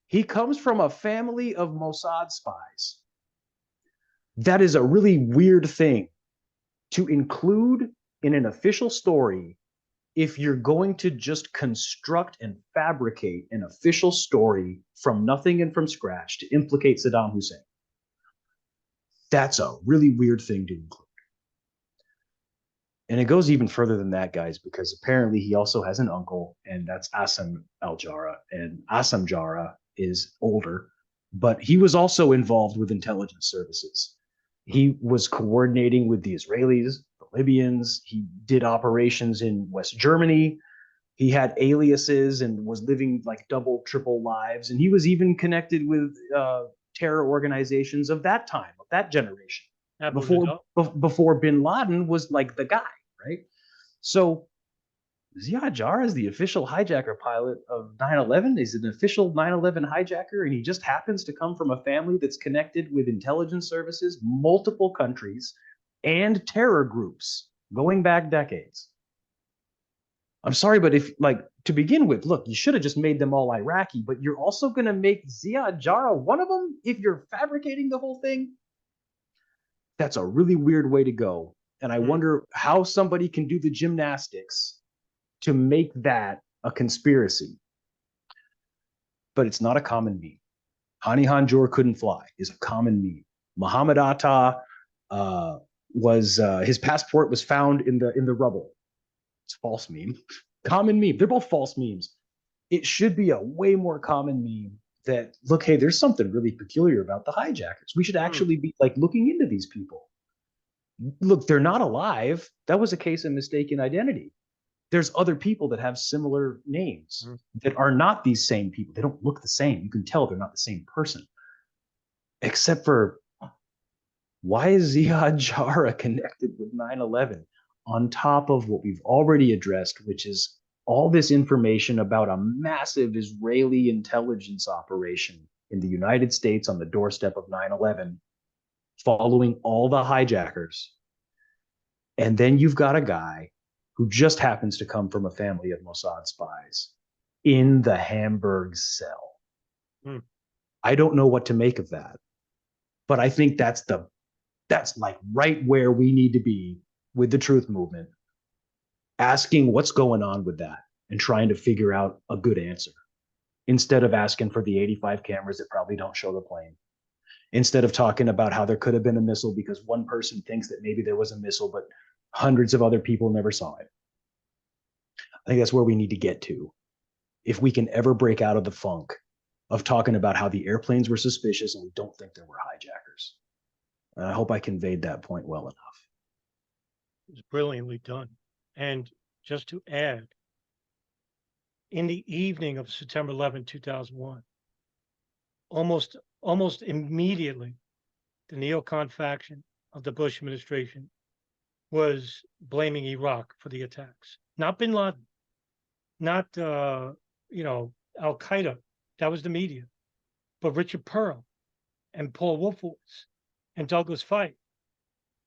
He comes from a family of Mossad spies. That is a really weird thing to include in an official story if you're going to just construct and fabricate an official story from nothing and from scratch to implicate Saddam Hussein. That's a really weird thing to include. And it goes even further than that, guys, because apparently he also has an uncle, and that's Assam al-Jarrah. And Assam Jarrah is older, but he was also involved with intelligence services. He was coordinating with the Israelis, the Libyans. He did operations in West Germany. He had aliases and was living like double, triple lives. And he was even connected with terror organizations of that time, of that generation, before bin Laden was like the guy, right? So Ziad Jarrah is the official hijacker pilot of 9/11. He's an official 9/11 hijacker, and he just happens to come from a family that's connected with intelligence services, multiple countries, and terror groups going back decades. I'm sorry, but if, like, to begin with, look, you should have just made them all Iraqi, but you're also going to make Ziad Jarrah one of them if you're fabricating the whole thing? That's a really weird way to go. And I wonder how somebody can do the gymnastics to make that a conspiracy. But it's not a common meme. Hani Hanjour couldn't fly is a common meme. Muhammad Atta was his passport was found in the rubble. It's a false meme. Common meme. They're both false memes. It should be a way more common meme that, look, hey, there's something really peculiar about the hijackers. We should actually be like looking into these people. Look, they're not alive. That was a case of mistaken identity. There's other people that have similar names that are not these same people. They don't look the same. You can tell they're not the same person. Except for, why is Ziad Jarrah connected with 9/11 on top of what we've already addressed, which is all this information about a massive Israeli intelligence operation in the United States on the doorstep of 9/11, following all the hijackers. And then you've got a guy who just happens to come from a family of Mossad spies in the Hamburg cell. I don't know what to make of that, but I think that's like right where we need to be with the truth movement, asking what's going on with that and trying to figure out a good answer, instead of asking for the 85 cameras that probably don't show the plane, instead of talking about how there could have been a missile because one person thinks that maybe there was a missile, but hundreds of other people never saw it. I think that's where we need to get to, if we can ever break out of the funk of talking about how the airplanes were suspicious and we don't think there were hijackers. And I hope I conveyed that point well enough. It was brilliantly done. And just to add, in the evening of September 11, 2001, almost immediately, the neocon faction of the Bush administration was blaming Iraq for the attacks. Not bin Laden, not Al Qaeda. That was the media. But Richard Pearl and Paul Wolfowitz and Douglas Feith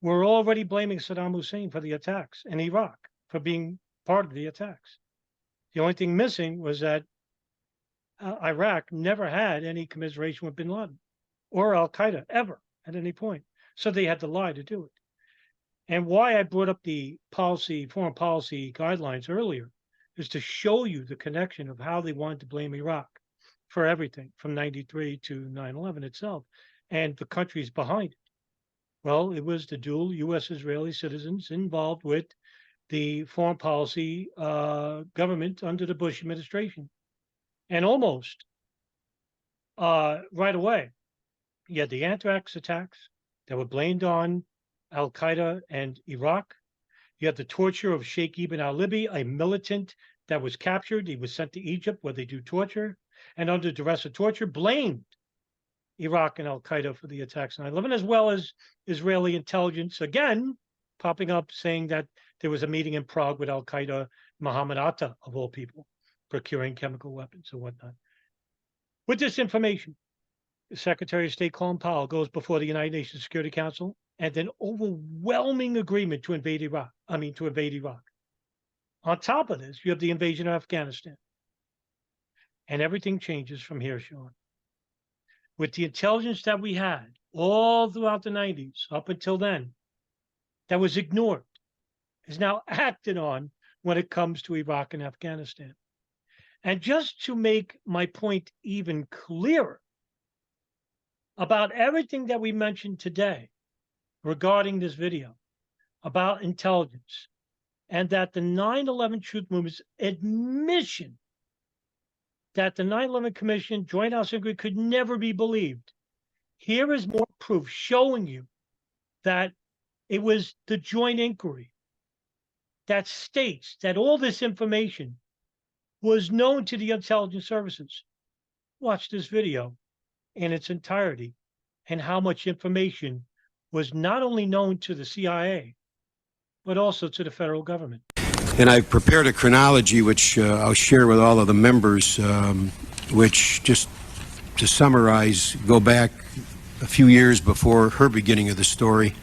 were already blaming Saddam Hussein for the attacks and Iraq for being part of the attacks. The only thing missing was that Iraq never had any commiseration with bin Laden or Al Qaeda ever at any point. So they had to lie to do it. And why I brought up the foreign policy guidelines earlier is to show you the connection of how they wanted to blame Iraq for everything from 93 to 9/11 itself and the countries behind it. Well, it was the dual U.S.-Israeli citizens involved with the foreign policy government under the Bush administration. And almost right away, you had the anthrax attacks that were blamed on Al Qaeda and Iraq. You had the torture of Sheikh Ibn al-Libi, a militant that was captured. He was sent to Egypt where they do torture, and under duress of torture, blamed Iraq and Al Qaeda for the attacks on 9/11, as well as Israeli intelligence, again, popping up saying that there was a meeting in Prague with Al Qaeda, Muhammad Atta, of all people, procuring chemical weapons and whatnot. With this information, the Secretary of State Colin Powell goes before the United Nations Security Council and an overwhelming agreement to invade Iraq. On top of this, you have the invasion of Afghanistan. And everything changes from here, Sean. With the intelligence that we had all throughout the 90s, up until then, that was ignored, is now acted on when it comes to Iraq and Afghanistan. And just to make my point even clearer about everything that we mentioned today regarding this video, about intelligence, and that the 9/11 Truth Movement's admission that the 9/11 Commission, Joint House Inquiry could never be believed. Here is more proof showing you that it was the joint inquiry that states that all this information was known to the intelligence services. Watch this video in its entirety and how much information was not only known to the CIA, but also to the federal government. And I've prepared a chronology which I'll share with all of the members, which, just to summarize, go back a few years before her beginning of the story.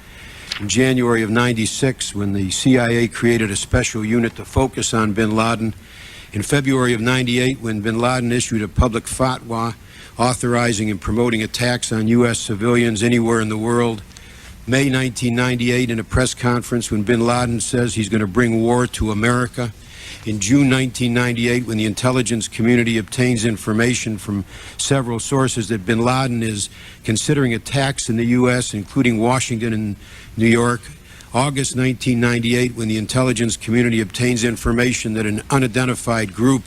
In January of '96, when the CIA created a special unit to focus on bin Laden. In February of '98, when bin Laden issued a public fatwa authorizing and promoting attacks on U.S. civilians anywhere in the world. May 1998, in a press conference, when bin Laden says he's going to bring war to America. In June 1998, when the intelligence community obtains information from several sources that bin Laden is considering attacks in the U.S., including Washington and New York. August 1998, when the intelligence community obtains information that an unidentified group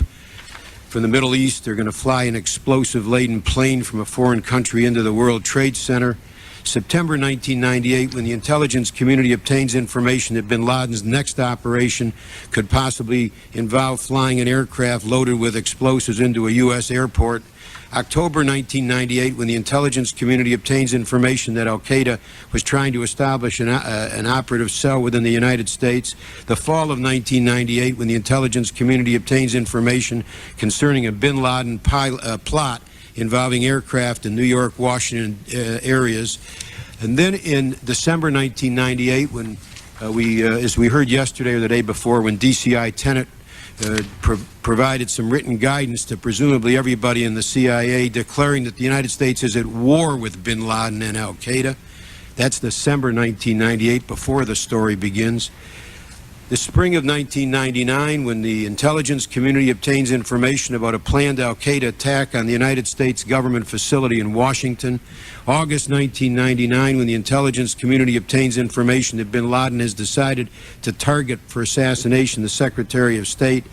from the Middle East are going to fly an explosive-laden plane from a foreign country into the World Trade Center. September 1998, when the intelligence community obtains information that bin Laden's next operation could possibly involve flying an aircraft loaded with explosives into a U.S. airport. October 1998, when the intelligence community obtains information that Al Qaeda was trying to establish an operative cell within the United States. The fall of 1998, when the intelligence community obtains information concerning a bin Laden plot involving aircraft in New York, Washington areas. And then in December 1998, when as we heard yesterday or the day before, when DCI Tenet provided some written guidance to presumably everybody in the CIA, declaring that the United States is at war with bin Laden and Al Qaeda. That's December 1998, before the story begins. The spring of 1999, when the intelligence community obtains information about a planned Al Qaeda attack on the United States government facility in Washington. August 1999, when the intelligence community obtains information that bin Laden has decided to target for assassination the Secretary of State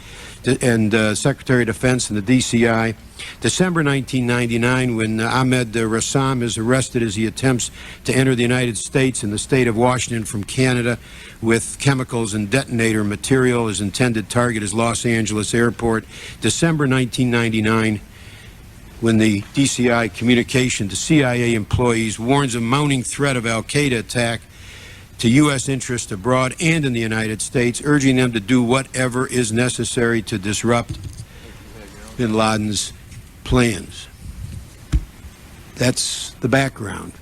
and Secretary of Defense and the DCI. December 1999, when Ahmed Rassam is arrested as he attempts to enter the United States in the state of Washington from Canada with chemicals and detonator material. His intended target is Los Angeles Airport. December 1999, when the DCI communication to CIA employees warns a mounting threat of Al Qaeda attack to U.S. interests abroad and in the United States, urging them to do whatever is necessary to disrupt bin Laden's plans. That's the background.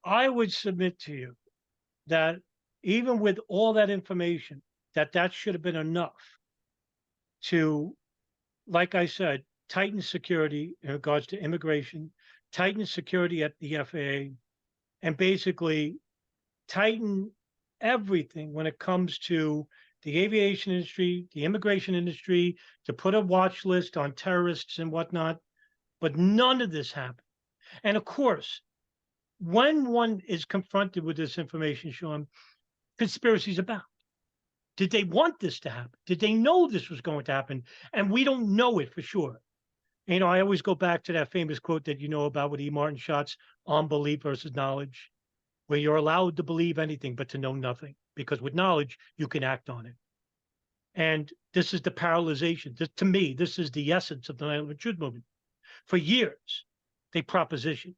I would submit to you that even with all that information, that should have been enough to, like I said, tighten security in regards to immigration, tighten security at the FAA, and basically tighten everything when it comes to the aviation industry, the immigration industry, to put a watch list on terrorists and whatnot. But none of this happened. And of course, when one is confronted with this information, Sean, conspiracies abound. Did they want this to happen? Did they know this was going to happen? And we don't know it for sure. You know, I always go back to that famous quote that you know about with E. Martin Schott's on belief versus knowledge, where you're allowed to believe anything but to know nothing, because with knowledge, you can act on it. And this is the paralyzation. To me, this is the essence of the 9/11 Truth Movement. For years, they propositioned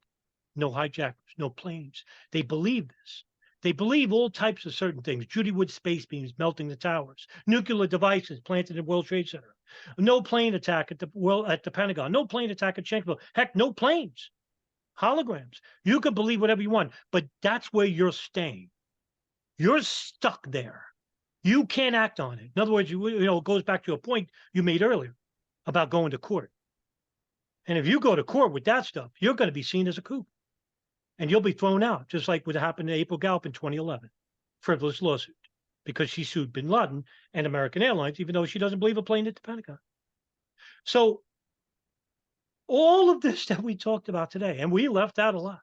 no hijackers, no planes. They believe this. They believe all types of certain things. Judy Wood space beams melting the towers, nuclear devices planted in World Trade Center, no plane attack at the Pentagon, no plane attack at Shanksville. Heck, no planes, holograms. You can believe whatever you want, but that's where you're staying. You're stuck there. You can't act on it. In other words, it goes back to a point you made earlier about going to court. And if you go to court with that stuff, you're going to be seen as a kook. And you'll be thrown out, just like what happened to April Gallup in 2011. Frivolous lawsuit, because she sued bin Laden and American Airlines, even though she doesn't believe a plane at the Pentagon. So all of this that we talked about today, and we left out a lot,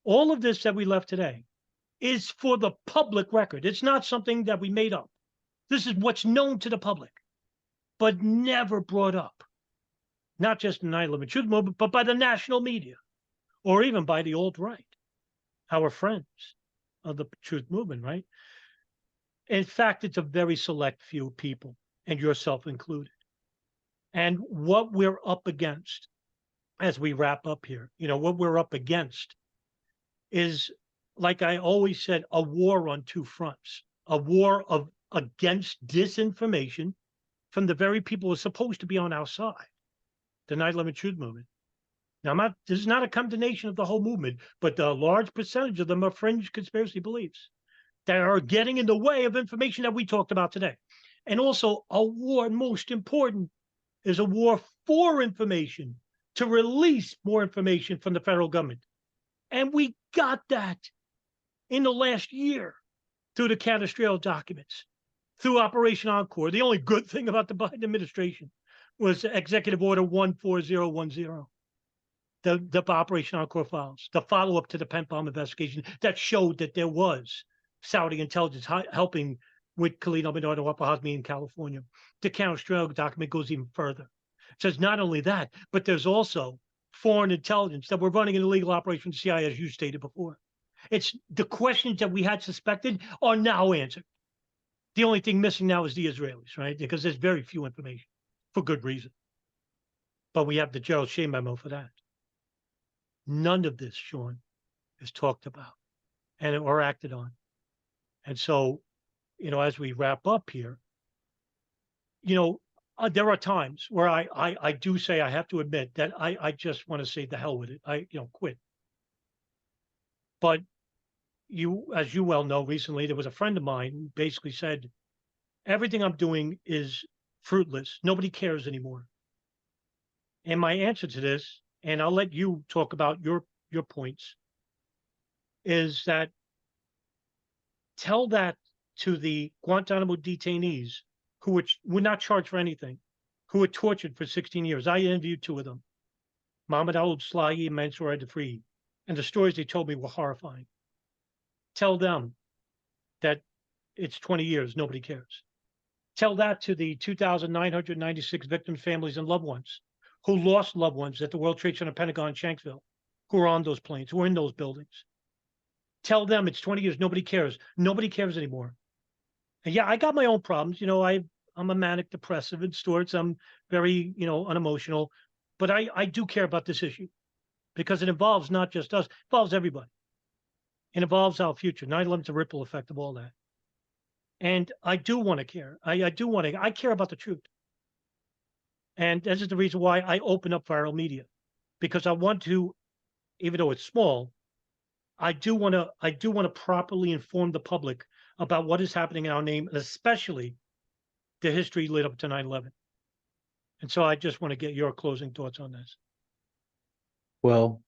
all of this that we left today is for the public record. It's not something that we made up. This is what's known to the public, but never brought up. Not just in the 9/11 Truth Movement, but by the national media, or even by the alt-right, our friends of the Truth Movement, right? In fact, it's a very select few people, and yourself included. And what we're up against, as we wrap up here, what we're up against is, like I always said, a war on two fronts. a war against disinformation from the very people who are supposed to be on our side, the 9/11 Truth Movement. Now, this is not a condemnation of the whole movement, but a large percentage of them are fringe conspiracy beliefs that are getting in the way of information that we talked about today. And also a war, most important, is a war for information, to release more information from the federal government. And we got that in the last year through the Canestrell documents, through Operation Encore. The only good thing about the Biden administration was Executive Order 14010, the Operation Encore files, the follow-up to the Pent bomb investigation that showed that there was Saudi intelligence helping with Khalid al-Mihdhar al-Hazmi in California. The Canestrell document goes even further. It says not only that, but there's also foreign intelligence that we're running an illegal operation for the CIA, as you stated before. It's the questions that we had suspected are now answered. The only thing missing now is the Israelis, right? Because there's very few information for good reason. But we have the Gerald Shea memo for that. None of this, Sean, is talked about or acted on. And so, as we wrap up here, there are times where I do say, I have to admit that I just want to say the hell with it. Quit. But as you well know, recently there was a friend of mine who basically said, everything I'm doing is fruitless. Nobody cares anymore. And my answer to this, and I'll let you talk about your points, is that tell that to the Guantanamo detainees who were not charged for anything, who were tortured for 16 years. I interviewed two of them, Mohammed al-Slahi and Mansour al-Dafri, and the stories they told me were horrifying. Tell them that it's 20 years, nobody cares. Tell that to the 2,996 victims' families and loved ones who lost loved ones at the World Trade Center, Pentagon, Shanksville, who were on those planes, who were in those buildings. Tell them it's 20 years, nobody cares. Nobody cares anymore. And yeah, I got my own problems. I'm a manic depressive in sorts. I'm very, unemotional, but I do care about this issue because it involves not just us, it involves everybody. It involves our future. 9/11 is a ripple effect of all that. And I do want to care. I care about the truth. And this is the reason why I open up viral media, because I want to, even though it's small, I do want to properly inform the public about what is happening in our name, and especially the history led up to 9/11. And so I just want to get your closing thoughts on this. Well,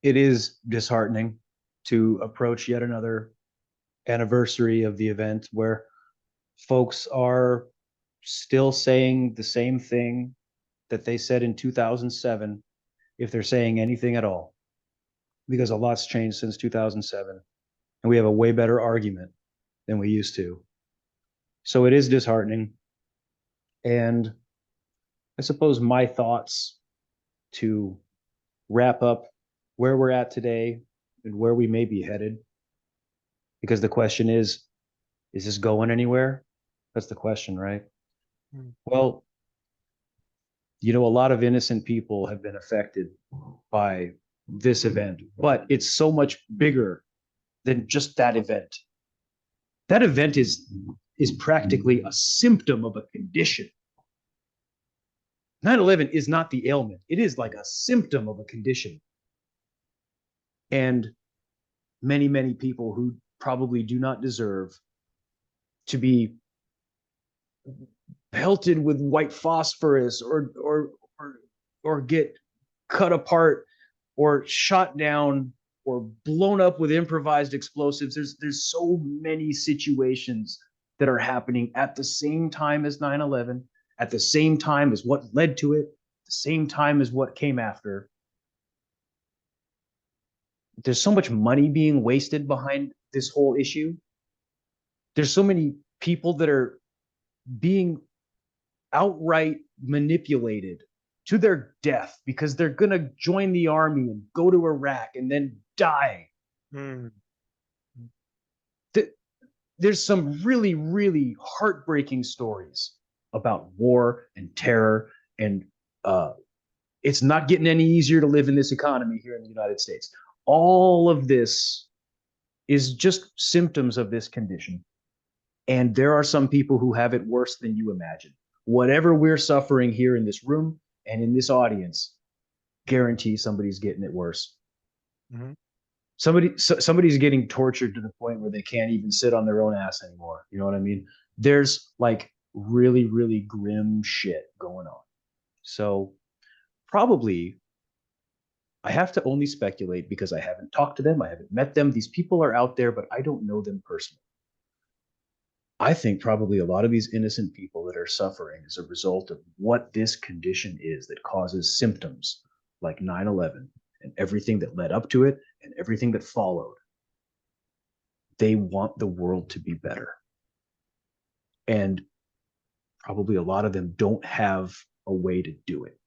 it is disheartening to approach yet another anniversary of the event where folks are still saying the same thing that they said in 2007, if they're saying anything at all, because a lot's changed since 2007, and we have a way better argument than we used to. So it is disheartening. And I suppose my thoughts to wrap up where we're at today and where we may be headed, because the question is this going anywhere? That's the question, right? Well, a lot of innocent people have been affected by this event, but it's so much bigger than just that event. That event is practically a symptom of a condition. 9/11 is not the ailment. It is like a symptom of a condition. And many, many people who probably do not deserve to be pelted with white phosphorus or get cut apart or shot down or blown up with improvised explosives. There's so many situations that are happening at the same time as 9/11, at the same time as what led to it, the same time as what came after. There's so much money being wasted behind this whole issue. There's so many people that are being outright manipulated to their death because they're going to join the army and go to Iraq and then die. There's some really, really heartbreaking stories about war and terror, and it's not getting any easier to live in this economy here in the United States. All of this is just symptoms of this condition. And there are some people who have it worse than you imagine. Whatever we're suffering here in this room and in this audience, guarantee somebody's getting it worse. Mhm. Somebody's getting tortured to the point where they can't even sit on their own ass anymore. You know what I mean? There's like really, really grim shit going on. So probably I have to only speculate because I haven't talked to them. I haven't met them. These people are out there, but I don't know them personally. I think probably a lot of these innocent people that are suffering as a result of what this condition is that causes symptoms like 9/11 and everything that led up to it and everything that followed. They want the world to be better. And probably a lot of them don't have a way to do it.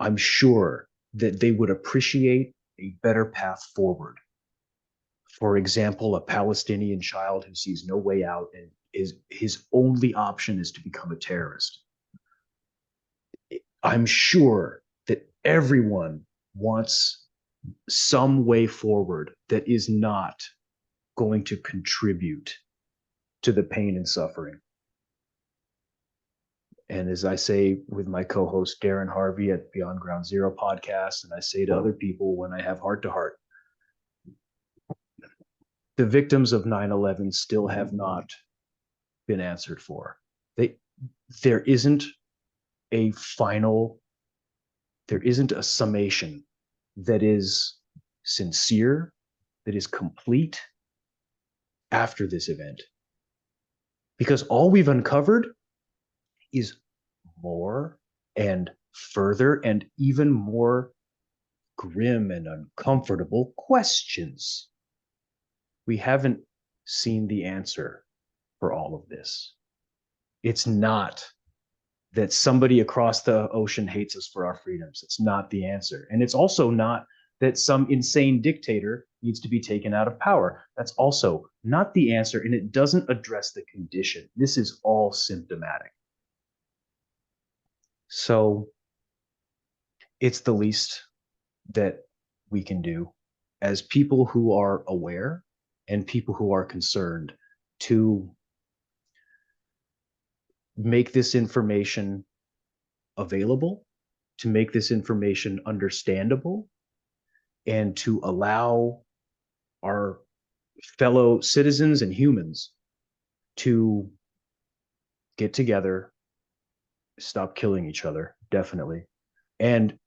I'm sure that they would appreciate a better path forward. For example, a Palestinian child who sees no way out and his only option is to become a terrorist. I'm sure that everyone wants some way forward that is not going to contribute to the pain and suffering. And as I say with my co-host Darren Harvey at Beyond Ground Zero podcast, and I say to other people when I have heart to heart, the victims of 9/11 still have not been answered for. There isn't a final, there isn't a summation that is sincere, that is complete after this event. Because all we've uncovered is more and further and even more grim and uncomfortable questions. We haven't seen the answer for all of this. It's not that somebody across the ocean hates us for our freedoms. It's not the answer. And it's also not that some insane dictator needs to be taken out of power. That's also not the answer, and it doesn't address the condition. This is all symptomatic. So it's the least that we can do as people who are aware and people who are concerned to make this information available, to make this information understandable, and to allow our fellow citizens and humans to get together, stop killing each other, definitely, and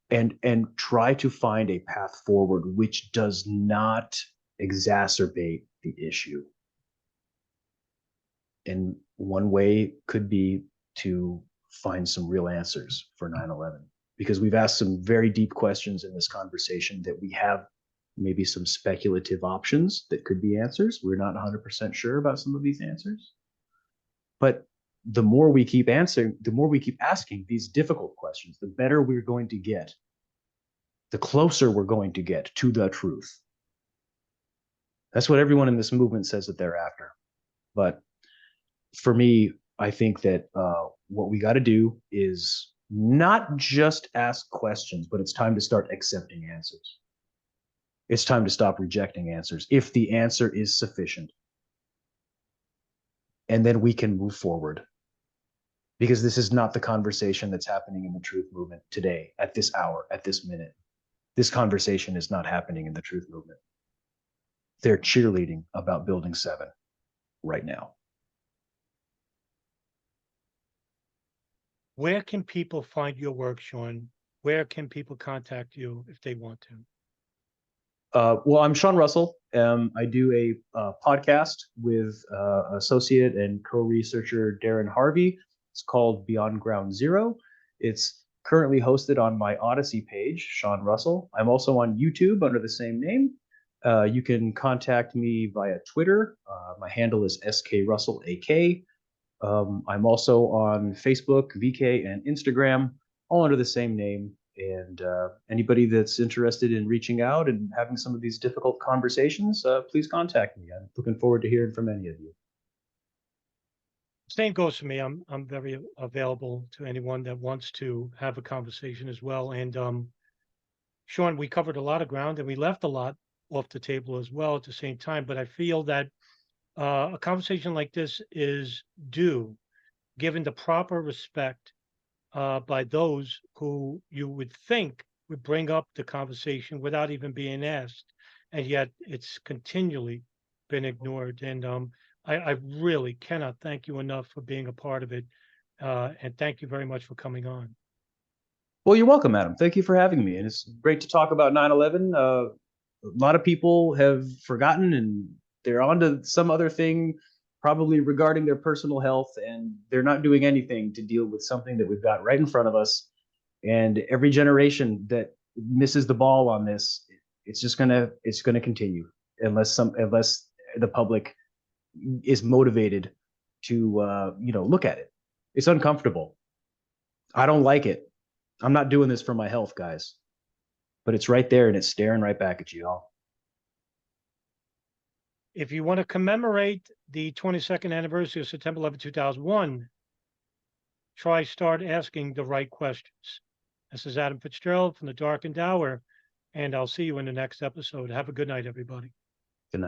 try to find a path forward which does not exacerbate the issue. And one way could be to find some real answers for 9/11, because we've asked some very deep questions in this conversation that we have maybe some speculative options that could be answers. We're not 100% sure about some of these answers. But the more we keep answering, the more we keep asking these difficult questions, the better we're going to get, the closer we're going to get to the truth. That's what everyone in this movement says that they're after. But for me, I think that what we got to do is not just ask questions, but it's time to start accepting answers. It's time to stop rejecting answers if the answer is sufficient. And then we can move forward. Because this is not the conversation that's happening in the truth movement today, at this hour, at this minute. This conversation is not happening in the truth movement. They're cheerleading about Building 7 right now. Where can people find your work, Sean? Where can people contact you if they want to? Well, I'm Sean Russell. I do a podcast with associate and co-researcher Darren Harvey. It's called Beyond Ground Zero. It's currently hosted on my Odyssey page, Sean Russell. I'm also on YouTube under the same name. You can contact me via Twitter. My handle is SKRussellAK. I'm also on Facebook, VK, and Instagram, all under the same name. And anybody that's interested in reaching out and having some of these difficult conversations, please contact me. I'm looking forward to hearing from any of you. Same goes for me. I'm very available to anyone that wants to have a conversation as well. And Sean, we covered a lot of ground and we left a lot off the table as well at the same time. But I feel that a conversation like this is due, given the proper respect by those who you would think would bring up the conversation without even being asked, and yet it's continually been ignored. And I really cannot thank you enough for being a part of it, and thank you very much for coming on. Well, you're welcome, Adam. Thank you for having me. And it's great to talk about 9/11. A lot of people have forgotten and they're on to some other thing, probably regarding their personal health, and they're not doing anything to deal with something that we've got right in front of us. And every generation that misses the ball on this, it's gonna continue unless the public is motivated to look at it. It's uncomfortable. I don't like it. I'm not doing this for my health, guys. But it's right there and it's staring right back at you all. If you want to commemorate the 22nd anniversary of September 11, 2001, start asking the right questions. This is Adam Fitzgerald from the Darkened Hour, and I'll see you in the next episode. Have a good night, everybody.